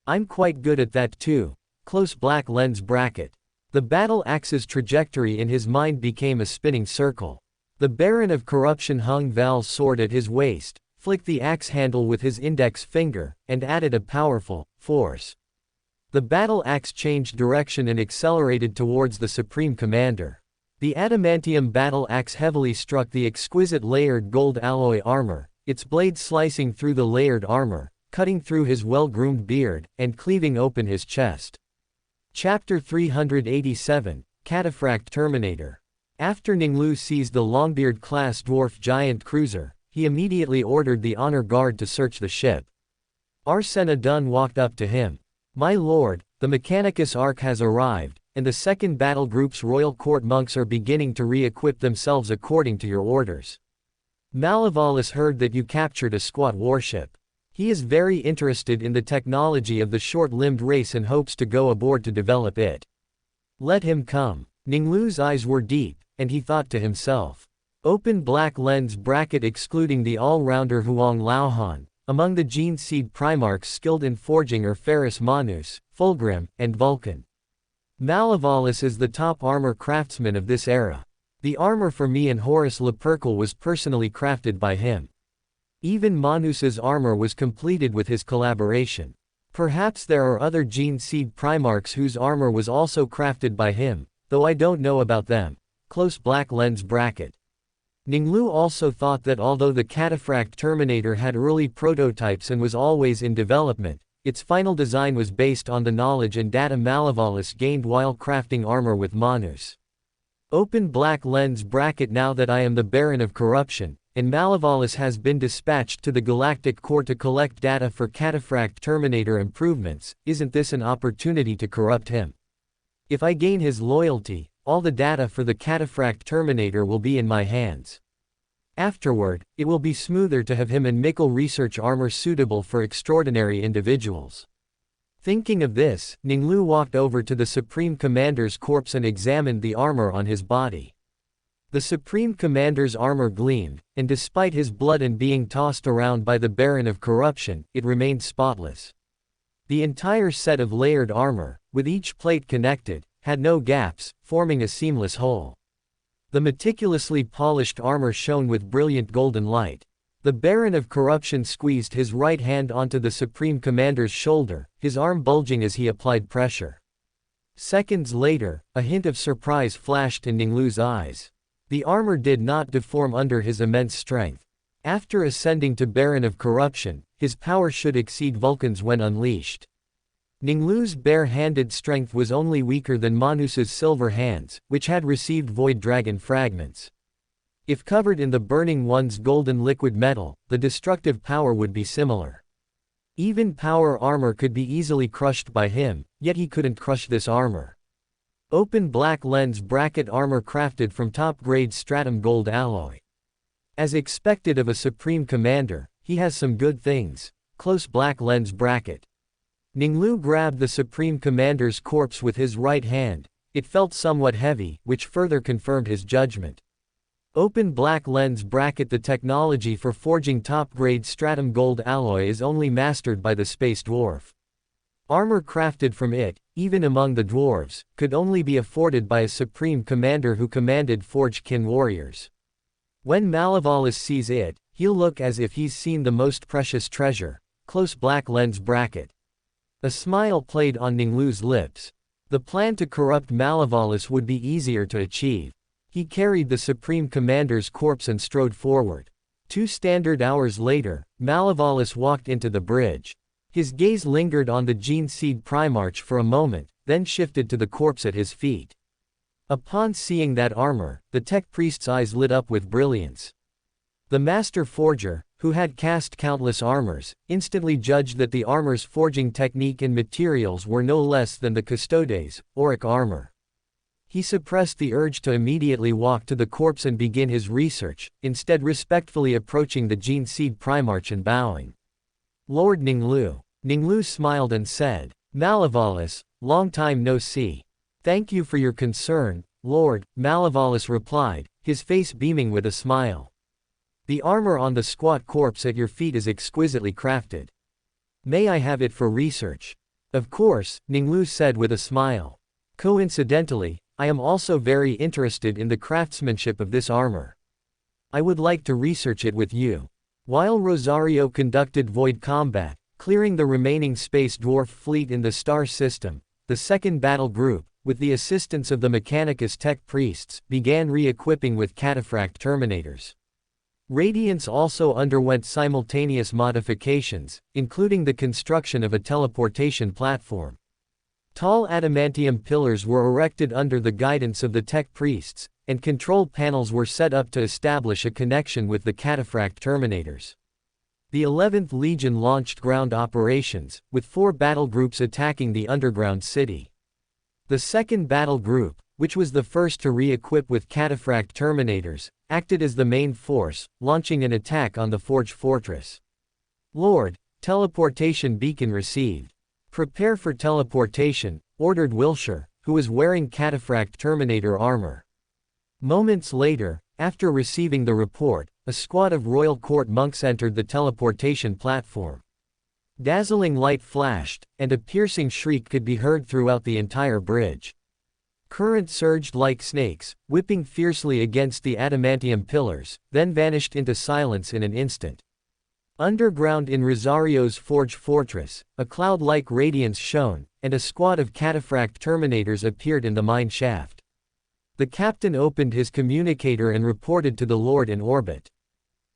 A: I'm quite good at that too. Close black lens bracket. The battle axe's trajectory in his mind became a spinning circle. The Baron of Corruption hung Val's sword at his waist, flicked the axe handle with his index finger, and added a powerful force. The battle axe changed direction and accelerated towards the Supreme Commander. The adamantium battle axe heavily struck the exquisite layered gold alloy armor, its blade slicing through the layered armor, cutting through his well-groomed beard, and cleaving open his chest. Chapter 387, Cataphract Terminator. After Ning Lu seized the Longbeard-class dwarf giant cruiser, he immediately ordered the honor guard to search the ship. Arsena Dun walked up to him. My lord, the Mechanicus Ark has arrived, and the second battle group's royal court monks are beginning to re-equip themselves according to your orders. Malevolus heard that you captured a squat warship. He is very interested in the technology of the short-limbed race and hopes to go aboard to develop it. Let him come. Ning Lu's eyes were deep, and he thought to himself. Open black lens bracket excluding the all-rounder Huang Laohan. Among the gene seed Primarchs skilled in forging are Ferrus Manus, Fulgrim, and Vulcan. Malevolus is the top armor craftsman of this era. The armor for me and Horus Lupercal was personally crafted by him. Even Manus's armor was completed with his collaboration. Perhaps there are other gene seed Primarchs whose armor was also crafted by him, though I don't know about them. Close black lens bracket. Ning Lu also thought that although the Cataphract Terminator had early prototypes and was always in development, its final design was based on the knowledge and data Malevolus gained while crafting armor with Manus. Open black lens bracket. Now that I am the Baron of Corruption, and Malevolus has been dispatched to the Galactic Core to collect data for Cataphract Terminator improvements. Isn't this an opportunity to corrupt him? If I gain his loyalty, all the data for the Cataphract Terminator will be in my hands. Afterward, it will be smoother to have him and Mikkel research armor suitable for extraordinary individuals. Thinking of this, Ning Lu walked over to the Supreme Commander's corpse and examined the armor on his body. The Supreme Commander's armor gleamed, and despite his blood and being tossed around by the Baron of Corruption, it remained spotless. The entire set of layered armor, with each plate connected, had no gaps, forming a seamless whole. The meticulously polished armor shone with brilliant golden light. The Baron of Corruption squeezed his right hand onto the Supreme Commander's shoulder, his arm bulging as he applied pressure. Seconds later, a hint of surprise flashed in Ning Lu's eyes. The armor did not deform under his immense strength. After ascending to Baron of Corruption, his power should exceed Vulcan's when unleashed. Ning Lu's bare-handed strength was only weaker than Manus's silver hands, which had received Void Dragon fragments. If covered in the Burning One's golden liquid metal, the destructive power would be similar. Even power armor could be easily crushed by him, yet he couldn't crush this armor. Open black lens bracket armor crafted from top-grade stratum gold alloy. As expected of a Supreme Commander, he has some good things. Close black lens bracket. Ning Lu grabbed the Supreme Commander's corpse with his right hand. It felt somewhat heavy, which further confirmed his judgment. Open black lens bracket. The technology for forging top-grade stratum gold alloy is only mastered by the Space Dwarf. Armor crafted from it, even among the dwarves, could only be afforded by a Supreme Commander who commanded Forge-kin warriors. When Malevolus sees it, he'll look as if he's seen the most precious treasure. Close black lens bracket. A smile played on Ning Lu's lips. The plan to corrupt Malevolus would be easier to achieve. He carried the Supreme Commander's corpse and strode forward. 2 standard hours later, Malevolus walked into the bridge. His gaze lingered on the Gene Seed Primarch for a moment, then shifted to the corpse at his feet. Upon seeing that armor, the tech priest's eyes lit up with brilliance. The master forger, who had cast countless armors, instantly judged that the armor's forging technique and materials were no less than the Custodes, auric armor. He suppressed the urge to immediately walk to the corpse and begin his research, instead respectfully approaching the Gene Seed Primarch and bowing. Lord Ning Lu. Ning Lu smiled and said, Malevolus, long time no see. Thank you for your concern, Lord, Malevolus replied, his face beaming with a smile. The armor on the squat corpse at your feet is exquisitely crafted. May I have it for research? Of course, Ning Lu said with a smile. Coincidentally, I am also very interested in the craftsmanship of this armor. I would like to research it with you. While Rosario conducted void combat, clearing the remaining space dwarf fleet in the star system, the second battle group, with the assistance of the Mechanicus tech priests, began re-equipping with Cataphract Terminators. Radiance also underwent simultaneous modifications, including the construction of a teleportation platform. Tall adamantium pillars were erected under the guidance of the tech priests, and control panels were set up to establish a connection with the Cataphract Terminators. The 11th Legion launched ground operations, with 4 battle groups attacking the underground city. The second battle group, which was the first to re-equip with Cataphract Terminators, acted as the main force, launching an attack on the Forge Fortress. Lord, teleportation beacon received. Prepare for teleportation, ordered Wilshire, who was wearing Cataphract Terminator armor. Moments later, after receiving the report, a squad of Royal Court monks entered the teleportation platform. Dazzling light flashed, and a piercing shriek could be heard throughout the entire bridge. Current surged like snakes, whipping fiercely against the adamantium pillars, then vanished into silence in an instant. Underground in Rosario's Forge Fortress, a cloud-like radiance shone, and a squad of Cataphract Terminators appeared in the mine shaft. The captain opened his communicator and reported to the Lord in orbit.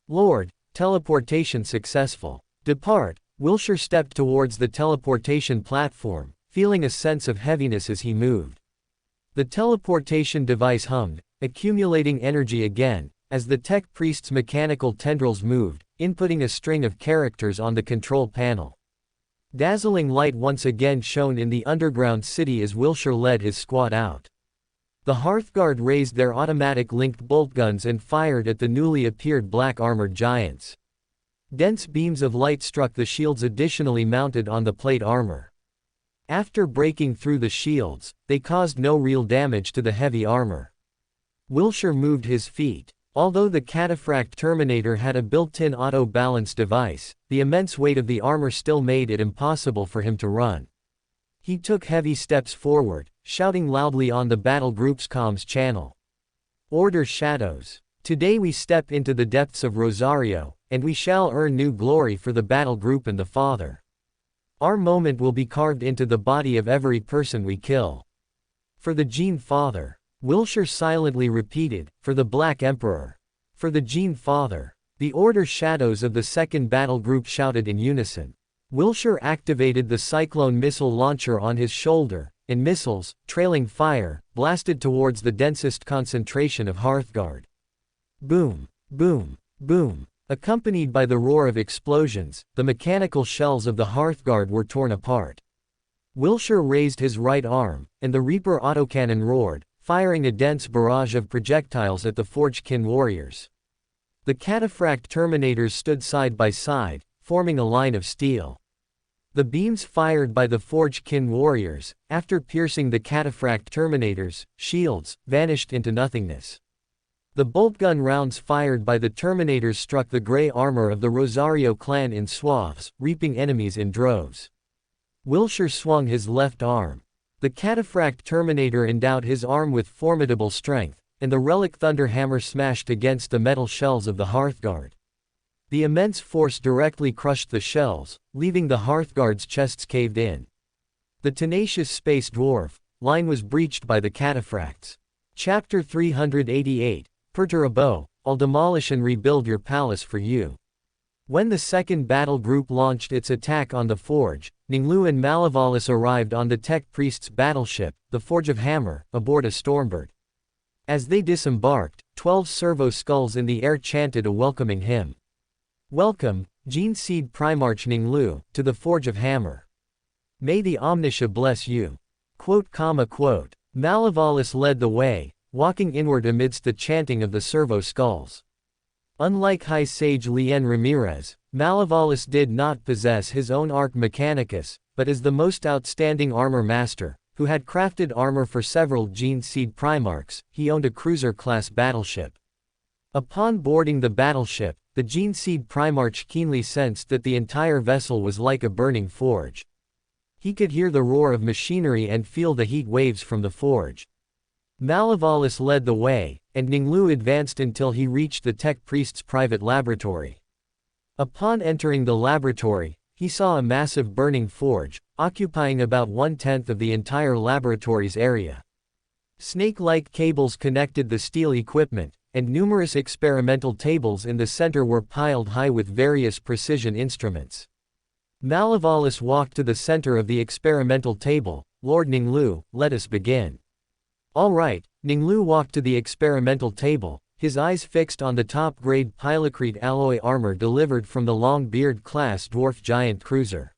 A: Lord, teleportation successful. Depart. Wilshire stepped towards the teleportation platform, feeling a sense of heaviness as he moved. The teleportation device hummed, accumulating energy again, as the tech priest's mechanical tendrils moved, inputting a string of characters on the control panel. Dazzling light once again shone in the underground city as Wilshire led his squad out. The Hearthguard raised their automatic linked bolt guns and fired at the newly appeared black-armored giants. Dense beams of light struck the shields additionally mounted on the plate armor. After breaking through the shields, they caused no real damage to the heavy armor. Wilshire moved his feet. Although the cataphract Terminator had a built-in auto-balance device, the immense weight of the armor still made it impossible for him to run. He took heavy steps forward, shouting loudly on the battle group's comms channel. "Order Shadows. Today we step into the depths of Rosario, and we shall earn new glory for the battle group and the Father. Our moment will be carved into the body of every person we kill. For the Gene Father." Wilshire silently repeated, "For the Black Emperor. For the Gene Father." The Order Shadows of the second battle group shouted in unison. Wilshire activated the Cyclone missile launcher on his shoulder, and missiles, trailing fire, blasted towards the densest concentration of Hearthguard. Boom, boom, boom. Accompanied by the roar of explosions, the mechanical shells of the Hearthguard were torn apart. Wilshire raised his right arm, and the Reaper autocannon roared, firing a dense barrage of projectiles at the Forge-kin warriors. The cataphract Terminators stood side by side, forming a line of steel. The beams fired by the Forge-kin warriors, after piercing the cataphract Terminators' shields, vanished into nothingness. The boltgun rounds fired by the Terminators struck the gray armor of the Rosario clan in swaths, reaping enemies in droves. Wilshire swung his left arm. The cataphract Terminator endowed his arm with formidable strength, and the relic Thunderhammer smashed against the metal shells of the Hearthguard. The immense force directly crushed the shells, leaving the Hearthguard's chests caved in. The tenacious space dwarf line was breached by the cataphracts. Chapter 388, Perturabo, I'll demolish and rebuild your palace for you. When the second battle group launched its attack on the Forge, Ning Lu and Malevolus arrived on the tech priest's battleship, the Forge of Hammer, aboard a Stormbird. As they disembarked, 12 servo skulls in the air chanted a welcoming hymn. "Welcome, Gene Seed Primarch Ning Lu, to the Forge of Hammer. May the Omniscia bless you." Quote. Malevolus led the way, walking inward amidst the chanting of the servo skulls. Unlike High Sage Lien Ramirez, Malevolus did not possess his own Arc Mechanicus, but as the most outstanding armor master, who had crafted armor for several Gene Seed Primarchs, he owned a cruiser-class battleship. Upon boarding the battleship, the Gene Seed Primarch keenly sensed that the entire vessel was like a burning forge. He could hear the roar of machinery and feel the heat waves from the forge. Malevolus led the way, and Ning Lu advanced until he reached the tech priest's private laboratory. Upon entering the laboratory, he saw a massive burning forge, occupying about 1/10 of the entire laboratory's area. Snake-like cables connected the steel equipment, and numerous experimental tables in the center were piled high with various precision instruments. Malevolus walked to the center of the experimental table. "Lord Ning Lu, let us begin." "All right." Ning Lu walked to the experimental table, his eyes fixed on the top-grade pilocrete alloy armor delivered from the Longbeard-class dwarf giant cruiser.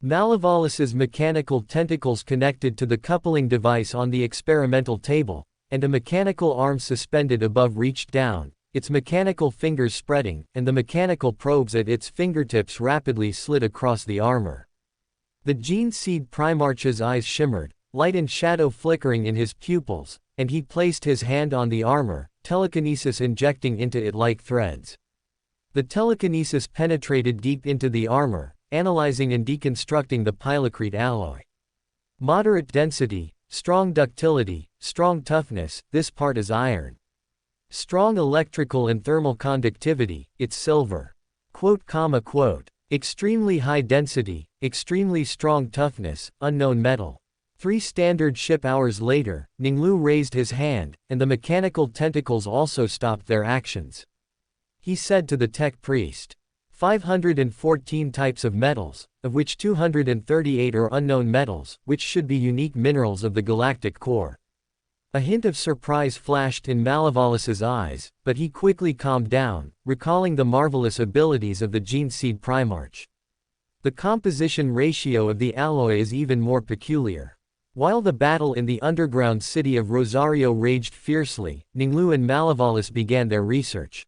A: Malevolus's mechanical tentacles connected to the coupling device on the experimental table, and a mechanical arm suspended above reached down, its mechanical fingers spreading, and the mechanical probes at its fingertips rapidly slid across the armor. The Gene Seed Primarch's eyes shimmered, light and shadow flickering in his pupils, and he placed his hand on the armor, telekinesis injecting into it like threads. The telekinesis penetrated deep into the armor, analyzing and deconstructing the pilocrete alloy. Moderate density, strong ductility, strong toughness, this part is iron. Strong electrical and thermal conductivity, it's silver. Extremely high density, extremely strong toughness, unknown metal. 3 standard ship hours later, Ning Lu raised his hand, and the mechanical tentacles also stopped their actions. He said to the tech priest, 514 types of metals, of which 238 are unknown metals, which should be unique minerals of the galactic core. A hint of surprise flashed in Malevalis's eyes, but he quickly calmed down, recalling the marvelous abilities of the Gene Seed Primarch. The composition ratio of the alloy is even more peculiar. While the battle in the underground city of Rosario raged fiercely, Ning Lu and Malevalis began their research.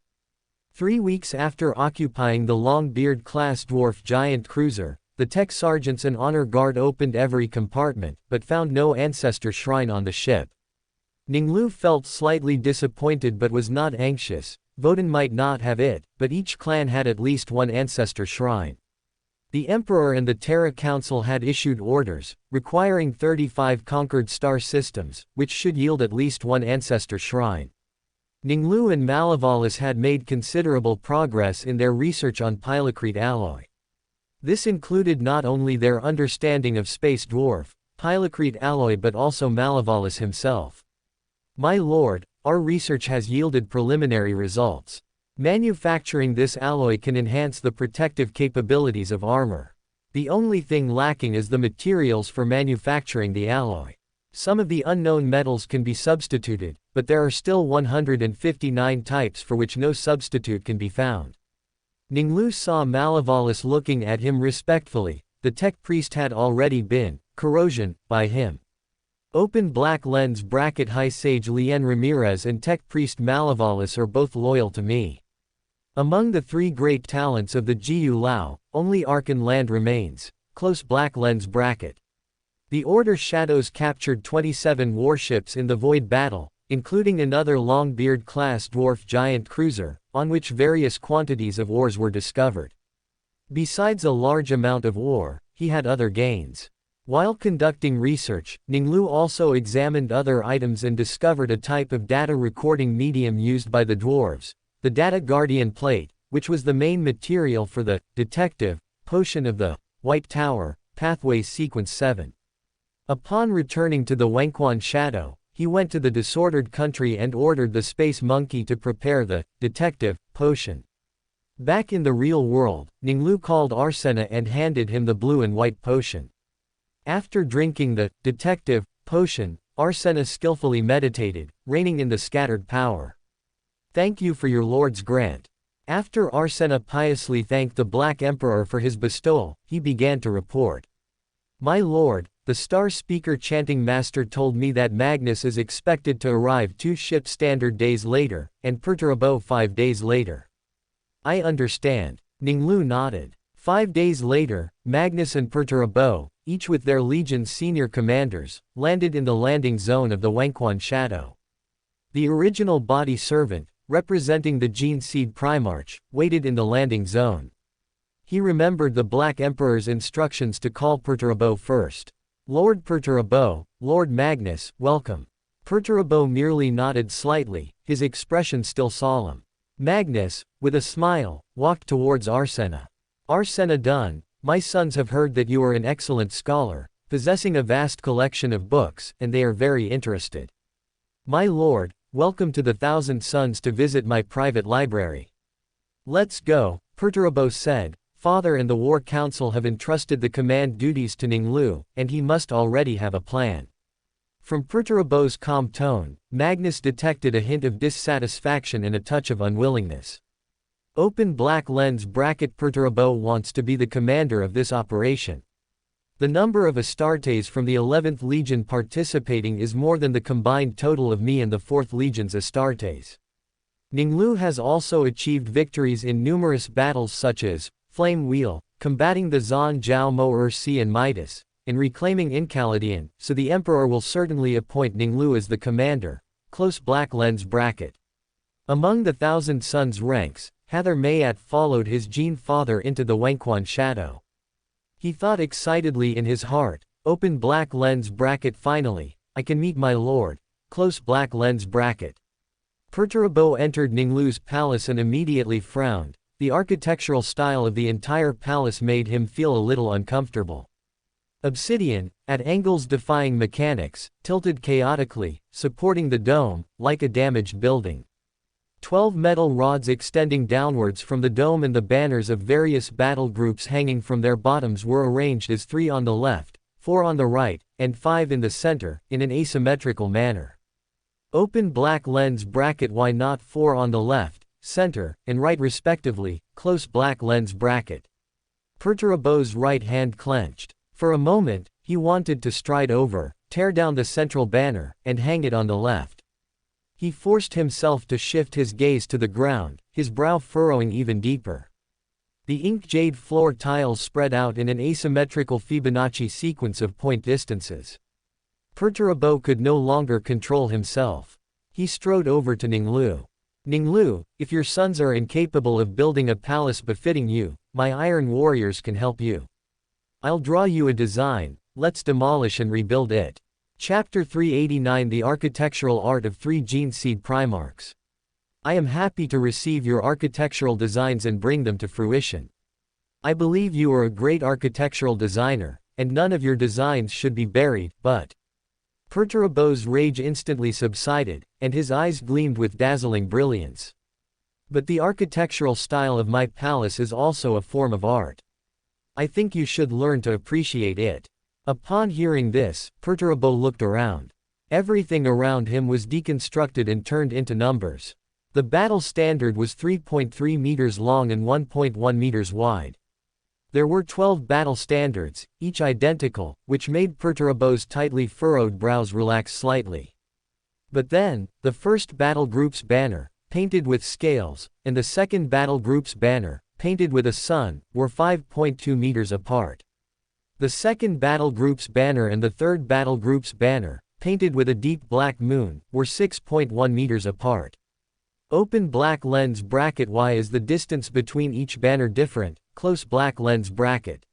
A: 3 weeks after occupying the Longbeard-class dwarf giant cruiser, the tech sergeants and honor guard opened every compartment, but found no ancestor shrine on the ship. Ning Lu felt slightly disappointed but was not anxious. Voden might not have it, but each clan had at least one ancestor shrine. The Emperor and the Terra Council had issued orders, requiring 35 conquered star systems, which should yield at least one ancestor shrine. Ning Lu and Malevalis had made considerable progress in their research on Pilocrete alloy. This included not only their understanding of space dwarf, Pilocrete alloy but also Malevalis himself. My lord, our research has yielded preliminary results. Manufacturing this alloy can enhance the protective capabilities of armor. The only thing lacking is the materials for manufacturing the alloy. Some of the unknown metals can be substituted, but there are still 159 types for which no substitute can be found. Ning Lu saw Malevalis looking at him respectfully. The tech priest had already been corrosion by him. Open black lens bracket High Sage Lien Ramirez and tech priest Malevalis are both loyal to me. Among the 3 great talents of the Jiao Lao, only Arcan Land remains. Close black lens bracket. The Order Shadows captured 27 warships in the Void Battle, including another Longbeard-class dwarf giant cruiser, on which various quantities of ores were discovered. Besides a large amount of ore, he had other gains. While conducting research, Ning Lu also examined other items and discovered a type of data recording medium used by the dwarves, the Data Guardian Plate, which was the main material for the detective potion of the White Tower, Pathways Sequence 7. Upon returning to the Wenquan Shadow, he went to the disordered country and ordered the Space Monkey to prepare the detective potion. Back in the real world, Ning Lu called Arsena and handed him the blue and white potion. After drinking the detective potion, Arsena skillfully meditated, reigning in the scattered power. Thank you for your lord's grant. After Arsena piously thanked the Black Emperor for his bestowal, he began to report. My lord, the Star Speaker Chanting Master told me that Magnus is expected to arrive 2 ship standard days later, and Perturabo 5 days later. I understand. Ning Lu nodded. 5 days later, Magnus and Perturabo, each with their legion's senior commanders, landed in the landing zone of the Wenquan Shadow. The original body servant, representing the Gene Seed Primarch, waited in the landing zone. He remembered the Black Emperor's instructions to call Perturabo first. Lord Perturabo, Lord Magnus, welcome. Perturabo merely nodded slightly, his expression still solemn. Magnus, with a smile, walked towards Arsena. Arsena Dun, my sons have heard that you are an excellent scholar, possessing a vast collection of books, and they are very interested. My lord, welcome to the 1,000 Sons to visit my private library. Let's go, Perturabo said. Father and the War Council have entrusted the command duties to Ning Lu, and he must already have a plan. From Perturabo's calm tone, Magnus detected a hint of dissatisfaction and a touch of unwillingness. Open black lens bracket Perturabo wants to be the commander of this operation. The number of Astartes from the 11th Legion participating is more than the combined total of me and the 4th Legion's Astartes. Ning Lu has also achieved victories in numerous battles such as Flame Wheel, combating the Zan Jiao Mo and Midas, and reclaiming Incaladian, so the Emperor will certainly appoint Ning Lu as the commander. Close black lens bracket. Among the 1,000 Sons ranks, Hather Mayat followed his Gene father into the Wenquan Shadow. He thought excitedly in his heart, open black lens bracket finally, I can meet my lord, close black lens bracket. Perturabo entered Ning Lu's palace and immediately frowned. The architectural style of the entire palace made him feel a little uncomfortable. Obsidian, at angles defying mechanics, tilted chaotically, supporting the dome, like a damaged building. 12 metal rods extending downwards from the dome and the banners of various battle groups hanging from their bottoms were arranged as 3 on the left, 4 on the right, and 5 in the center, in an asymmetrical manner. Open black lens bracket why not 4 on the left, center, and right respectively, close black lens bracket. Perturba's right hand clenched. For a moment, he wanted to stride over, tear down the central banner, and hang it on the left. He forced himself to shift his gaze to the ground, his brow furrowing even deeper. The ink jade floor tiles spread out in an asymmetrical Fibonacci sequence of point distances. Perturbo could no longer control himself. He strode over to Ning Lu. Ning Lu, if your sons are incapable of building a palace befitting you, my iron warriors can help you. I'll draw you a design, let's demolish and rebuild it. Chapter 389 The Architectural Art of 3 Gene Seed Primarchs. I am happy to receive your architectural designs and bring them to fruition. I believe you are a great architectural designer, and none of your designs should be buried, but... Perturbo's rage instantly subsided, and his eyes gleamed with dazzling brilliance. But the architectural style of my palace is also a form of art. I think you should learn to appreciate it. Upon hearing this, Perturbo looked around. Everything around him was deconstructed and turned into numbers. The battle standard was 3.3 meters long and 1.1 meters wide. There were 12 battle standards, each identical, which made Perturbo's tightly furrowed brows relax slightly. But then, the first battle group's banner, painted with scales, and the second battle group's banner, painted with a sun, were 5.2 meters apart. The second battle group's banner and the third battle group's banner, painted with a deep black moon, were 6.1 meters apart. Open black lens bracket why is the distance between each banner different, close black lens bracket.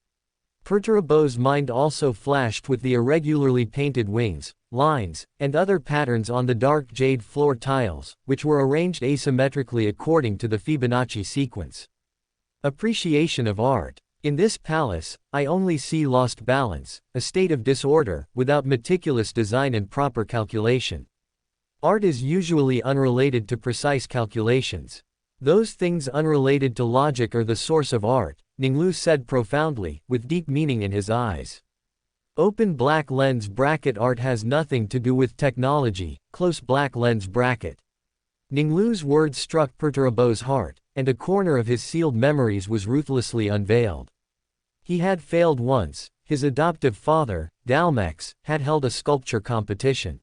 A: Perturbo's mind also flashed with the irregularly painted wings, lines, and other patterns on the dark jade floor tiles, which were arranged asymmetrically according to the Fibonacci sequence. Appreciation of art. In this palace, I only see lost balance, a state of disorder, without meticulous design and proper calculation. Art is usually unrelated to precise calculations. Those things unrelated to logic are the source of art, Ning Lu said profoundly, with deep meaning in his eyes. Open black lens bracket art has nothing to do with technology, close black lens bracket. Ning Lu's words struck Perturbo's heart, and a corner of his sealed memories was ruthlessly unveiled. He had failed once. His adoptive father, Dalmex, had held a sculpture competition.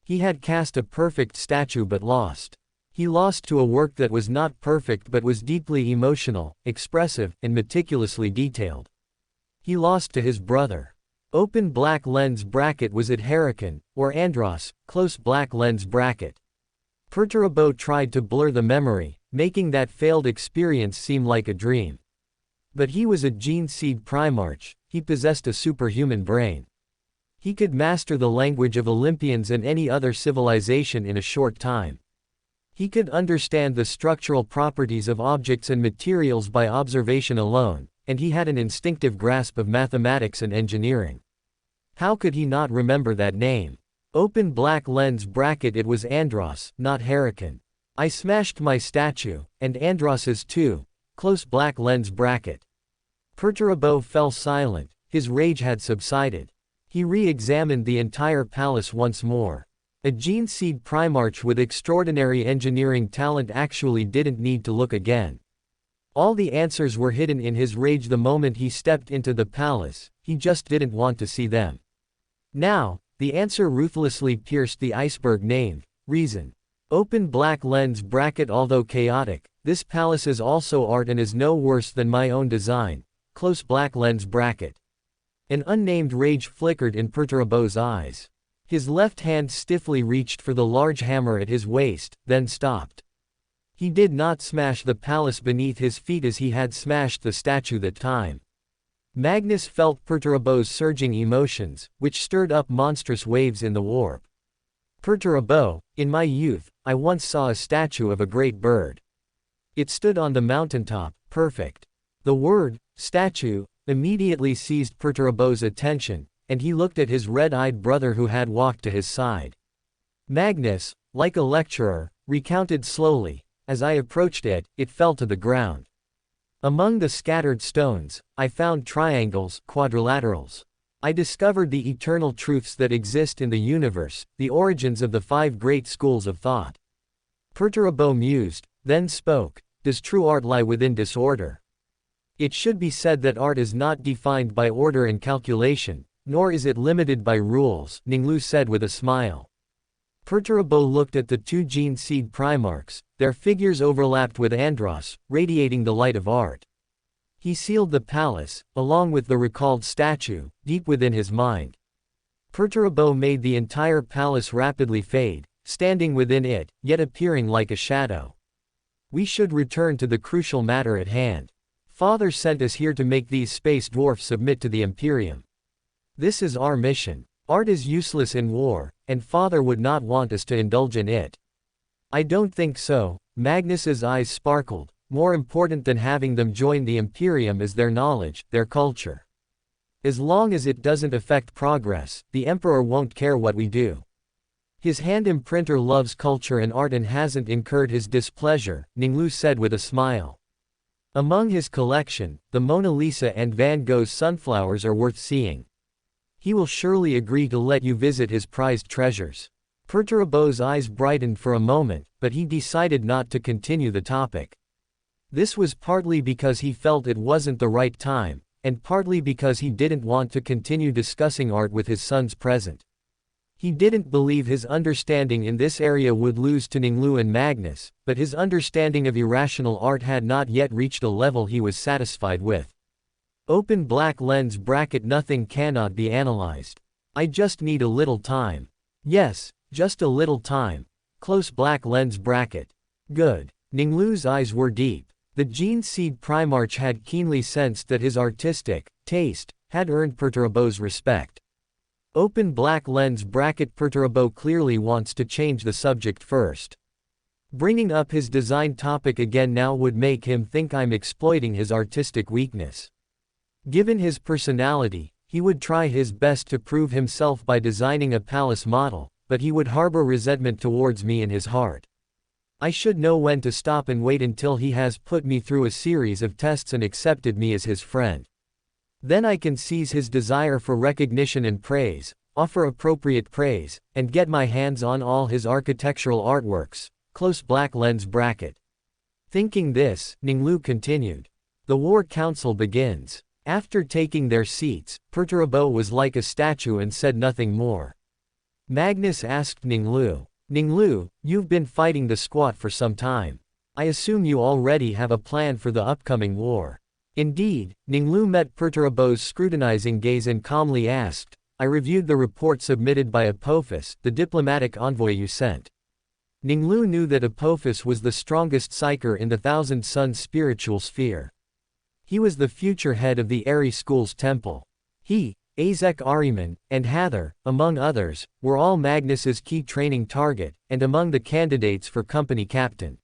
A: He had cast a perfect statue but lost. He lost to a work that was not perfect but was deeply emotional, expressive, and meticulously detailed. He lost to his brother. Open black lens bracket was it Herakan, or Andros, close black lens bracket. Perturbo tried to blur the memory, making that failed experience seem like a dream. But he was a Gene Seed Primarch, he possessed a superhuman brain. He could master the language of Olympians and any other civilization in a short time. He could understand the structural properties of objects and materials by observation alone, and he had an instinctive grasp of mathematics and engineering. How could he not remember that name? Open black lens bracket it was Andros, not Herakan. I smashed my statue, and Andros's too, close black lens bracket. Perturbo fell silent, his rage had subsided. He re-examined the entire palace once more. A Gene Seed Primarch with extraordinary engineering talent actually didn't need to look again. All the answers were hidden in his rage the moment he stepped into the palace, he just didn't want to see them. Now, the answer ruthlessly pierced the iceberg named reason. Open black lens bracket although chaotic, this palace is also art and is no worse than my own design, close black lens bracket. An unnamed rage flickered in Perturbo's eyes. His left hand stiffly reached for the large hammer at his waist, then stopped. He did not smash the palace beneath his feet as he had smashed the statue that time. Magnus felt Perturbo's surging emotions, which stirred up monstrous waves in the warp. Perturbo, in my youth, I once saw a statue of a great bird. It stood on the mountaintop, perfect. The word, statue, immediately seized Perturbo's attention, and he looked at his red-eyed brother who had walked to his side. Magnus, like a lecturer, recounted slowly. As I approached it, it fell to the ground. Among the scattered stones, I found triangles, quadrilaterals. I discovered the eternal truths that exist in the universe, the origins of the 5 great schools of thought. Perturabo mused, then spoke, does true art lie within disorder? It should be said that art is not defined by order and calculation, nor is it limited by rules, Ning Lu said with a smile. Perturabo looked at the 2 gene seed Primarchs, their figures overlapped with Andros, radiating the light of art. He sealed the palace, along with the recalled statue, deep within his mind. Perturabo made the entire palace rapidly fade, standing within it, yet appearing like a shadow. We should return to the crucial matter at hand. Father sent us here to make these space dwarfs submit to the Imperium. This is our mission. Art is useless in war, and Father would not want us to indulge in it. I don't think so. Magnus's eyes sparkled. More important than having them join the Imperium is their knowledge, their culture. As long as it doesn't affect progress, the Emperor won't care what we do. His hand imprinter loves culture and art and hasn't incurred his displeasure, Ning Lu said with a smile. Among his collection, the Mona Lisa and Van Gogh's sunflowers are worth seeing. He will surely agree to let you visit his prized treasures. Perturabo's eyes brightened for a moment, but he decided not to continue the topic. This was partly because he felt it wasn't the right time, and partly because he didn't want to continue discussing art with his sons present. He didn't believe his understanding in this area would lose to Ning Lu and Magnus, but his understanding of irrational art had not yet reached a level he was satisfied with. Open black lens bracket. Nothing cannot be analyzed. I just need a little time. Yes, just a little time. Close black lens bracket. Good. Ning Lu's eyes were deep. The gene seed Primarch had keenly sensed that his artistic taste had earned Perturabo's respect. Open black lens bracket. Perturabo clearly wants to change the subject first. Bringing up his design topic again now would make him think I'm exploiting his artistic weakness. Given his personality, he would try his best to prove himself by designing a palace model, but he would harbor resentment towards me in his heart. I should know when to stop and wait until he has put me through a series of tests and accepted me as his friend. Then I can seize his desire for recognition and praise, offer appropriate praise, and get my hands on all his architectural artworks. Close black lens bracket. Thinking this, Ning Lu continued. The War Council begins. After taking their seats, Perturabo was like a statue and said nothing more. Magnus asked Ning Lu, Ning Lu, you've been fighting the squat for some time. I assume you already have a plan for the upcoming war. Indeed, Ning Lu met Perturabo's scrutinizing gaze and calmly asked, I reviewed the report submitted by Apophis, the diplomatic envoy you sent. Ning Lu knew that Apophis was the strongest psyker in the Thousand Suns spiritual sphere. He was the future head of the Aerie School's temple. He, Azek Ahriman, and Hather, among others, were all Magnus's key training target, and among the candidates for company captain.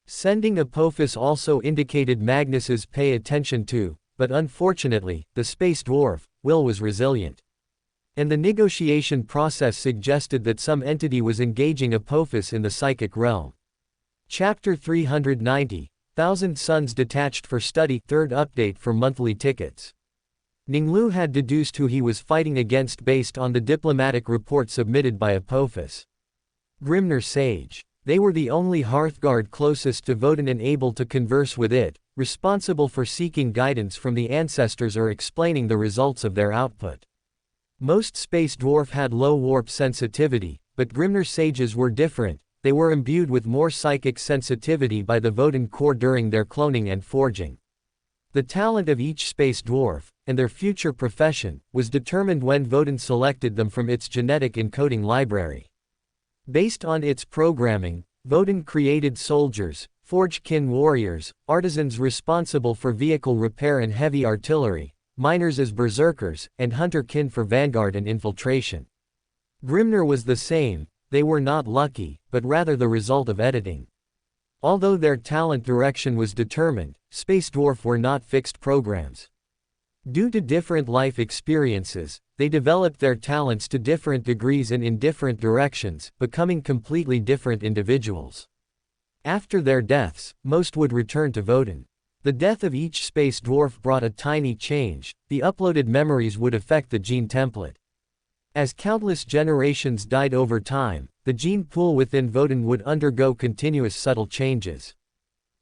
A: Sending Apophis also indicated Magnus's pay attention to, but unfortunately, the space dwarf, Will was resilient. And the negotiation process suggested that some entity was engaging Apophis in the psychic realm. Chapter 390. Thousand Suns detached for study. Third update for monthly tickets. Ning Lu had deduced who he was fighting against based on the diplomatic report submitted by Apophis. Grimner Sage. They were the only Hearthguard closest to Voden and able to converse with it, responsible for seeking guidance from the ancestors or explaining the results of their output. Most space dwarf had low warp sensitivity, but Grimner Sages were different. They were imbued with more psychic sensitivity by the Voden core during their cloning and forging. The talent of each space dwarf, and their future profession, was determined when Voden selected them from its genetic encoding library. Based on its programming, Voden created soldiers, forge-kin warriors, artisans responsible for vehicle repair and heavy artillery, miners as berserkers, and hunter-kin for vanguard and infiltration. Grimner was the same. They were not lucky, but rather the result of editing. Although their talent direction was determined, Space Dwarf were not fixed programs. Due to different life experiences, they developed their talents to different degrees and in different directions, becoming completely different individuals. After their deaths, most would return to Voden. The death of each space dwarf brought a tiny change. The uploaded memories would affect the gene template. As countless generations died over time, the gene pool within Votan would undergo continuous subtle changes.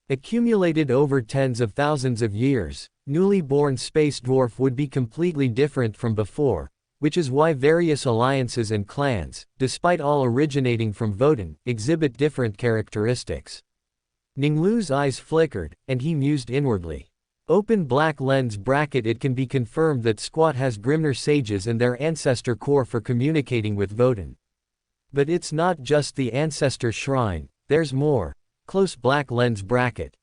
A: Accumulated over tens of thousands of years, newly born space dwarf would be completely different from before, which is why various alliances and clans, despite all originating from Votan, exhibit different characteristics. Ning Lu's eyes flickered, and he mused inwardly. Open black lens bracket. It can be confirmed that Squat has Grimner sages and their ancestor core for communicating with Votan. But it's not just the ancestor shrine, there's more. Close black lens bracket.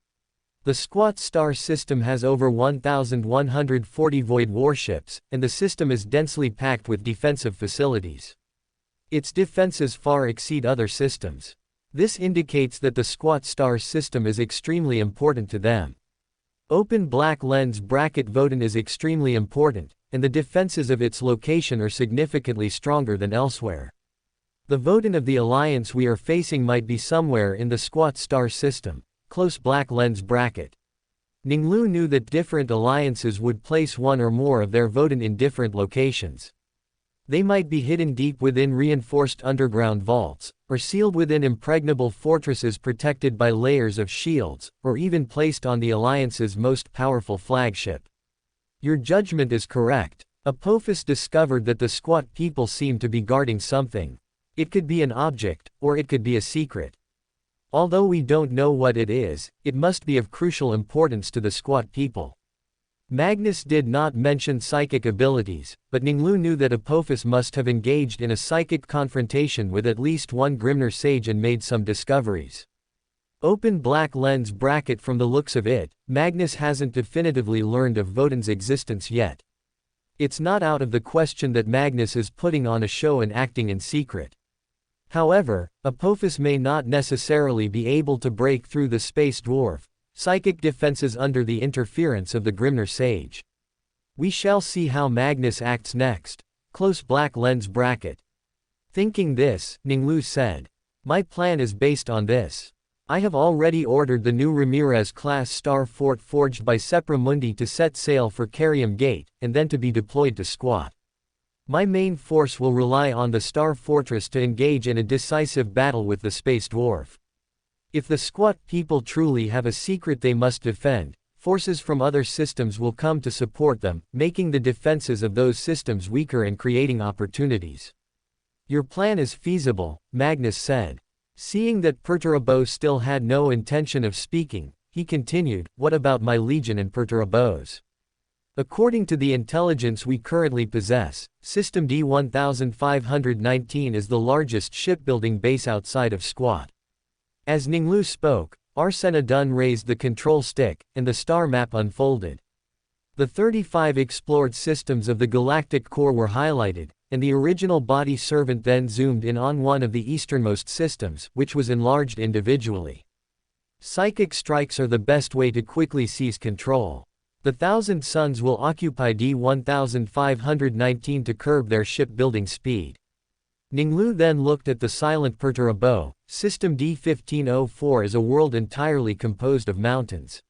A: The Squat star system has over 1,140 void warships, and the system is densely packed with defensive facilities. Its defenses far exceed other systems. This indicates that the Squat star system is extremely important to them. Open black lens bracket. Votan is extremely important, and the defenses of its location are significantly stronger than elsewhere. The Votan of the alliance we are facing might be somewhere in the Squat star system. Close black lens bracket. Ning Lu knew that different alliances would place one or more of their Votan in different locations. They might be hidden deep within reinforced underground vaults, or sealed within impregnable fortresses protected by layers of shields, or even placed on the alliance's most powerful flagship. Your judgment is correct. Apophis discovered that the Squat people seem to be guarding something. It could be an object, or it could be a secret. Although we don't know what it is, it must be of crucial importance to the Squat people. Magnus did not mention psychic abilities, but Ning Lu knew that Apophis must have engaged in a psychic confrontation with at least one Grimner sage and made some discoveries. Open black lens bracket. From the looks of it, Magnus hasn't definitively learned of Votan's existence yet. It's not out of the question that Magnus is putting on a show and acting in secret. However, Apophis may not necessarily be able to break through the space dwarf psychic defenses under the interference of the Grimner sage. We shall see how Magnus acts next. Close black lens bracket. Thinking this, Ning Lu said. My plan is based on this. I have already ordered the new Ramirez-class star fort forged by Sepra Mundi to set sail for Carium Gate, and then to be deployed to Squat. My main force will rely on the Star Fortress to engage in a decisive battle with the Space Dwarf. If the Squat people truly have a secret they must defend, forces from other systems will come to support them, making the defenses of those systems weaker and creating opportunities. Your plan is feasible, Magnus said. Seeing that Perturabo still had no intention of speaking, he continued, what about my legion and Perturabos? According to the intelligence we currently possess, System D-1519 is the largest shipbuilding base outside of Squat. As Ning Lu spoke, Arsena Dun raised the control stick, and the star map unfolded. The 35 explored systems of the galactic core were highlighted, and the original body servant then zoomed in on one of the easternmost systems, which was enlarged individually. Psychic strikes are the best way to quickly seize control. The Thousand Suns will occupy D-1519 to curb their shipbuilding speed. Ning Lu then looked at the silent Perturabo. System D-1504 is a world entirely composed of mountains.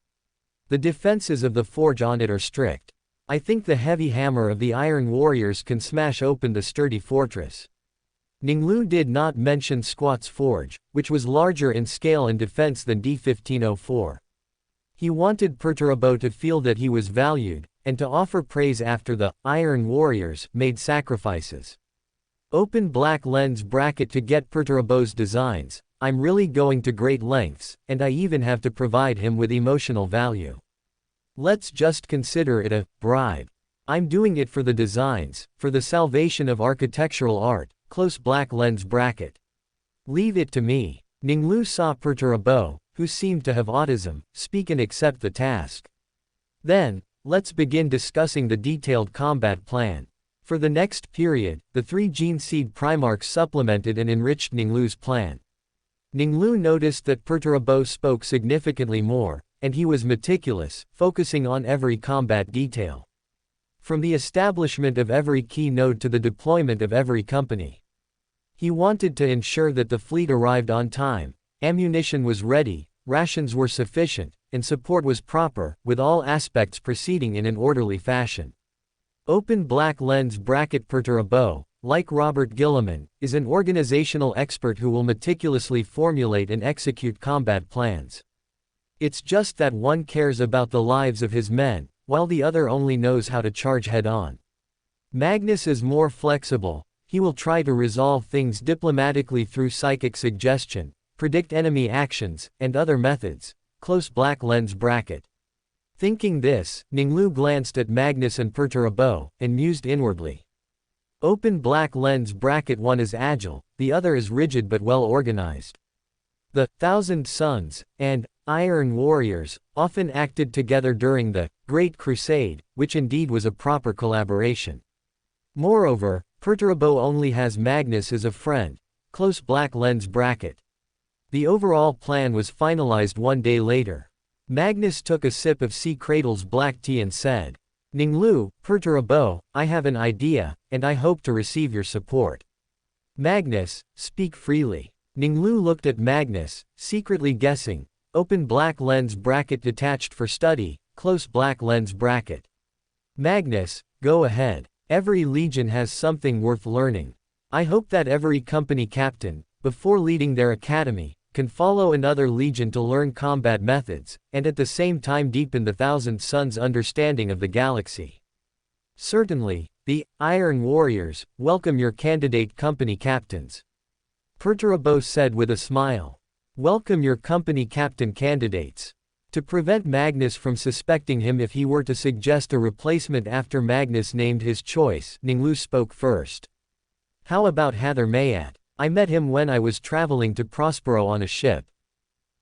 A: The defenses of the forge on it are strict. I think the heavy hammer of the Iron Warriors can smash open the sturdy fortress. Ning Lu did not mention Squat's forge, which was larger in scale and defense than D-1504. He wanted Perturabo to feel that he was valued, and to offer praise after the Iron Warriors made sacrifices. Open black lens bracket to get Perturabo's designs. I'm really going to great lengths, and I even have to provide him with emotional value. Let's just consider it a bribe. I'm doing it for the designs, for the salvation of architectural art. Close black lens bracket. Leave it to me. Ning Lu saw Perturabo, who seemed to have autism, speak and accept the task. Then, let's begin discussing the detailed combat plan. For the next period, the 3 gene seed Primarchs supplemented and enriched Ning Lu's plan. Ning Lu noticed that Perturabo spoke significantly more, and he was meticulous, focusing on every combat detail. From the establishment of every key node to the deployment of every company. He wanted to ensure that the fleet arrived on time, ammunition was ready, rations were sufficient, and support was proper, with all aspects proceeding in an orderly fashion. Open black lens bracket Perturabo, like Robert Gilliman, is an organizational expert who will meticulously formulate and execute combat plans. It's just that one cares about the lives of his men, while the other only knows how to charge head-on. Magnus is more flexible. He will try to resolve things diplomatically through psychic suggestion, predict enemy actions, and other methods. Close black lens bracket. Thinking this, Ning Lu glanced at Magnus and Perturabo, and mused inwardly. Open black lens bracket. One is agile, the other is rigid but well organized. The Thousand Sons and Iron Warriors often acted together during the Great Crusade, which indeed was a proper collaboration. Moreover, Perturabo only has Magnus as a friend. Close black lens bracket. The overall plan was finalized one day later. Magnus took a sip of Sea Cradle's black tea and said, Ning Lu, Perturabo, I have an idea, and I hope to receive your support. Magnus, speak freely. Ning Lu looked at Magnus, secretly guessing. Open black lens bracket detached for study, close black lens bracket. Magnus, go ahead. Every legion has something worth learning. I hope that every company captain, before leading their academy, can follow another legion to learn combat methods, and at the same time deepen the Thousand Sons' understanding of the galaxy. Certainly, the Iron Warriors welcome your candidate company captains. Perturabo said with a smile. Welcome your company captain candidates. To prevent Magnus from suspecting him if he were to suggest a replacement after Magnus named his choice, Ning Lu spoke first. How about Hather Mayat? I met him when I was traveling to Prospero on a ship.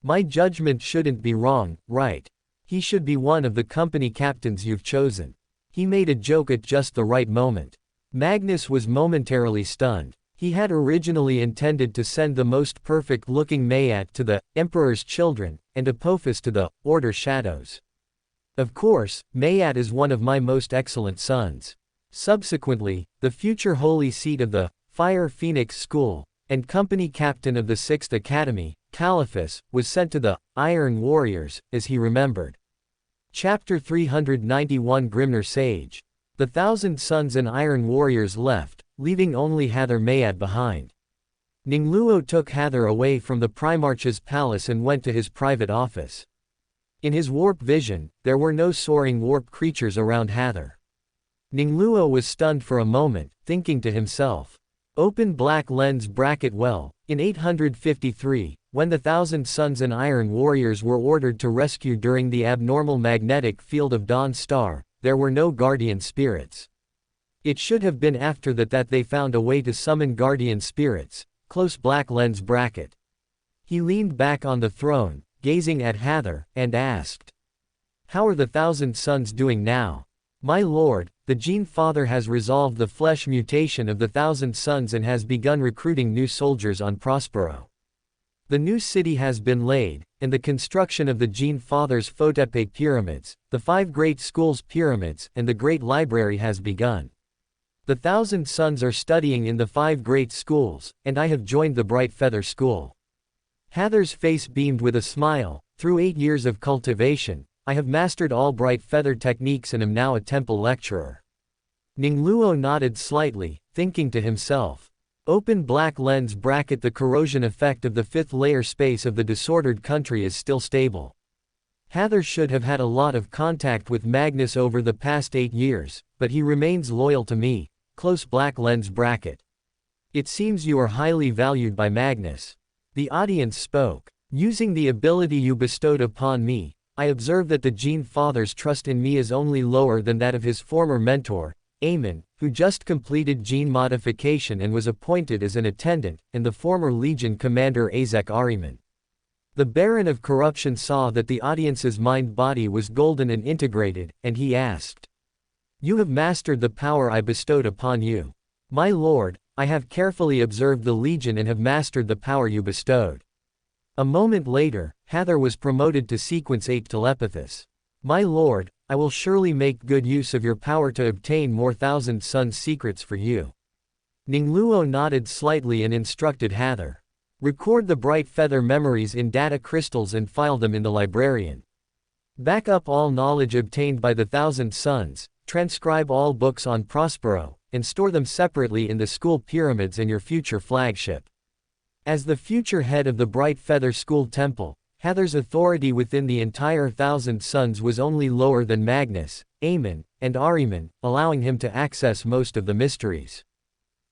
A: My judgment shouldn't be wrong, right? He should be one of the company captains you've chosen. He made a joke at just the right moment. Magnus was momentarily stunned. He had originally intended to send the most perfect-looking Mayat to the Emperor's Children, and Apophis to the Order Shadows. Of course, Mayat is one of my most excellent sons. Subsequently, the future holy seat of the Fire Phoenix School, and company captain of the 6th Academy, Caliphus, was sent to the Iron Warriors, as he remembered. Chapter 391 Grimner Sage. The Thousand Sons and Iron Warriors left, leaving only Hather Mayat behind. Ning Luo took Hather away from the Primarch's palace and went to his private office. In his warp vision, there were no soaring warp creatures around Hather. Ning Luo was stunned for a moment, thinking to himself. Open black lens bracket. Well, in 853, when the Thousand Sons and Iron Warriors were ordered to rescue during the abnormal magnetic field of Dawn Star, there were no guardian spirits. It should have been after that they found a way to summon guardian spirits. Close black lens bracket. He leaned back on the throne, gazing at Hather, and asked. How are the Thousand Sons doing now? My lord, the Gene Father has resolved the flesh mutation of the Thousand Sons and has begun recruiting new soldiers on Prospero. The new city has been laid, and the construction of the Gene Father's Photepe pyramids, the 5 great schools pyramids, and the great library has begun. The Thousand Sons are studying in the 5 great schools, and I have joined the Bright Feather School. Hather's face beamed with a smile. Through 8 years of cultivation, I have mastered all Bright Feather techniques and am now a temple lecturer. Ning Luo nodded slightly, thinking to himself. Open black lens bracket. The corrosion effect of the 5th layer space of the disordered country is still stable. Hather should have had a lot of contact with Magnus over the past 8 years, but he remains loyal to me. Close black lens bracket. It seems you are highly valued by Magnus. The audience spoke. Using the ability you bestowed upon me, I observe that the Gene Father's trust in me is only lower than that of his former mentor, Aemon, who just completed gene modification and was appointed as an attendant, and the former Legion commander Azek Ahriman. The Baron of Corruption saw that the audience's mind-body was golden and integrated, and he asked. You have mastered the power I bestowed upon you. My lord, I have carefully observed the Legion and have mastered the power you bestowed. A moment later, Hather was promoted to Sequence 8 Telepathist. My lord, I will surely make good use of your power to obtain more Thousand Sons secrets for you. Ning Luo nodded slightly and instructed Hather. Record the Bright Feather memories in data crystals and file them in the librarian. Back up all knowledge obtained by the Thousand Sons, transcribe all books on Prospero, and store them separately in the school pyramids and your future flagship. As the future head of the Bright Feather School Temple, Hather's authority within the entire Thousand Sons was only lower than Magnus, Aemon, and Ahriman, allowing him to access most of the mysteries.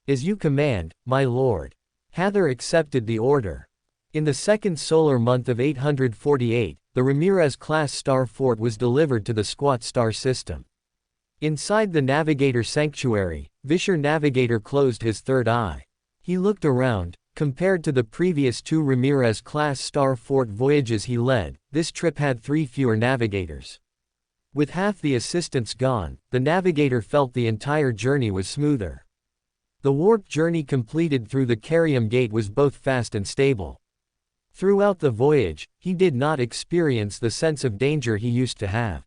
A: As you command, my lord. Hather accepted the order. In the second solar month of 848, the Ramirez-class star fort was delivered to the Squat Star system. Inside the Navigator Sanctuary, Vischer Navigator closed his third eye. He looked around. Compared to the previous two Ramirez-class star fort voyages he led, this trip had 3 fewer navigators. With half the assistants gone, the navigator felt the entire journey was smoother. The warp journey completed through the Carium Gate was both fast and stable. Throughout the voyage, he did not experience the sense of danger he used to have.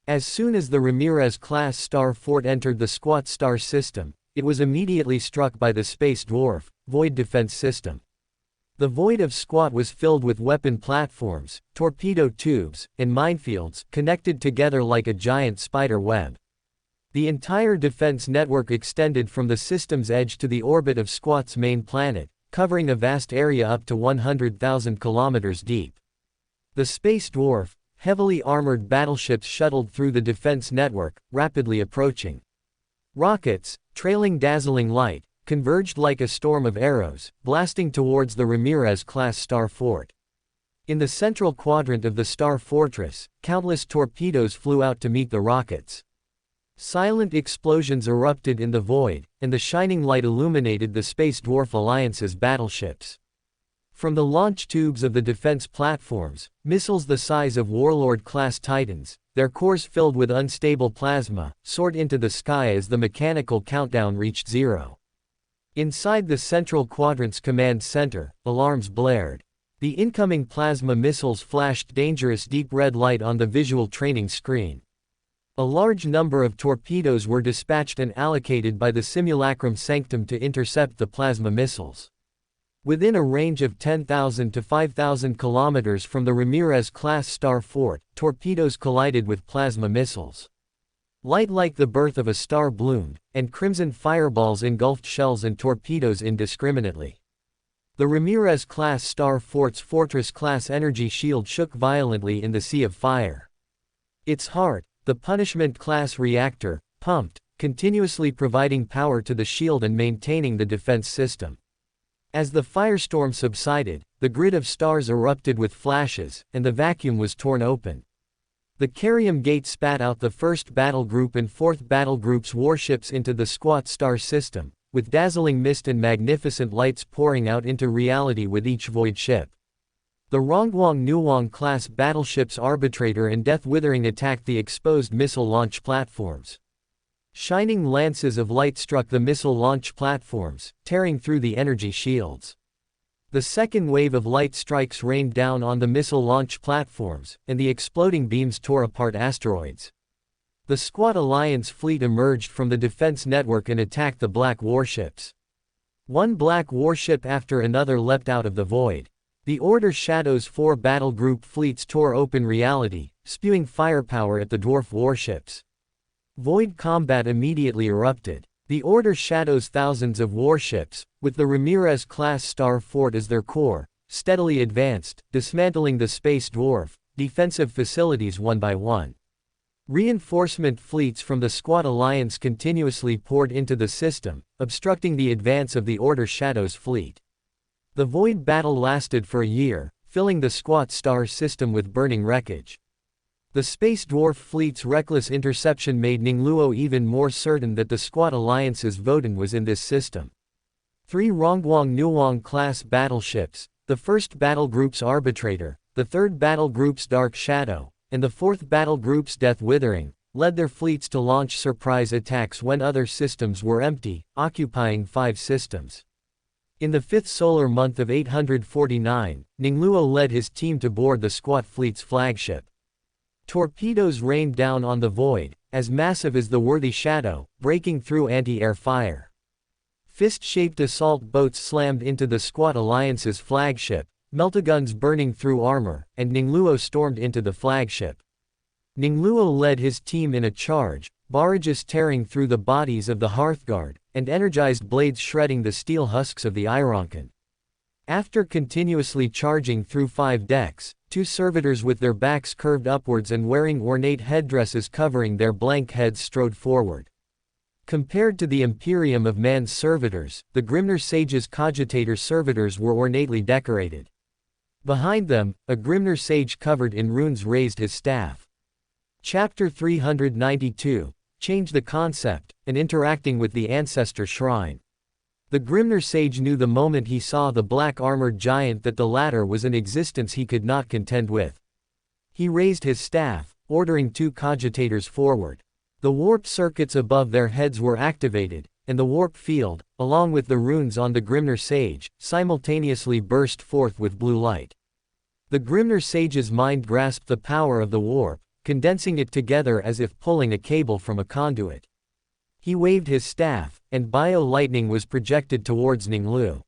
A: As soon as the Ramirez-class star fort entered the Squat Star system, it was immediately struck by the Space Dwarf Void defense system. The void of Squat was filled with weapon platforms, torpedo tubes, and minefields, connected together like a giant spider web. The entire defense network extended from the system's edge to the orbit of Squat's main planet, covering a vast area up to 100,000 kilometers deep. The Space Dwarf, heavily armored battleships shuttled through the defense network, rapidly approaching. Rockets, trailing dazzling light, converged like a storm of arrows, blasting towards the Ramirez-class star fort. In the central quadrant of the star fortress, countless torpedoes flew out to meet the rockets. Silent explosions erupted in the void, and the shining light illuminated the Space Dwarf Alliance's battleships. From the launch tubes of the defense platforms, missiles the size of Warlord-class Titans, their cores filled with unstable plasma, soared into the sky as the mechanical countdown reached 0. Inside the central quadrant's command center, alarms blared. The incoming plasma missiles flashed dangerous deep red light on the visual training screen. A large number of torpedoes were dispatched and allocated by the Simulacrum Sanctum to intercept the plasma missiles. Within a range of 10,000 to 5,000 kilometers from the Ramirez-class star fort, torpedoes collided with plasma missiles. Light like the birth of a star bloomed, and crimson fireballs engulfed shells and torpedoes indiscriminately. The Ramirez-class star fort's Fortress-class energy shield shook violently in the sea of fire. Its heart, the Punishment-class reactor, pumped, continuously providing power to the shield and maintaining the defense system. As the firestorm subsided, the grid of stars erupted with flashes, and the vacuum was torn open. The Carium Gate spat out the 1st Battle Group and 4th Battle Group's warships into the Squat Star system, with dazzling mist and magnificent lights pouring out into reality with each void ship. The Rongguang Nuwang-class battleships Arbitrator and Death Withering attacked the exposed missile launch platforms. Shining lances of light struck the missile launch platforms, tearing through the energy shields. The second wave of light strikes rained down on the missile launch platforms, and the exploding beams tore apart asteroids. The Squat Alliance fleet emerged from the defense network and attacked the black warships. One black warship after another leapt out of the void. The Order Shadow's 4 battle group fleets tore open reality, spewing firepower at the dwarf warships. Void combat immediately erupted. The Order Shadow's thousands of warships, with the Ramirez-class star fort as their core, steadily advanced, dismantling the Space Dwarf defensive facilities one by one. Reinforcement fleets from the Squat Alliance continuously poured into the system, obstructing the advance of the Order Shadow's fleet. The Void battle lasted for a year, filling the Squat Star system with burning wreckage. The Space Dwarf fleet's reckless interception made Ning Lu even more certain that the Squat Alliance's Voden was in this system. 3 Rongguang Nuwang-class battleships, the 1st Battle Group's Arbitrator, the 3rd Battle Group's Dark Shadow, and the 4th Battle Group's Death Withering, led their fleets to launch surprise attacks when other systems were empty, occupying 5 systems. In the 5th solar month of 849, Ning Lu led his team to board the Squat fleet's flagship. Torpedoes rained down on the void, as massive as the Worthy Shadow, breaking through anti-air fire. Fist-shaped assault boats slammed into the Squat Alliance's flagship, meltaguns burning through armor, and Ning Lu stormed into the flagship. Ning Lu led his team in a charge, barrages tearing through the bodies of the Hearthguard, and energized blades shredding the steel husks of the Ironkin. After continuously charging through 5 decks, 2 servitors with their backs curved upwards and wearing ornate headdresses covering their blank heads strode forward. Compared to the Imperium of man's servitors, the Grimner Sage's cogitator servitors were ornately decorated. Behind them, a Grimner Sage covered in runes raised his staff. Chapter 392, Change the Concept, and Interacting with the Ancestor Shrine. The Grimner Sage knew the moment he saw the black-armored giant that the latter was an existence he could not contend with. He raised his staff, ordering 2 cogitators forward. The warp circuits above their heads were activated, and the warp field, along with the runes on the Grimner Sage, simultaneously burst forth with blue light. The Grimner Sage's mind grasped the power of the warp, condensing it together as if pulling a cable from a conduit. He waved his staff, and bio-lightning was projected towards Ning Lu.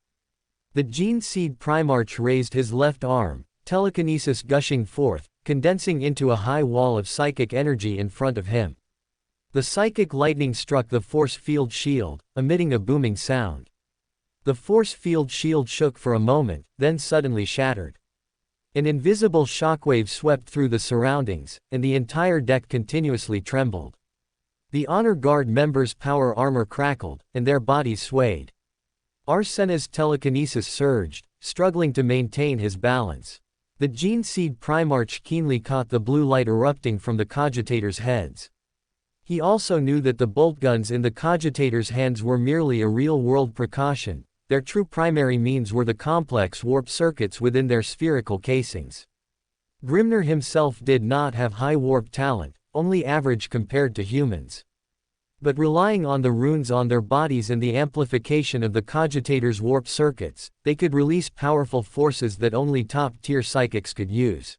A: The Gene Seed Primarch raised his left arm, telekinesis gushing forth, condensing into a high wall of psychic energy in front of him. The psychic lightning struck the force field shield, emitting a booming sound. The force field shield shook for a moment, then suddenly shattered. An invisible shockwave swept through the surroundings, and the entire deck continuously trembled. The Honor Guard members' power armor crackled, and their bodies swayed. Arsena's telekinesis surged, struggling to maintain his balance. The Gene Seed Primarch keenly caught the blue light erupting from the cogitators' heads. He also knew that the bolt guns in the cogitators' hands were merely a real-world precaution. Their true primary means were the complex warp circuits within their spherical casings. Grimner himself did not have high warp talent, only average compared to humans. But relying on the runes on their bodies and the amplification of the cogitators' warp circuits, they could release powerful forces that only top-tier psychics could use.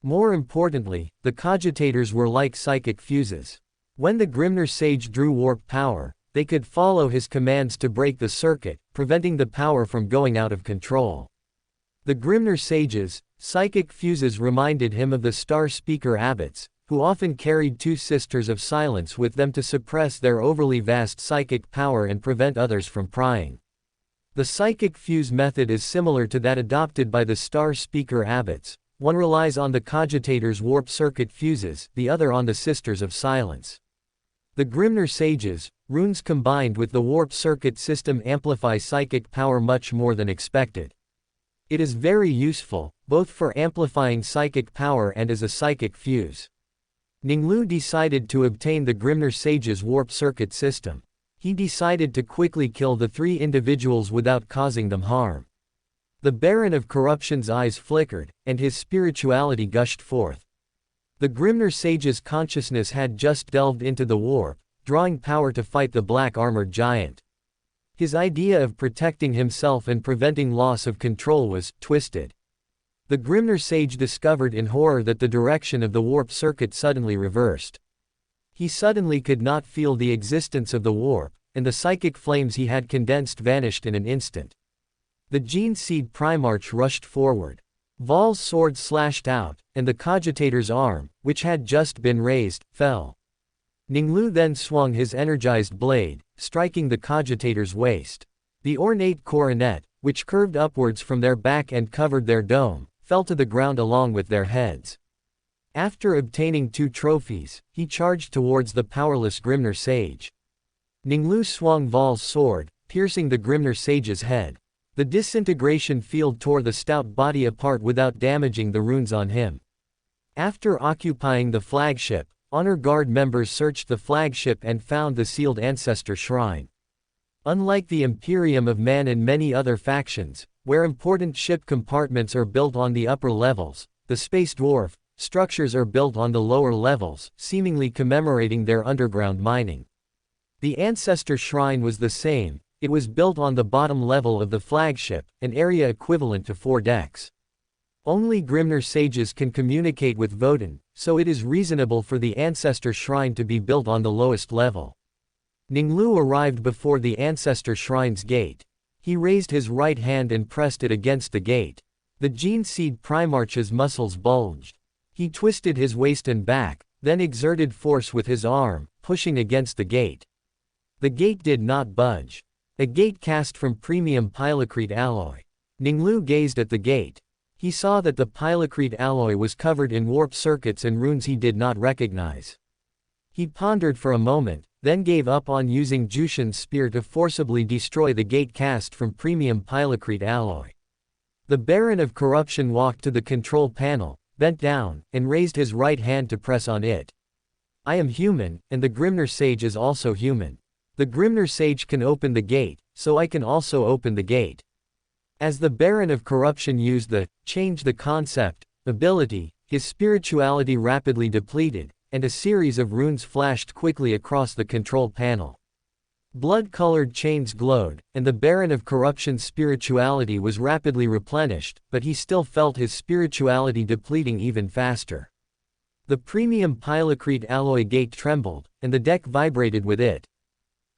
A: More importantly, the cogitators were like psychic fuses. When the Grimner Sage drew warp power, they could follow his commands to break the circuit, preventing the power from going out of control. The Grimner Sage's psychic fuses reminded him of the Star Speaker Abbots, who often carried 2 Sisters of Silence with them to suppress their overly vast psychic power and prevent others from prying. The psychic fuse method is similar to that adopted by the Star Speaker Abbots. One relies on the cogitators' warp circuit fuses, the other on the Sisters of Silence. The Grimner Sage's runes combined with the warp circuit system amplify psychic power much more than expected. It is very useful, both for amplifying psychic power and as a psychic fuse. Ning Lu decided to obtain the Grimner Sage's warp circuit system. He decided to quickly kill the 3 individuals without causing them harm. The Baron of Corruption's eyes flickered, and his spirituality gushed forth. The Grimner Sage's consciousness had just delved into the warp, drawing power to fight the black-armored giant. His idea of protecting himself and preventing loss of control was twisted. The Grimner Sage discovered in horror that the direction of the warp circuit suddenly reversed. He suddenly could not feel the existence of the warp, and the psychic flames he had condensed vanished in an instant. The Gene Seed Primarch rushed forward. Val's sword slashed out, and the cogitator's arm, which had just been raised, fell. Ning Lu then swung his energized blade, striking the cogitator's waist. The ornate coronet, which curved upwards from their back and covered their dome, fell to the ground along with their heads. After obtaining 2 trophies, he charged towards the powerless Grimner Sage. Ning Lu swung Val's sword, piercing the Grimner Sage's head. The disintegration field tore the stout body apart without damaging the runes on him. After occupying the flagship, Honor Guard members searched the flagship and found the sealed Ancestor Shrine. Unlike the Imperium of Man and many other factions, where important ship compartments are built on the upper levels, the Space Dwarf structures are built on the lower levels, seemingly commemorating their underground mining. The Ancestor Shrine was the same. It was built on the bottom level of the flagship, an area equivalent to 4 decks. Only Grimner Sages can communicate with Voden, so it is reasonable for the Ancestor Shrine to be built on the lowest level. Ning Lu arrived before the Ancestor Shrine's gate. He raised his right hand and pressed it against the gate. The Gene Seed Primarch's muscles bulged. He twisted his waist and back, then exerted force with his arm, pushing against the gate. The gate did not budge. A gate cast from premium pylocrete alloy. Ning Lu gazed at the gate. He saw that the pylocrete alloy was covered in warp circuits and runes he did not recognize. He pondered for a moment, then gave up on using Jushin's spear to forcibly destroy the gate cast from premium pylocrete alloy. The Baron of Corruption walked to the control panel, bent down, and raised his right hand to press on it. I am human, and the Grimnir Sage is also human. The Grimnir Sage can open the gate, so I can also open the gate. As the Baron of Corruption used the change the concept ability, his spirituality rapidly depleted, and a series of runes flashed quickly across the control panel. Blood-colored chains glowed, and the Baron of Corruption's spirituality was rapidly replenished, but he still felt his spirituality depleting even faster. The premium pylocrete alloy gate trembled, and the deck vibrated with it.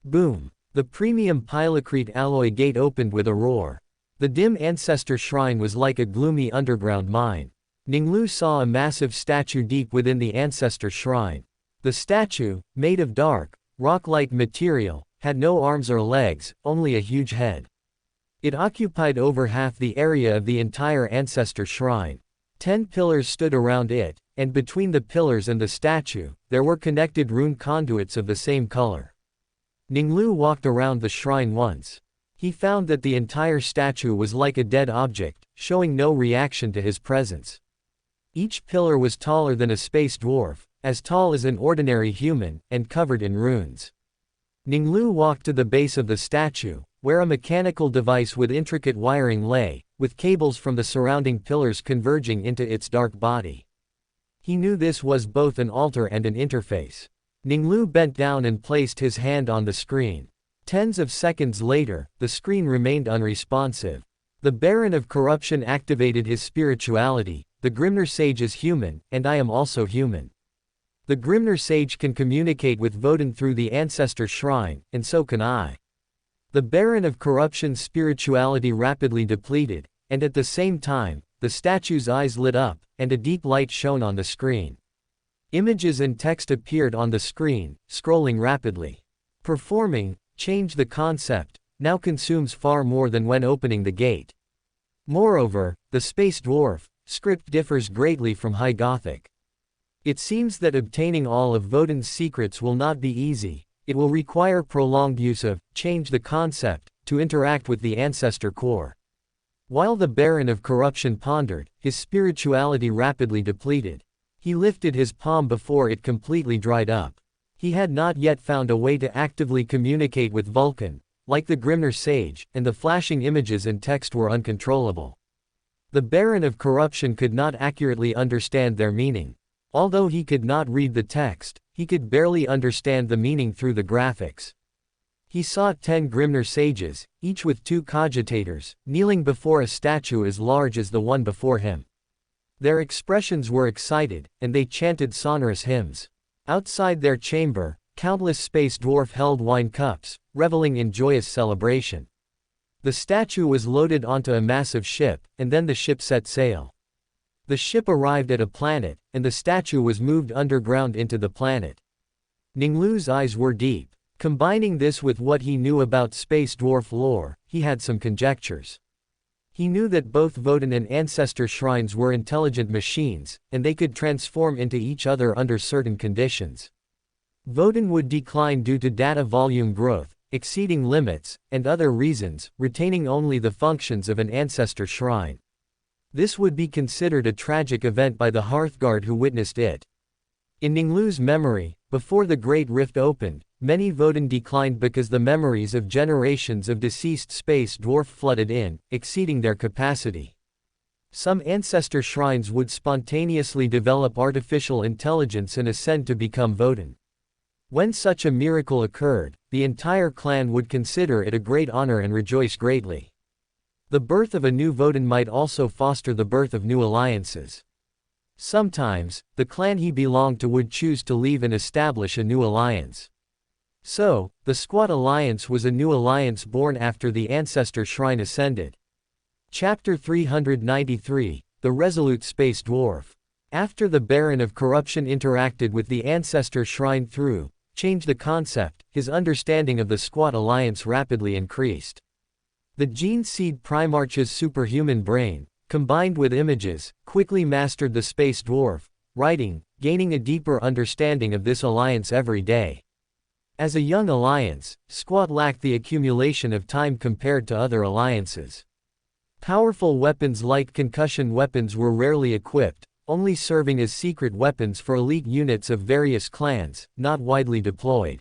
A: Boom! The premium pylocrete alloy gate opened with a roar. The dim ancestor shrine was like a gloomy underground mine. Ning Lu saw a massive statue deep within the ancestor shrine. The statue, made of dark, rock-like material, had no arms or legs, only a huge head. It occupied over half the area of the entire ancestor shrine. 10 pillars stood around it, and between the pillars and the statue, there were connected rune conduits of the same color. Ning Lu walked around the shrine once. He found that the entire statue was like a dead object, showing no reaction to his presence. Each pillar was taller than a space dwarf, as tall as an ordinary human, and covered in runes. Ning Lu walked to the base of the statue, where a mechanical device with intricate wiring lay, with cables from the surrounding pillars converging into its dark body. He knew this was both an altar and an interface. Ning Lu bent down and placed his hand on the screen. Tens of seconds later, the screen remained unresponsive. The Baron of Corruption activated his spirituality. The Grimnir Sage is human, and I am also human. The Grimnir Sage can communicate with Vodun through the Ancestor Shrine, and so can I. The Baron of Corruption's spirituality rapidly depleted, and at the same time, the statue's eyes lit up, and a deep light shone on the screen. Images and text appeared on the screen, scrolling rapidly. Performing, change the concept, now consumes far more than when opening the gate. Moreover, the Space Dwarf script differs greatly from High Gothic. It seems that obtaining all of Vodun's secrets will not be easy. It will require prolonged use of change the concept to interact with the Ancestor core. While the Baron of Corruption pondered, his spirituality rapidly depleted. He lifted his palm before it completely dried up. He had not yet found a way to actively communicate with Vulcan, like the Grimnir Sage, and the flashing images and text were uncontrollable. The Baron of Corruption could not accurately understand their meaning. Although he could not read the text, he could barely understand the meaning through the graphics. He saw 10 Grimnir Sages, each with 2 cogitators, kneeling before a statue as large as the one before him. Their expressions were excited, and they chanted sonorous hymns. Outside their chamber, countless space dwarf held wine cups, reveling in joyous celebration. The statue was loaded onto a massive ship, and then the ship set sail. The ship arrived at a planet, and the statue was moved underground into the planet. Ning Lu's eyes were deep. Combining this with what he knew about space dwarf lore, he had some conjectures. He knew that both Vodun and Ancestor Shrines were intelligent machines, and they could transform into each other under certain conditions. Vodun would decline due to data volume growth, exceeding limits, and other reasons, retaining only the functions of an Ancestor Shrine. This would be considered a tragic event by the Hearthguard who witnessed it. In Ning Lu's memory, before the Great Rift opened, many Vodun declined because the memories of generations of deceased space dwarf flooded in, exceeding their capacity. Some Ancestor Shrines would spontaneously develop artificial intelligence and ascend to become Vodun. When such a miracle occurred, the entire clan would consider it a great honor and rejoice greatly. The birth of a new Vodun might also foster the birth of new alliances. Sometimes, the clan he belonged to would choose to leave and establish a new alliance. So, the Squat Alliance was a new alliance born after the Ancestor Shrine ascended. Chapter 393, The Resolute Space Dwarf. After the Baron of Corruption interacted with the Ancestor Shrine through Change the Concept, his understanding of the Squat Alliance rapidly increased. The Gene Seed Primarch's superhuman brain, combined with images, quickly mastered the Space Dwarf, writing, gaining a deeper understanding of this alliance every day. As a young alliance, Squat lacked the accumulation of time compared to other alliances. Powerful weapons like concussion weapons were rarely equipped, only serving as secret weapons for elite units of various clans, not widely deployed.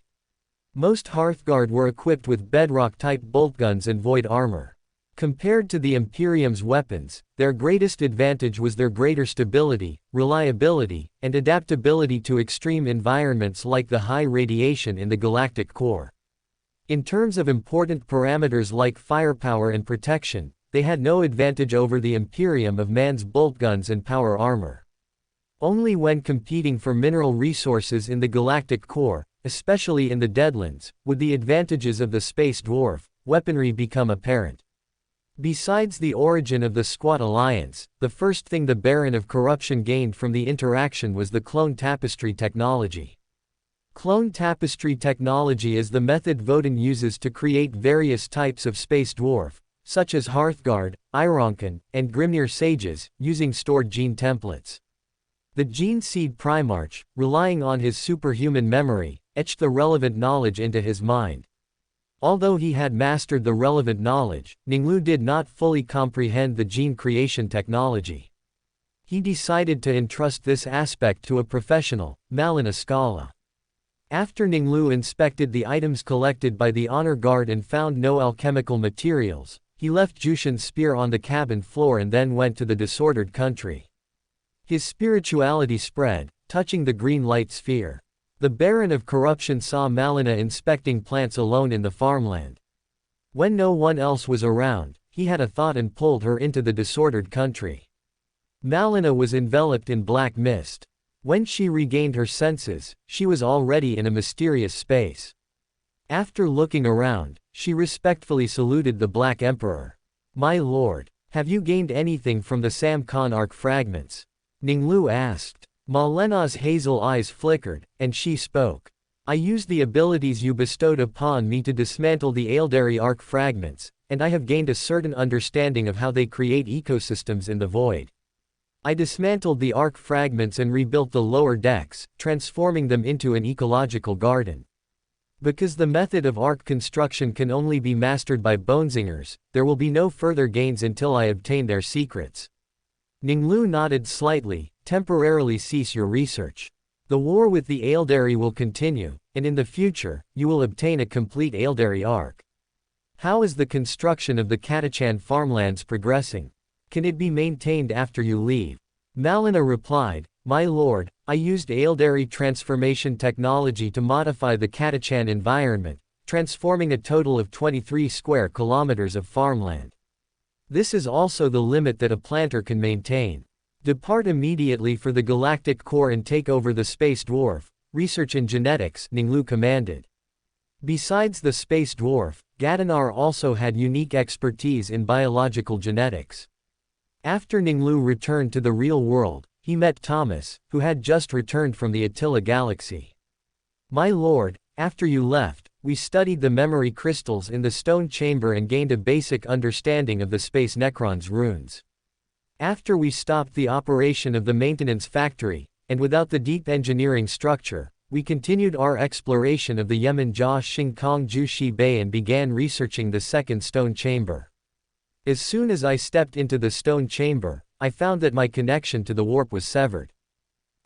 A: Most Hearthguard were equipped with bedrock-type boltguns and void armor. Compared to the Imperium's weapons, their greatest advantage was their greater stability, reliability, and adaptability to extreme environments like the high radiation in the galactic core. In terms of important parameters like firepower and protection, they had no advantage over the Imperium of Man's boltguns and power armor. Only when competing for mineral resources in the galactic core, especially in the Deadlands, would the advantages of the Space Dwarf weaponry become apparent. Besides the origin of the Squat Alliance, the first thing the Baron of Corruption gained from the interaction was the clone tapestry technology. Clone tapestry technology is the method Voden uses to create various types of Space Dwarf, such as Hearthguard, Ironkin, and Grimnir sages, using stored gene templates. The Gene Seed Primarch, relying on his superhuman memory, etched the relevant knowledge into his mind. Although he had mastered the relevant knowledge, Ning Lu did not fully comprehend the gene creation technology. He decided to entrust this aspect to a professional, Malina Scala. After Ning Lu inspected the items collected by the honor guard and found no alchemical materials, he left Jushin's spear on the cabin floor and then went to the disordered country. His spirituality spread, touching the green light sphere. The Baron of Corruption saw Malina inspecting plants alone in the farmland. When no one else was around, he had a thought and pulled her into the disordered country. Malina was enveloped in black mist. When she regained her senses, she was already in a mysterious space. After looking around, she respectfully saluted the Black Emperor. "My lord, have you gained anything from the Sam-Khan Arc fragments?" Ning Lu asked. Malena's hazel eyes flickered, and she spoke. "I used the abilities you bestowed upon me to dismantle the Aeldari Arc fragments, and I have gained a certain understanding of how they create ecosystems in the void. I dismantled the Arc fragments and rebuilt the lower decks, transforming them into an ecological garden. Because the method of Arc construction can only be mastered by Bonezingers, there will be no further gains until I obtain their secrets." Ning Lu nodded slightly. "Temporarily cease your research. The war with the Aeldari will continue, and in the future, you will obtain a complete Aeldari Arc. How is the construction of the Catachan farmlands progressing? Can it be maintained after you leave?" Malina replied, "My lord, I used Aeldari transformation technology to modify the Catachan environment, transforming a total of 23 square kilometers of farmland. This is also the limit that a planter can maintain. Depart immediately for the galactic core and take over the Space Dwarf. Research in genetics," Ning Lu commanded. Besides the Space Dwarf, Gadanar also had unique expertise in biological genetics. After Ning Lu returned to the real world, he met Thomas, who had just returned from the Attila galaxy. "My lord, after you left, we studied the memory crystals in the stone chamber and gained a basic understanding of the Space Necron's runes. After we stopped the operation of the maintenance factory, and without the deep engineering structure, we continued our exploration of the Yemen Jia Xingkong Jushi Bay and began researching the second stone chamber. As soon as I stepped into the stone chamber, I found that my connection to the warp was severed."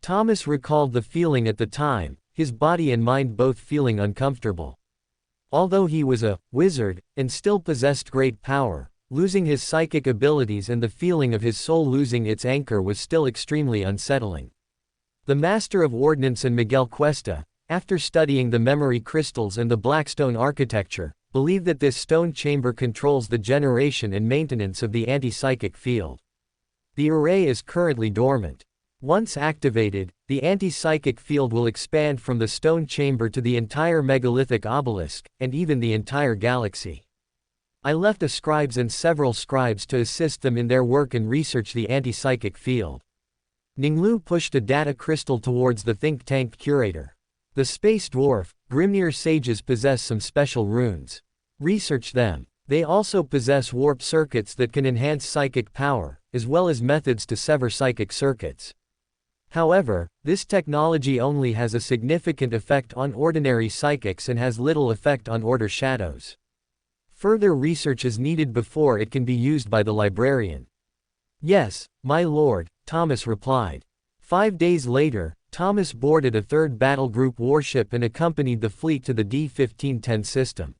A: Thomas recalled the feeling at the time, his body and mind both feeling uncomfortable. Although he was a wizard, and still possessed great power, losing his psychic abilities and the feeling of his soul losing its anchor was still extremely unsettling. The Master of Ordnance and Miguel Cuesta, after studying the memory crystals and the Blackstone architecture, believe that this stone chamber controls the generation and maintenance of the anti-psychic field. The array is currently dormant. Once activated, the anti-psychic field will expand from the stone chamber to the entire megalithic obelisk, and even the entire galaxy. I left scribes and several scribes to assist them in their work and research the anti-psychic field. Ning Lu pushed a data crystal towards the think tank curator. The space dwarf, Grimnir sages possess some special runes. Research them. They also possess warp circuits that can enhance psychic power, as well as methods to sever psychic circuits. However, this technology only has a significant effect on ordinary psychics and has little effect on Order shadows. Further research is needed before it can be used by the librarian. Yes, my lord, Thomas replied. 5 days later, Thomas boarded a 3rd Battle Group warship and accompanied the fleet to the D-1510 system.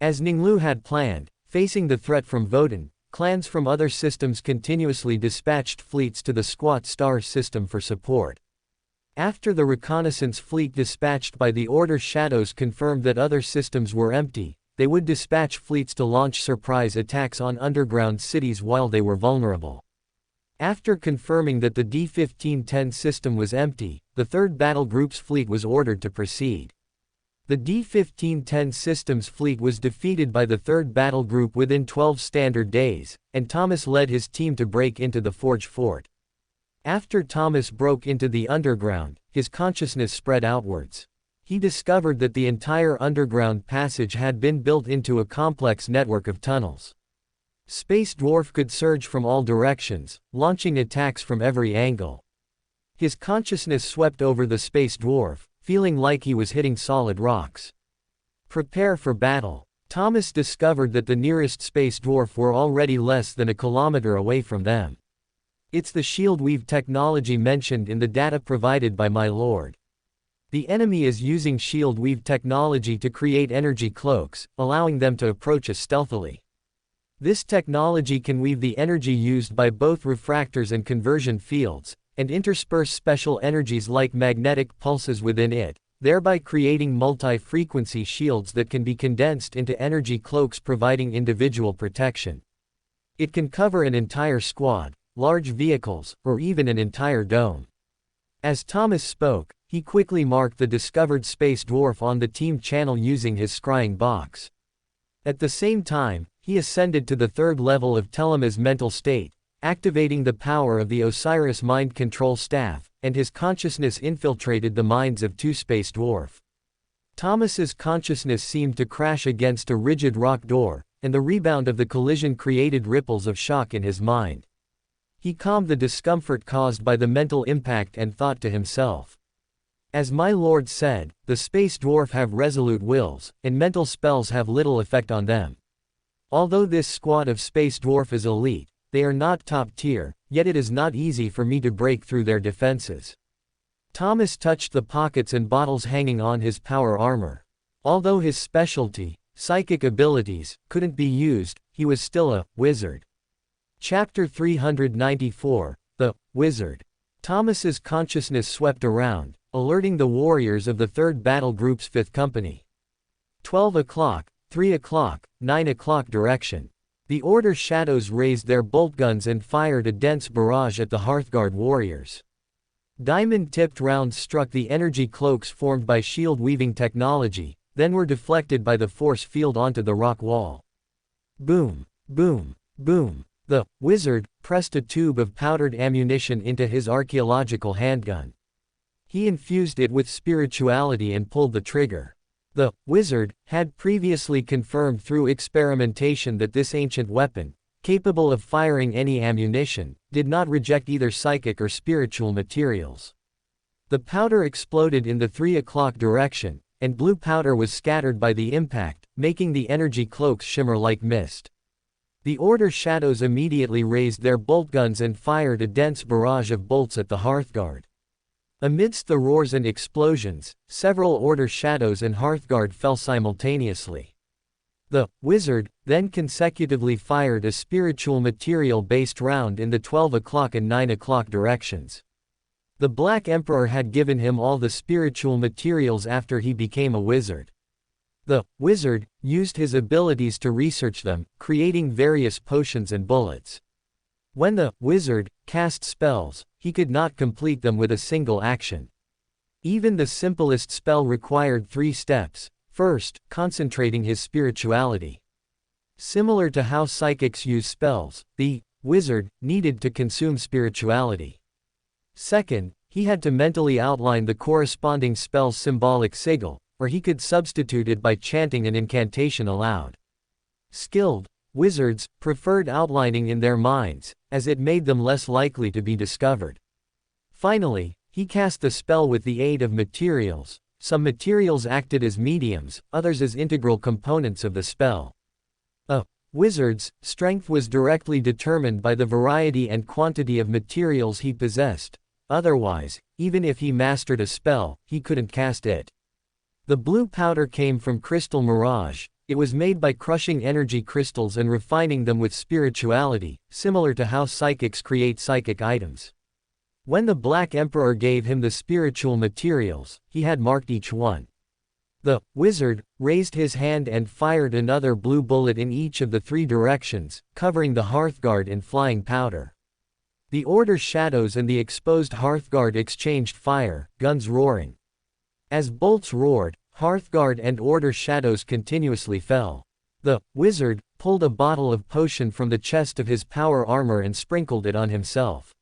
A: As Ning Lu had planned, facing the threat from Votan, clans from other systems continuously dispatched fleets to the Squat Star system for support. After the reconnaissance fleet dispatched by the Order Shadows confirmed that other systems were empty, they would dispatch fleets to launch surprise attacks on underground cities while they were vulnerable. After confirming that the D-1510 system was empty, the 3rd Battle Group's fleet was ordered to proceed. The D-1510 system's fleet was defeated by the 3rd Battle Group within 12 standard days, and Thomas led his team to break into the Forge Fort. After Thomas broke into the underground, his consciousness spread outwards. He discovered that the entire underground passage had been built into a complex network of tunnels. Space Dwarf could surge from all directions, launching attacks from every angle. His consciousness swept over the Space Dwarf, feeling like he was hitting solid rocks. Prepare for battle. Thomas discovered that the nearest Space Dwarf were already less than a kilometer away from them. It's the shield weave technology mentioned in the data provided by my lord. The enemy is using shield weave technology to create energy cloaks, allowing them to approach us stealthily. This technology can weave the energy used by both refractors and conversion fields, and intersperse special energies like magnetic pulses within it, thereby creating multi-frequency shields that can be condensed into energy cloaks providing individual protection. It can cover an entire squad, large vehicles, or even an entire dome. As Thomas spoke, he quickly marked the discovered space dwarf on the team channel using his scrying box. At the same time, he ascended to the 3rd level of Telema's mental state, activating the power of the Osiris mind control staff, and his consciousness infiltrated the minds of 2 space dwarf. Thomas's consciousness seemed to crash against a rigid rock door, and the rebound of the collision created ripples of shock in his mind. He calmed the discomfort caused by the mental impact and thought to himself. As my lord said, the space dwarf have resolute wills, and mental spells have little effect on them. Although this squad of space dwarf is elite, they are not top tier, yet it is not easy for me to break through their defenses. Thomas touched the pockets and bottles hanging on his power armor. Although his specialty, psychic abilities, couldn't be used, he was still a wizard. Chapter 394, The Wizard. Thomas's consciousness swept around, alerting the warriors of the 3rd Battle Group's 5th Company. 12 o'clock, 3 o'clock, 9 o'clock direction. The Order Shadows raised their bolt guns and fired a dense barrage at the Hearthguard warriors. Diamond-tipped rounds struck the energy cloaks formed by shield-weaving technology, then were deflected by the force field onto the rock wall. Boom, boom, boom. The wizard pressed a tube of powdered ammunition into his archaeological handgun. He infused it with spirituality and pulled the trigger. The wizard had previously confirmed through experimentation that this ancient weapon, capable of firing any ammunition, did not reject either psychic or spiritual materials. The powder exploded in the 3 o'clock direction, and blue powder was scattered by the impact, making the energy cloaks shimmer like mist. The Order Shadows immediately raised their bolt guns and fired a dense barrage of bolts at the Hearthguard. Amidst the roars and explosions, several Order Shadows and Hearthguard fell simultaneously. The wizard then consecutively fired a spiritual material-based round in the 12 o'clock and 9 o'clock directions. The Black Emperor had given him all the spiritual materials after he became a wizard. The wizard used his abilities to research them, creating various potions and bullets. When the wizard cast spells, he could not complete them with a single action. Even the simplest spell required 3 steps. First, concentrating his spirituality. Similar to how psychics use spells, the wizard needed to consume spirituality. Second, he had to mentally outline the corresponding spell's symbolic sigil, or he could substitute it by chanting an incantation aloud. Skilled wizards preferred outlining in their minds, as it made them less likely to be discovered. Finally, he cast the spell with the aid of materials. Some materials acted as mediums, others as integral components of the spell. A wizard's strength was directly determined by the variety and quantity of materials he possessed. Otherwise, even if he mastered a spell, he couldn't cast it. The blue powder came from crystal mirage. It was made by crushing energy crystals and refining them with spirituality, similar to how psychics create psychic items. When the Black Emperor gave him the spiritual materials, he had marked each one. The wizard raised his hand and fired another blue bullet in each of the 3 directions, covering the Hearthguard in flying powder. The Order shadows and the exposed Hearthguard exchanged fire, guns roaring. As bolts roared, Hearthguard and Order shadows continuously fell. The wizard pulled a bottle of potion from the chest of his power armor and sprinkled it on himself.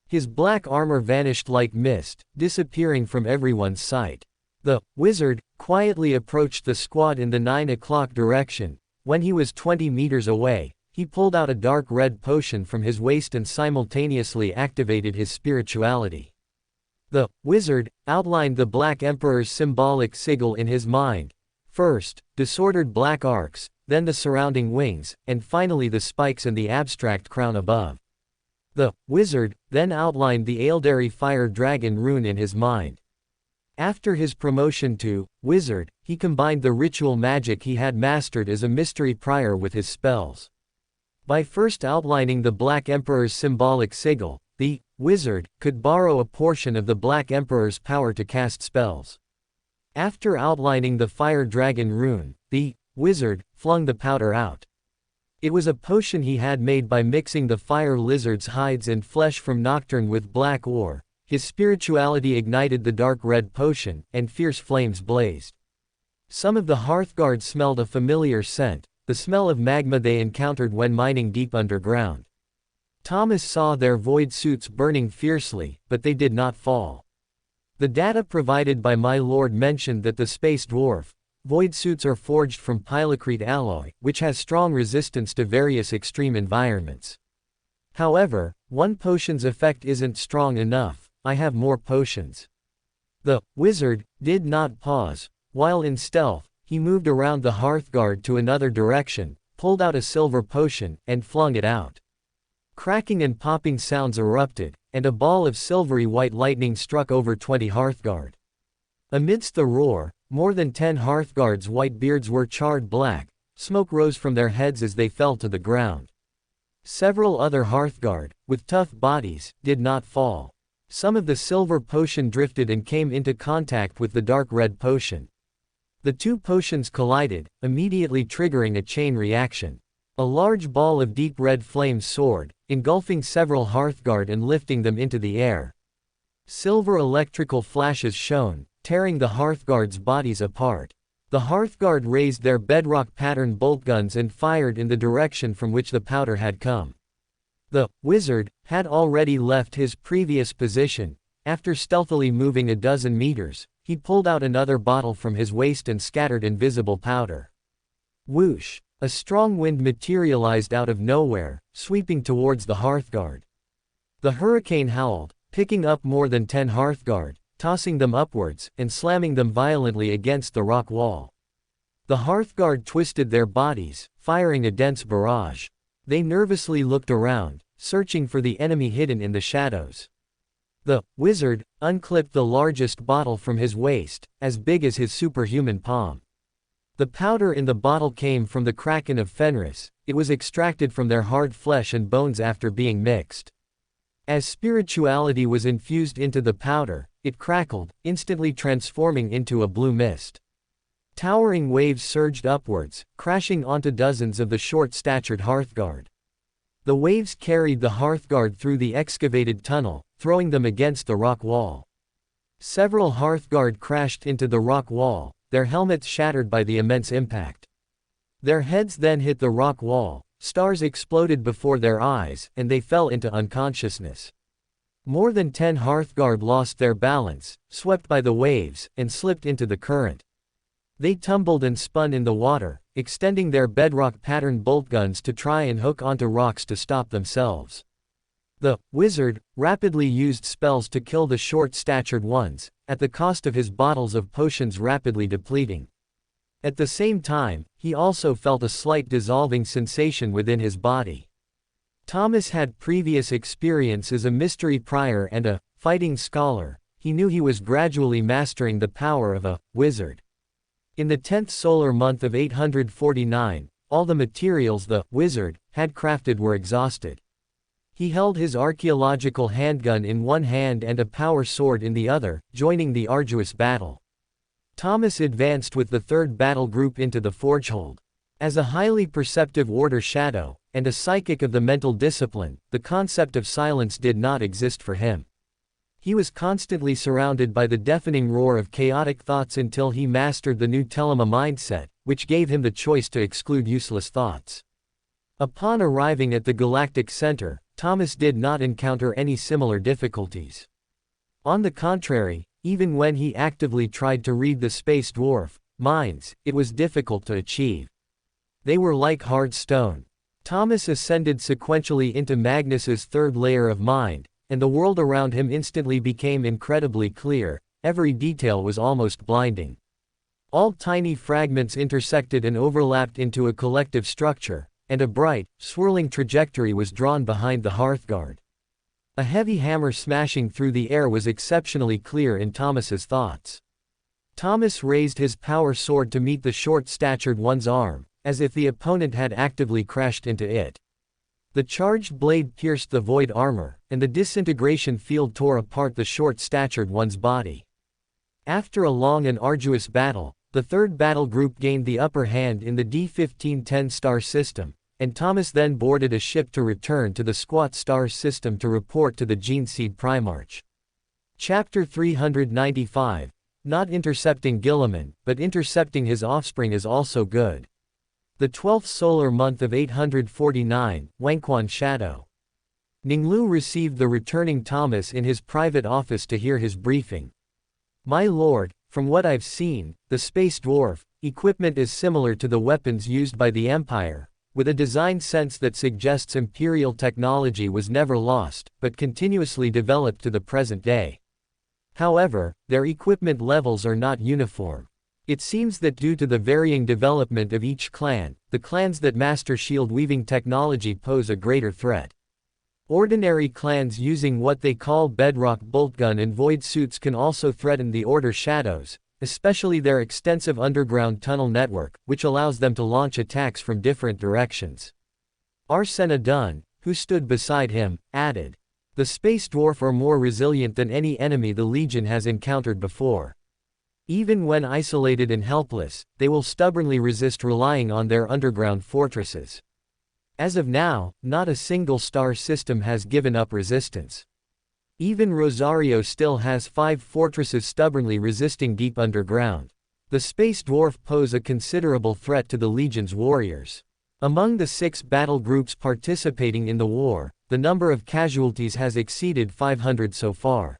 A: His black armor vanished like mist, disappearing from everyone's sight. The wizard quietly approached the squad in the 9 o'clock direction. When he was 20 meters away, he pulled out a dark red potion from his waist and simultaneously activated his spirituality. The wizard outlined the Black Emperor's symbolic sigil in his mind. First, disordered black arcs, then the surrounding wings, and finally the spikes and the abstract crown above. The wizard then outlined the Aeldari Fire Dragon rune in his mind. After his promotion to wizard, he combined the ritual magic he had mastered as a mystery prior with his spells. By first outlining the Black Emperor's symbolic sigil, the wizard could borrow a portion of the Black Emperor's power to cast spells. After outlining the Fire Dragon rune, the wizard flung the powder out. It was a potion he had made by mixing the fire lizard's hides and flesh from Nocturne with black ore. His spirituality ignited the dark red potion, and fierce flames blazed. Some of the Hearthguard smelled a familiar scent, the smell of magma they encountered when mining deep underground. Thomas saw their void suits burning fiercely, but they did not fall. The data provided by my lord mentioned that the space dwarf void suits are forged from pylocrete alloy, which has strong resistance to various extreme environments. However, one potion's effect isn't strong enough. I have more potions. The wizard did not pause. While in stealth, he moved around the Hearthguard to another direction, pulled out a silver potion, and flung it out. Cracking and popping sounds erupted, and a ball of silvery white lightning struck over 20 Hearthguard. Amidst the roar, more than 10 Hearthguard's white beards were charred black. Smoke rose from their heads as they fell to the ground. Several other Hearthguard, with tough bodies, did not fall. Some of the silver potion drifted and came into contact with the dark red potion. The 2 potions collided, immediately triggering a chain reaction. A large ball of deep red flames soared, engulfing several Hearthguard and lifting them into the air. Silver electrical flashes shone, tearing the Hearthguard's bodies apart. The Hearthguard raised their bedrock pattern bolt guns and fired in the direction from which the powder had come. The wizard had already left his previous position. After stealthily moving a dozen meters, he pulled out another bottle from his waist and scattered invisible powder. Whoosh! A strong wind materialized out of nowhere, sweeping towards the Hearthguard. The hurricane howled, picking up more than 10 Hearthguard, tossing them upwards, and slamming them violently against the rock wall. The Hearthguard twisted their bodies, firing a dense barrage. They nervously looked around, searching for the enemy hidden in the shadows. The wizard unclipped the largest bottle from his waist, as big as his superhuman palm. The powder in the bottle came from the Kraken of Fenris. It was extracted from their hard flesh and bones after being mixed. As spirituality was infused into the powder, it crackled, instantly transforming into a blue mist. Towering waves surged upwards, crashing onto dozens of the short-statured Hearthguard. The waves carried the Hearthguard through the excavated tunnel, throwing them against the rock wall. Several Hearthguard crashed into the rock wall, their helmets shattered by the immense impact. Their heads then hit the rock wall, stars exploded before their eyes, and they fell into unconsciousness. More than 10 Hearthguard lost their balance, swept by the waves, and slipped into the current. They tumbled and spun in the water, extending their bedrock-patterned bolt guns to try and hook onto rocks to stop themselves. The wizard rapidly used spells to kill the short-statured ones, at the cost of his bottles of potions rapidly depleting. At the same time, he also felt a slight dissolving sensation within his body. Thomas had previous experience as a mystery prior and a fighting scholar. He knew he was gradually mastering the power of a wizard. In the 10th solar month of 849, all the materials the wizard had crafted were exhausted. He held his archaeological handgun in one hand and a power sword in the other, joining the arduous battle. Thomas advanced with the third battle group into the forgehold. As a highly perceptive Order Shadow, and a psychic of the mental discipline, the concept of silence did not exist for him. He was constantly surrounded by the deafening roar of chaotic thoughts until he mastered the new Telema mindset, which gave him the choice to exclude useless thoughts. Upon arriving at the galactic center, Thomas did not encounter any similar difficulties. On the contrary, even when he actively tried to read the space dwarf minds, it was difficult to achieve. They were like hard stone. Thomas ascended sequentially into Magnus's third layer of mind, and the world around him instantly became incredibly clear. Every detail was almost blinding. All tiny fragments intersected and overlapped into a collective structure, and a bright, swirling trajectory was drawn behind the Hearthguard. A heavy hammer smashing through the air was exceptionally clear in Thomas's thoughts. Thomas raised his power sword to meet the short-statured one's arm, as if the opponent had actively crashed into it. The charged blade pierced the void armor, and the disintegration field tore apart the short-statured one's body. After a long and arduous battle, the third battle group gained the upper hand in the D-15 10-star system, and Thomas then boarded a ship to return to the Squat Star system to report to the Geneseed Primarch. Chapter 395. Not intercepting Gilliman, but intercepting his offspring is also good. The 12th solar month of 849, Wangquan Shadow. Ning Lu received the returning Thomas in his private office to hear his briefing. My lord, from what I've seen, the space dwarf equipment is similar to the weapons used by the Empire, with a design sense that suggests Imperial technology was never lost, but continuously developed to the present day. However, their equipment levels are not uniform. It seems that due to the varying development of each clan, the clans that master shield-weaving technology pose a greater threat. Ordinary clans using what they call bedrock boltgun and void suits can also threaten the Order Shadows, especially their extensive underground tunnel network, which allows them to launch attacks from different directions. Arsena Dunn, who stood beside him, added, "The space dwarf are more resilient than any enemy the Legion has encountered before. Even when isolated and helpless, they will stubbornly resist relying on their underground fortresses. As of now, not a single star system has given up resistance. Even Rosario still has 5 fortresses stubbornly resisting deep underground. The space dwarf pose a considerable threat to the Legion's warriors. Among the 6 battle groups participating in the war, the number of casualties has exceeded 500 so far.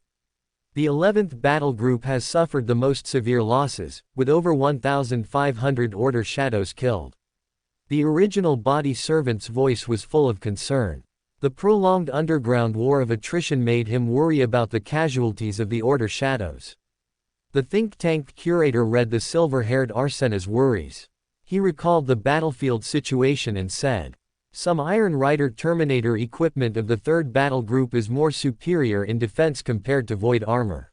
A: The 11th battle group has suffered the most severe losses, with over 1,500 Order Shadows killed." The original body servant's voice was full of concern. The prolonged underground war of attrition made him worry about the casualties of the Order Shadows. The think tank curator read the silver-haired Arsena's worries. He recalled the battlefield situation and said, "Some Iron Rider Terminator equipment of the 3rd battle group is more superior in defense compared to void armor.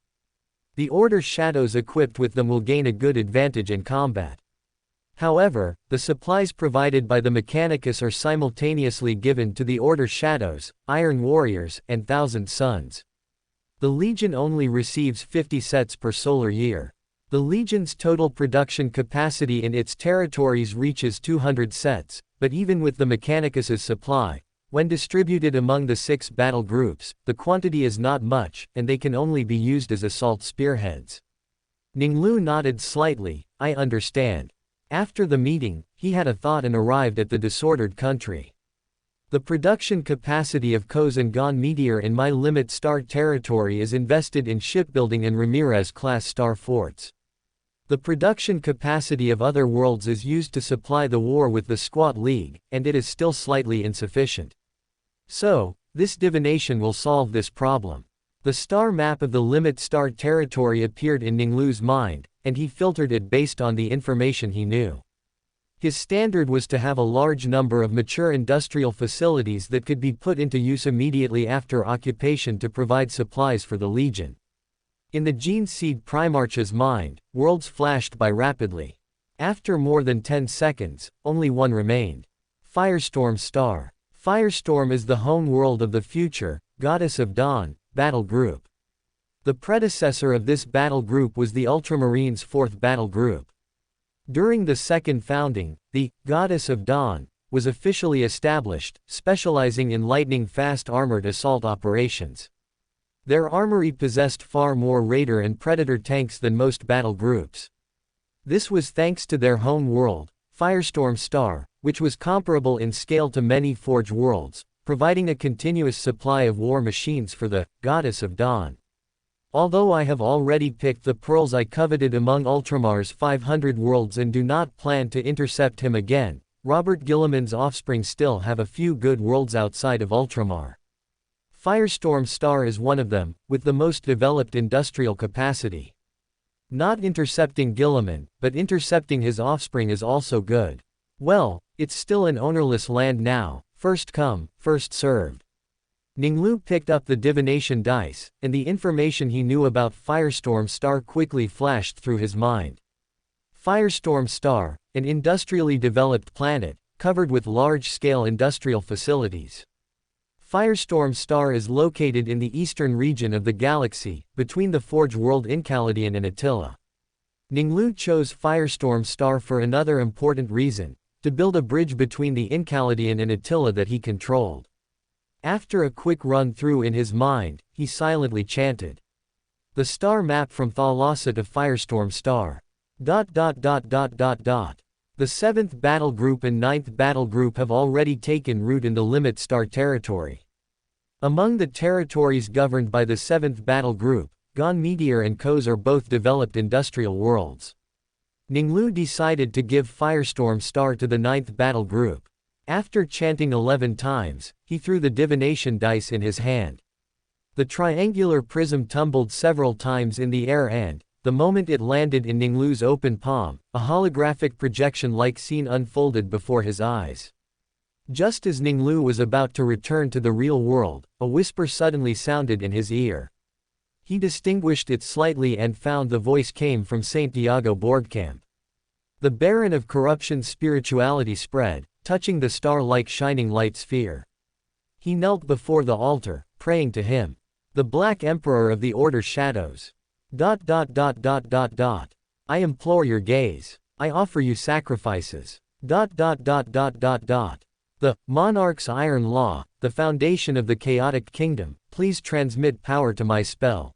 A: The Order Shadows equipped with them will gain a good advantage in combat. However, the supplies provided by the Mechanicus are simultaneously given to the Order Shadows, Iron Warriors, and Thousand Suns. The Legion only receives 50 sets per solar year. The Legion's total production capacity in its territories reaches 200 sets, but even with the Mechanicus's supply, when distributed among the 6 battle groups, the quantity is not much, and they can only be used as assault spearheads." Ning Lu nodded slightly. "I understand." After the meeting, he had a thought and arrived at the disordered country. The production capacity of Kos and Gon Meteor in my limit star territory is invested in shipbuilding and Ramirez-class star forts. The production capacity of other worlds is used to supply the war with the Squat League, and it is still slightly insufficient. So, this divination will solve this problem. The star map of the limit star territory appeared in Ning Lu's mind, and he filtered it based on the information he knew. His standard was to have a large number of mature industrial facilities that could be put into use immediately after occupation to provide supplies for the Legion. In the Gene Seed Primarch's mind, worlds flashed by rapidly. After more than 10 seconds, only one remained. Firestorm Star. Firestorm is the home world of the future, Goddess of Dawn, battle group. The predecessor of this battle group was the Ultramarines' 4th battle group. During the second founding, the Goddess of Dawn was officially established, specializing in lightning-fast armored assault operations. Their armory possessed far more Raider and Predator tanks than most battle groups. This was thanks to their home world, Firestorm Star, which was comparable in scale to many Forge worlds, providing a continuous supply of war machines for the Goddess of Dawn. Although I have already picked the pearls I coveted among Ultramar's 500 worlds and do not plan to intercept him again, Robert Gilliman's offspring still have a few good worlds outside of Ultramar. Firestorm Star is one of them, with the most developed industrial capacity. Not intercepting Gilliman, but intercepting his offspring is also good. Well, it's still an ownerless land now, first come, first served. Ning Lu picked up the divination dice, and the information he knew about Firestorm Star quickly flashed through his mind. Firestorm Star, an industrially developed planet, covered with large-scale industrial facilities. Firestorm Star is located in the eastern region of the galaxy, between the Forge world Incaldian and Attila. Ning Lu chose Firestorm Star for another important reason, to build a bridge between the Incaldian and Attila that he controlled. After a quick run-through in his mind, he silently chanted. The star map from Thalassa to Firestorm Star. The 7th Battle Group and 9th Battle Group have already taken root in the Limit Star territory. Among the territories governed by the 7th Battle Group, Gon Meteor and Kos are both developed industrial worlds. Ning Lu decided to give Firestorm Star to the 9th Battle Group. After chanting 11 times, he threw the divination dice in his hand. The triangular prism tumbled several times in the air and, the moment it landed in Ning Lu's open palm, a holographic projection-like scene unfolded before his eyes. Just as Ning Lu was about to return to the real world, a whisper suddenly sounded in his ear. He distinguished it slightly and found the voice came from St. Diago Borgkamp. The Baron of Corruption's spirituality spread, touching the star-like shining light sphere. He knelt before the altar, praying to him. The Black Emperor of the Order Shadows. I implore your gaze. I offer you sacrifices. The Monarch's Iron Law, the foundation of the chaotic kingdom, please transmit power to my spell.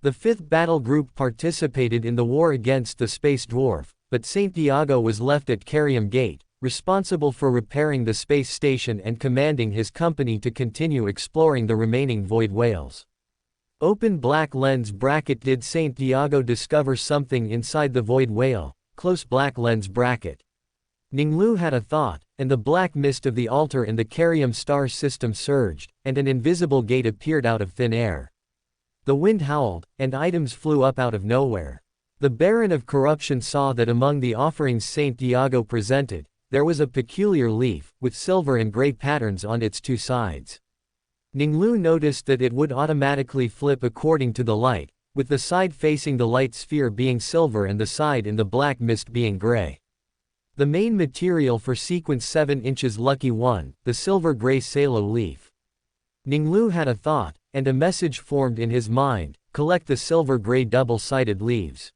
A: The 5th Battle Group participated in the war against the Space Dwarf, but St. Diago was left at Carium Gate, responsible for repairing the space station and commanding his company to continue exploring the remaining void whales. Open black lens bracket. Did St. Diago discover something inside the void whale? Close black lens bracket. Ning Lu had a thought, and the black mist of the altar in the Carium star system surged, and an invisible gate appeared out of thin air. The wind howled, and items flew up out of nowhere. The Baron of Corruption saw that among the offerings St. Diago presented, there was a peculiar leaf, with silver and gray patterns on its two sides. Ning Lu noticed that it would automatically flip according to the light, with the side facing the light sphere being silver and the side in the black mist being gray. The main material for sequence 7 inches Lucky 1, the silver-gray Salo leaf. Ning Lu had a thought, and a message formed in his mind: collect the silver-gray double-sided leaves.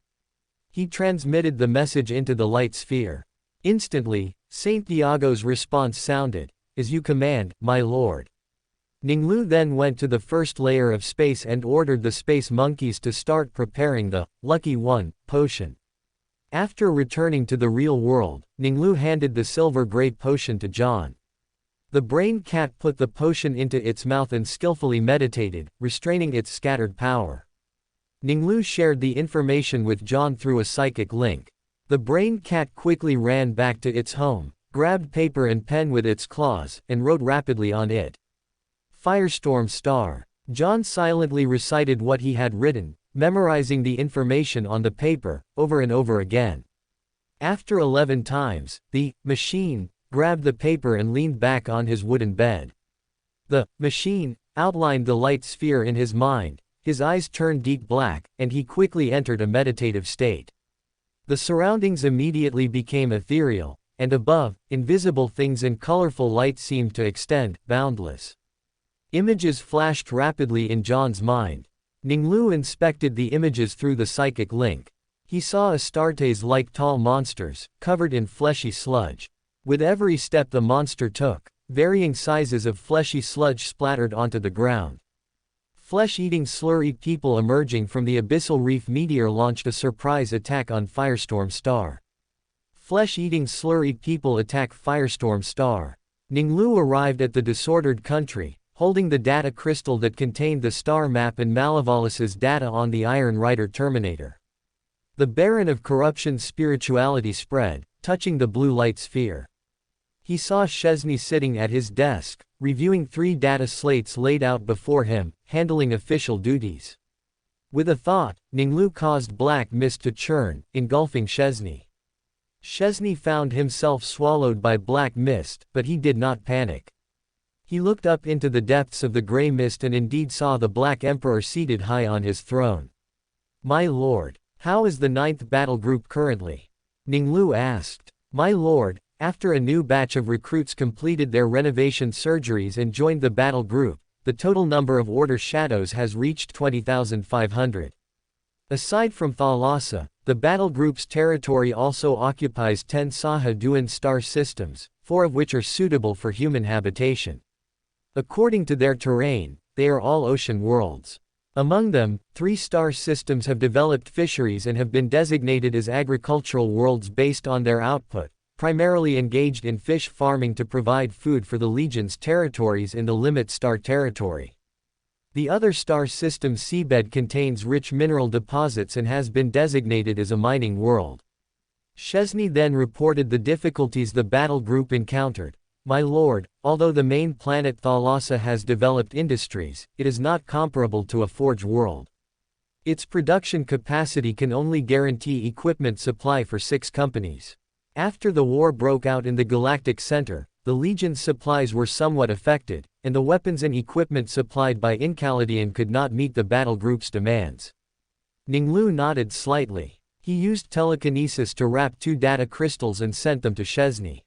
A: He transmitted the message into the light sphere. Instantly, St. Diago's response sounded, "As you command, my lord." Ning Lu then went to the first layer of space and ordered the space monkeys to start preparing the Lucky 1 potion. After returning to the real world, Ning Lu handed the silver-gray potion to John. The brain cat put the potion into its mouth and skillfully meditated, restraining its scattered power. Ning Lu shared the information with John through a psychic link. The brain cat quickly ran back to its home, grabbed paper and pen with its claws, and wrote rapidly on it. Firestorm Star. John silently recited what he had written, memorizing the information on the paper, over and over again. After 11 times, the machine grabbed the paper and leaned back on his wooden bed. The machine outlined the light sphere in his mind, his eyes turned deep black, and he quickly entered a meditative state. The surroundings immediately became ethereal, and above, invisible things in colorful light seemed to extend, boundless. Images flashed rapidly in John's mind. Ning Lu inspected the images through the psychic link. He saw Astartes like tall monsters, covered in fleshy sludge. With every step the monster took, varying sizes of fleshy sludge splattered onto the ground. Flesh-eating slurry people emerging from the abyssal reef meteor launched a surprise attack on Firestorm Star. Flesh-eating slurry people attack Firestorm Star. Ning Lu arrived at the disordered country, holding the data crystal that contained the star map and Malevalis's data on the Iron Rider Terminator. The Baron of Corruption's spirituality spread, touching the blue light sphere. He saw Chesney sitting at his desk, reviewing 3 data slates laid out before him, handling official duties. With a thought, Ning Lu caused black mist to churn, engulfing Chesney. Chesney found himself swallowed by black mist, but he did not panic. He looked up into the depths of the gray mist and indeed saw the Black Emperor seated high on his throne. "My lord, how is the 9th battle group currently?" Ning Lu asked. "My lord, after a new batch of recruits completed their renovation surgeries and joined the battle group, the total number of Order Shadows has reached 20,500. Aside from Thalassa, the battle group's territory also occupies 10 Saha Duan star systems, 4 of which are suitable for human habitation. According to their terrain, they are all ocean worlds. Among them, 3 star systems have developed fisheries and have been designated as agricultural worlds based on their output, primarily engaged in fish farming to provide food for the Legion's territories in the Limit Star territory. The other star system's seabed contains rich mineral deposits and has been designated as a mining world." Chesney then reported the difficulties the battle group encountered. "My lord, although the main planet Thalassa has developed industries, it is not comparable to a forge world. Its production capacity can only guarantee equipment supply for 6 companies. After the war broke out in the Galactic Center, the Legion's supplies were somewhat affected, and the weapons and equipment supplied by Incaldian could not meet the battle group's demands." Ning Lu nodded slightly. He used telekinesis to wrap 2 data crystals and sent them to Chesney.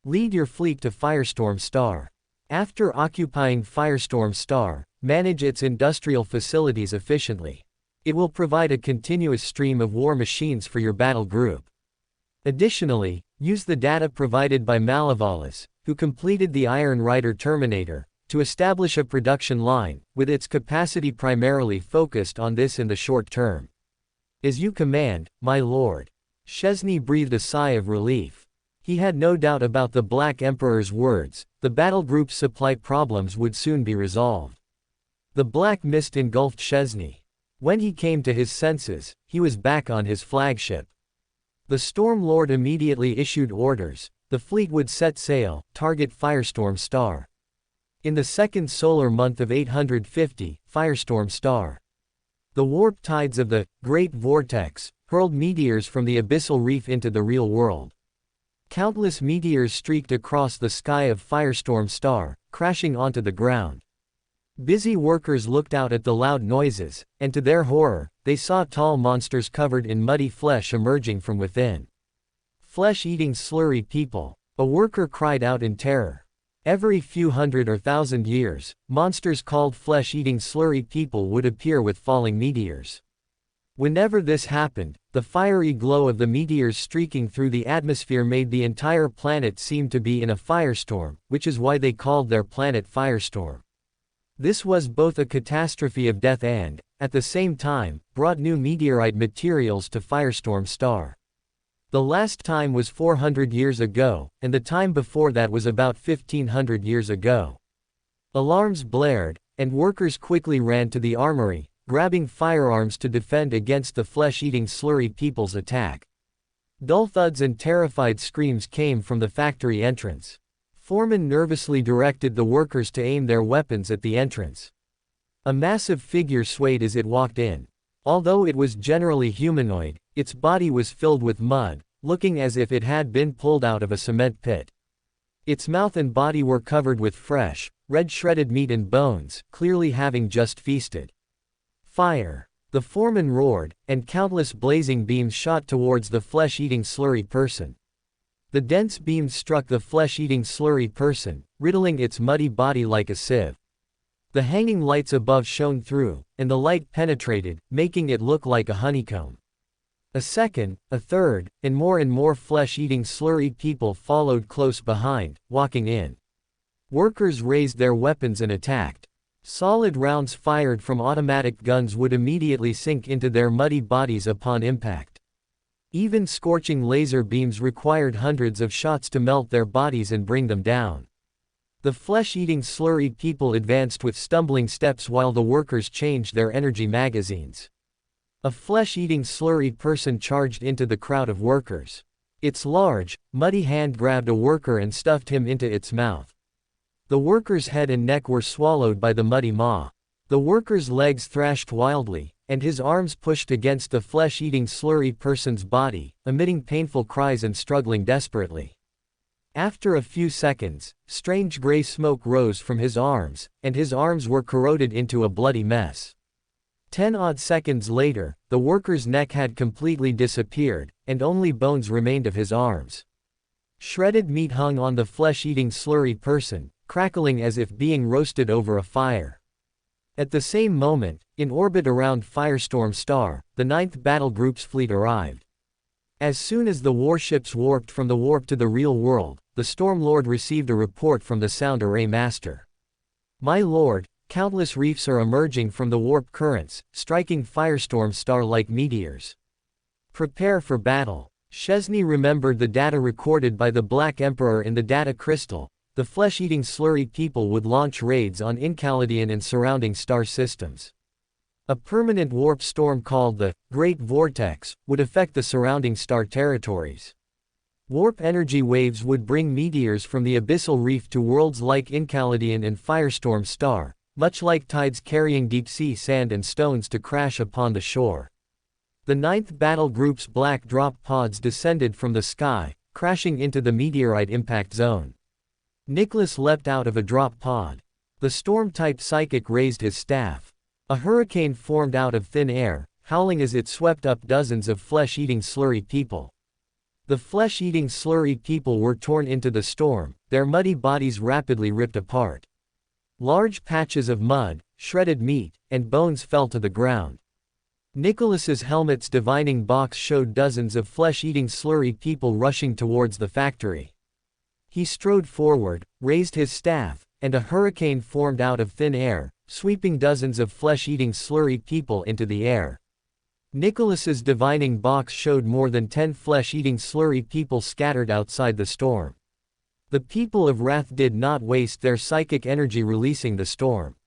A: "Lead your fleet to Firestorm Star. After occupying Firestorm Star, manage its industrial facilities efficiently. It will provide a continuous stream of war machines for your battle group. Additionally, use the data provided by Malevalis, who completed the Iron Rider Terminator, to establish a production line, with its capacity primarily focused on this in the short term." "As you command, my lord." Chesney breathed a sigh of relief. He had no doubt about the Black Emperor's words, the battle group's supply problems would soon be resolved. The black mist engulfed Chesney. When he came to his senses, he was back on his flagship. The Storm Lord immediately issued orders. The fleet would set sail, target Firestorm Star. In the 2nd solar month of 850, Firestorm Star. The warp tides of the Great Vortex hurled meteors from the abyssal reef into the real world. Countless meteors streaked across the sky of Firestorm Star, crashing onto the ground. Busy workers looked out at the loud noises, and to their horror, they saw tall monsters covered in muddy flesh emerging from within. "Flesh-eating slurry people," a worker cried out in terror. Every few hundred or thousand years, monsters called flesh-eating slurry people would appear with falling meteors. Whenever this happened, the fiery glow of the meteors streaking through the atmosphere made the entire planet seem to be in a firestorm, which is why they called their planet Firestorm. This was both a catastrophe of death and, at the same time, brought new meteorite materials to Firestorm Star. The last time was 400 years ago, and the time before that was about 1500 years ago. Alarms blared, and workers quickly ran to the armory, grabbing firearms to defend against the flesh-eating slurry people's attack. Dull thuds and terrified screams came from the factory entrance. Foreman nervously directed the workers to aim their weapons at the entrance. A massive figure swayed as it walked in. Although it was generally humanoid, its body was filled with mud, looking as if it had been pulled out of a cement pit. Its mouth and body were covered with fresh, red shredded meat and bones, clearly having just feasted. Fire! The foreman roared, and countless blazing beams shot towards the flesh-eating slurry person. The dense beams struck the flesh-eating slurry person, riddling its muddy body like a sieve. The hanging lights above shone through, and the light penetrated, making it look like a honeycomb. A second, a third, and more flesh-eating slurry people followed close behind, walking in. Workers raised their weapons and attacked. Solid rounds fired from automatic guns would immediately sink into their muddy bodies upon impact. Even scorching laser beams required hundreds of shots to melt their bodies and bring them down. The flesh-eating slurry people advanced with stumbling steps while the workers changed their energy magazines. A flesh-eating slurry person charged into the crowd of workers. Its large, muddy hand grabbed a worker and stuffed him into its mouth. The worker's head and neck were swallowed by the muddy maw. The worker's legs thrashed wildly, and his arms pushed against the flesh-eating slurry person's body, emitting painful cries and struggling desperately. After a few seconds, strange gray smoke rose from his arms, and his arms were corroded into a bloody mess. 10 odd seconds later, the worker's neck had completely disappeared, and only bones remained of his arms. Shredded meat hung on the flesh-eating slurry person, crackling as if being roasted over a fire. At the same moment, in orbit around Firestorm Star, the 9th Battle Group's fleet arrived. As soon as the warships warped from the warp to the real world, the Storm Lord received a report from the Sound Array Master. "My lord, countless reefs are emerging from the warp currents, striking Firestorm Star like meteors. Prepare for battle." Chesney remembered the data recorded by the Black Emperor in the data crystal. The flesh-eating slurry people would launch raids on Incaldian and surrounding star systems. A permanent warp storm called the Great Vortex would affect the surrounding star territories. Warp energy waves would bring meteors from the abyssal reef to worlds like Incaldian and Firestorm Star, much like tides carrying deep-sea sand and stones to crash upon the shore. The 9th Battle Group's black drop pods descended from the sky, crashing into the meteorite impact zone. Nicholas leapt out of a drop pod. The storm-type psychic raised his staff. A hurricane formed out of thin air, howling as it swept up dozens of flesh-eating slurry people. The flesh-eating slurry people were torn into the storm, their muddy bodies rapidly ripped apart. Large patches of mud, shredded meat, and bones fell to the ground. Nicholas's helmet's divining box showed dozens of flesh-eating slurry people rushing towards the factory. He strode forward, raised his staff, and a hurricane formed out of thin air, sweeping dozens of flesh-eating slurry people into the air. Nicholas's divining box showed more than 10 flesh-eating slurry people scattered outside the storm. The people of Wrath did not waste their psychic energy releasing the storm.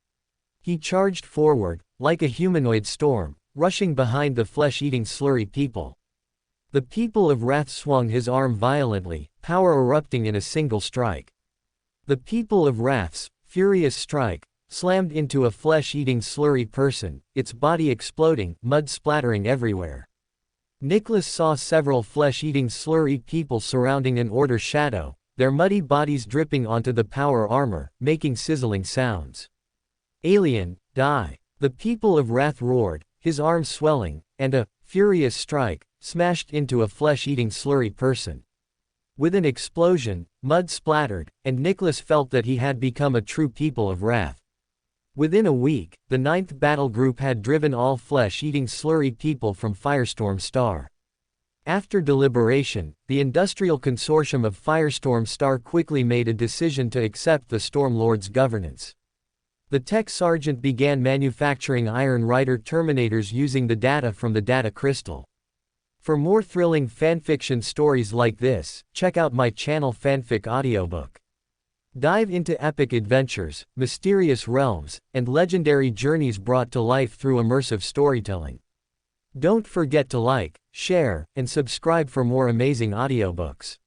A: He charged forward, like a humanoid storm, rushing behind the flesh-eating slurry people. The people of Wrath swung his arm violently, power erupting in a single strike. The people of Wrath's furious strike slammed into a flesh-eating slurry person, its body exploding, mud splattering everywhere. Nicholas saw several flesh-eating slurry people surrounding an order shadow, their muddy bodies dripping onto the power armor, making sizzling sounds. "Alien, die!" The people of Wrath roared, his arms swelling, and a furious strike smashed into a flesh-eating slurry person. With an explosion, mud splattered, and Nicholas felt that he had become a true people of Wrath. Within a week, the 9th Battle Group had driven all flesh-eating slurry people from Firestorm Star. After deliberation, the Industrial Consortium of Firestorm Star quickly made a decision to accept the Storm Lord's governance. The Tech Sergeant began manufacturing Iron Rider Terminators using the data from the data crystal. For more thrilling fanfiction stories like this, check out my channel Fanfic Audiobook. Dive into epic adventures, mysterious realms, and legendary journeys brought to life through immersive storytelling. Don't forget to like, share, and subscribe for more amazing audiobooks.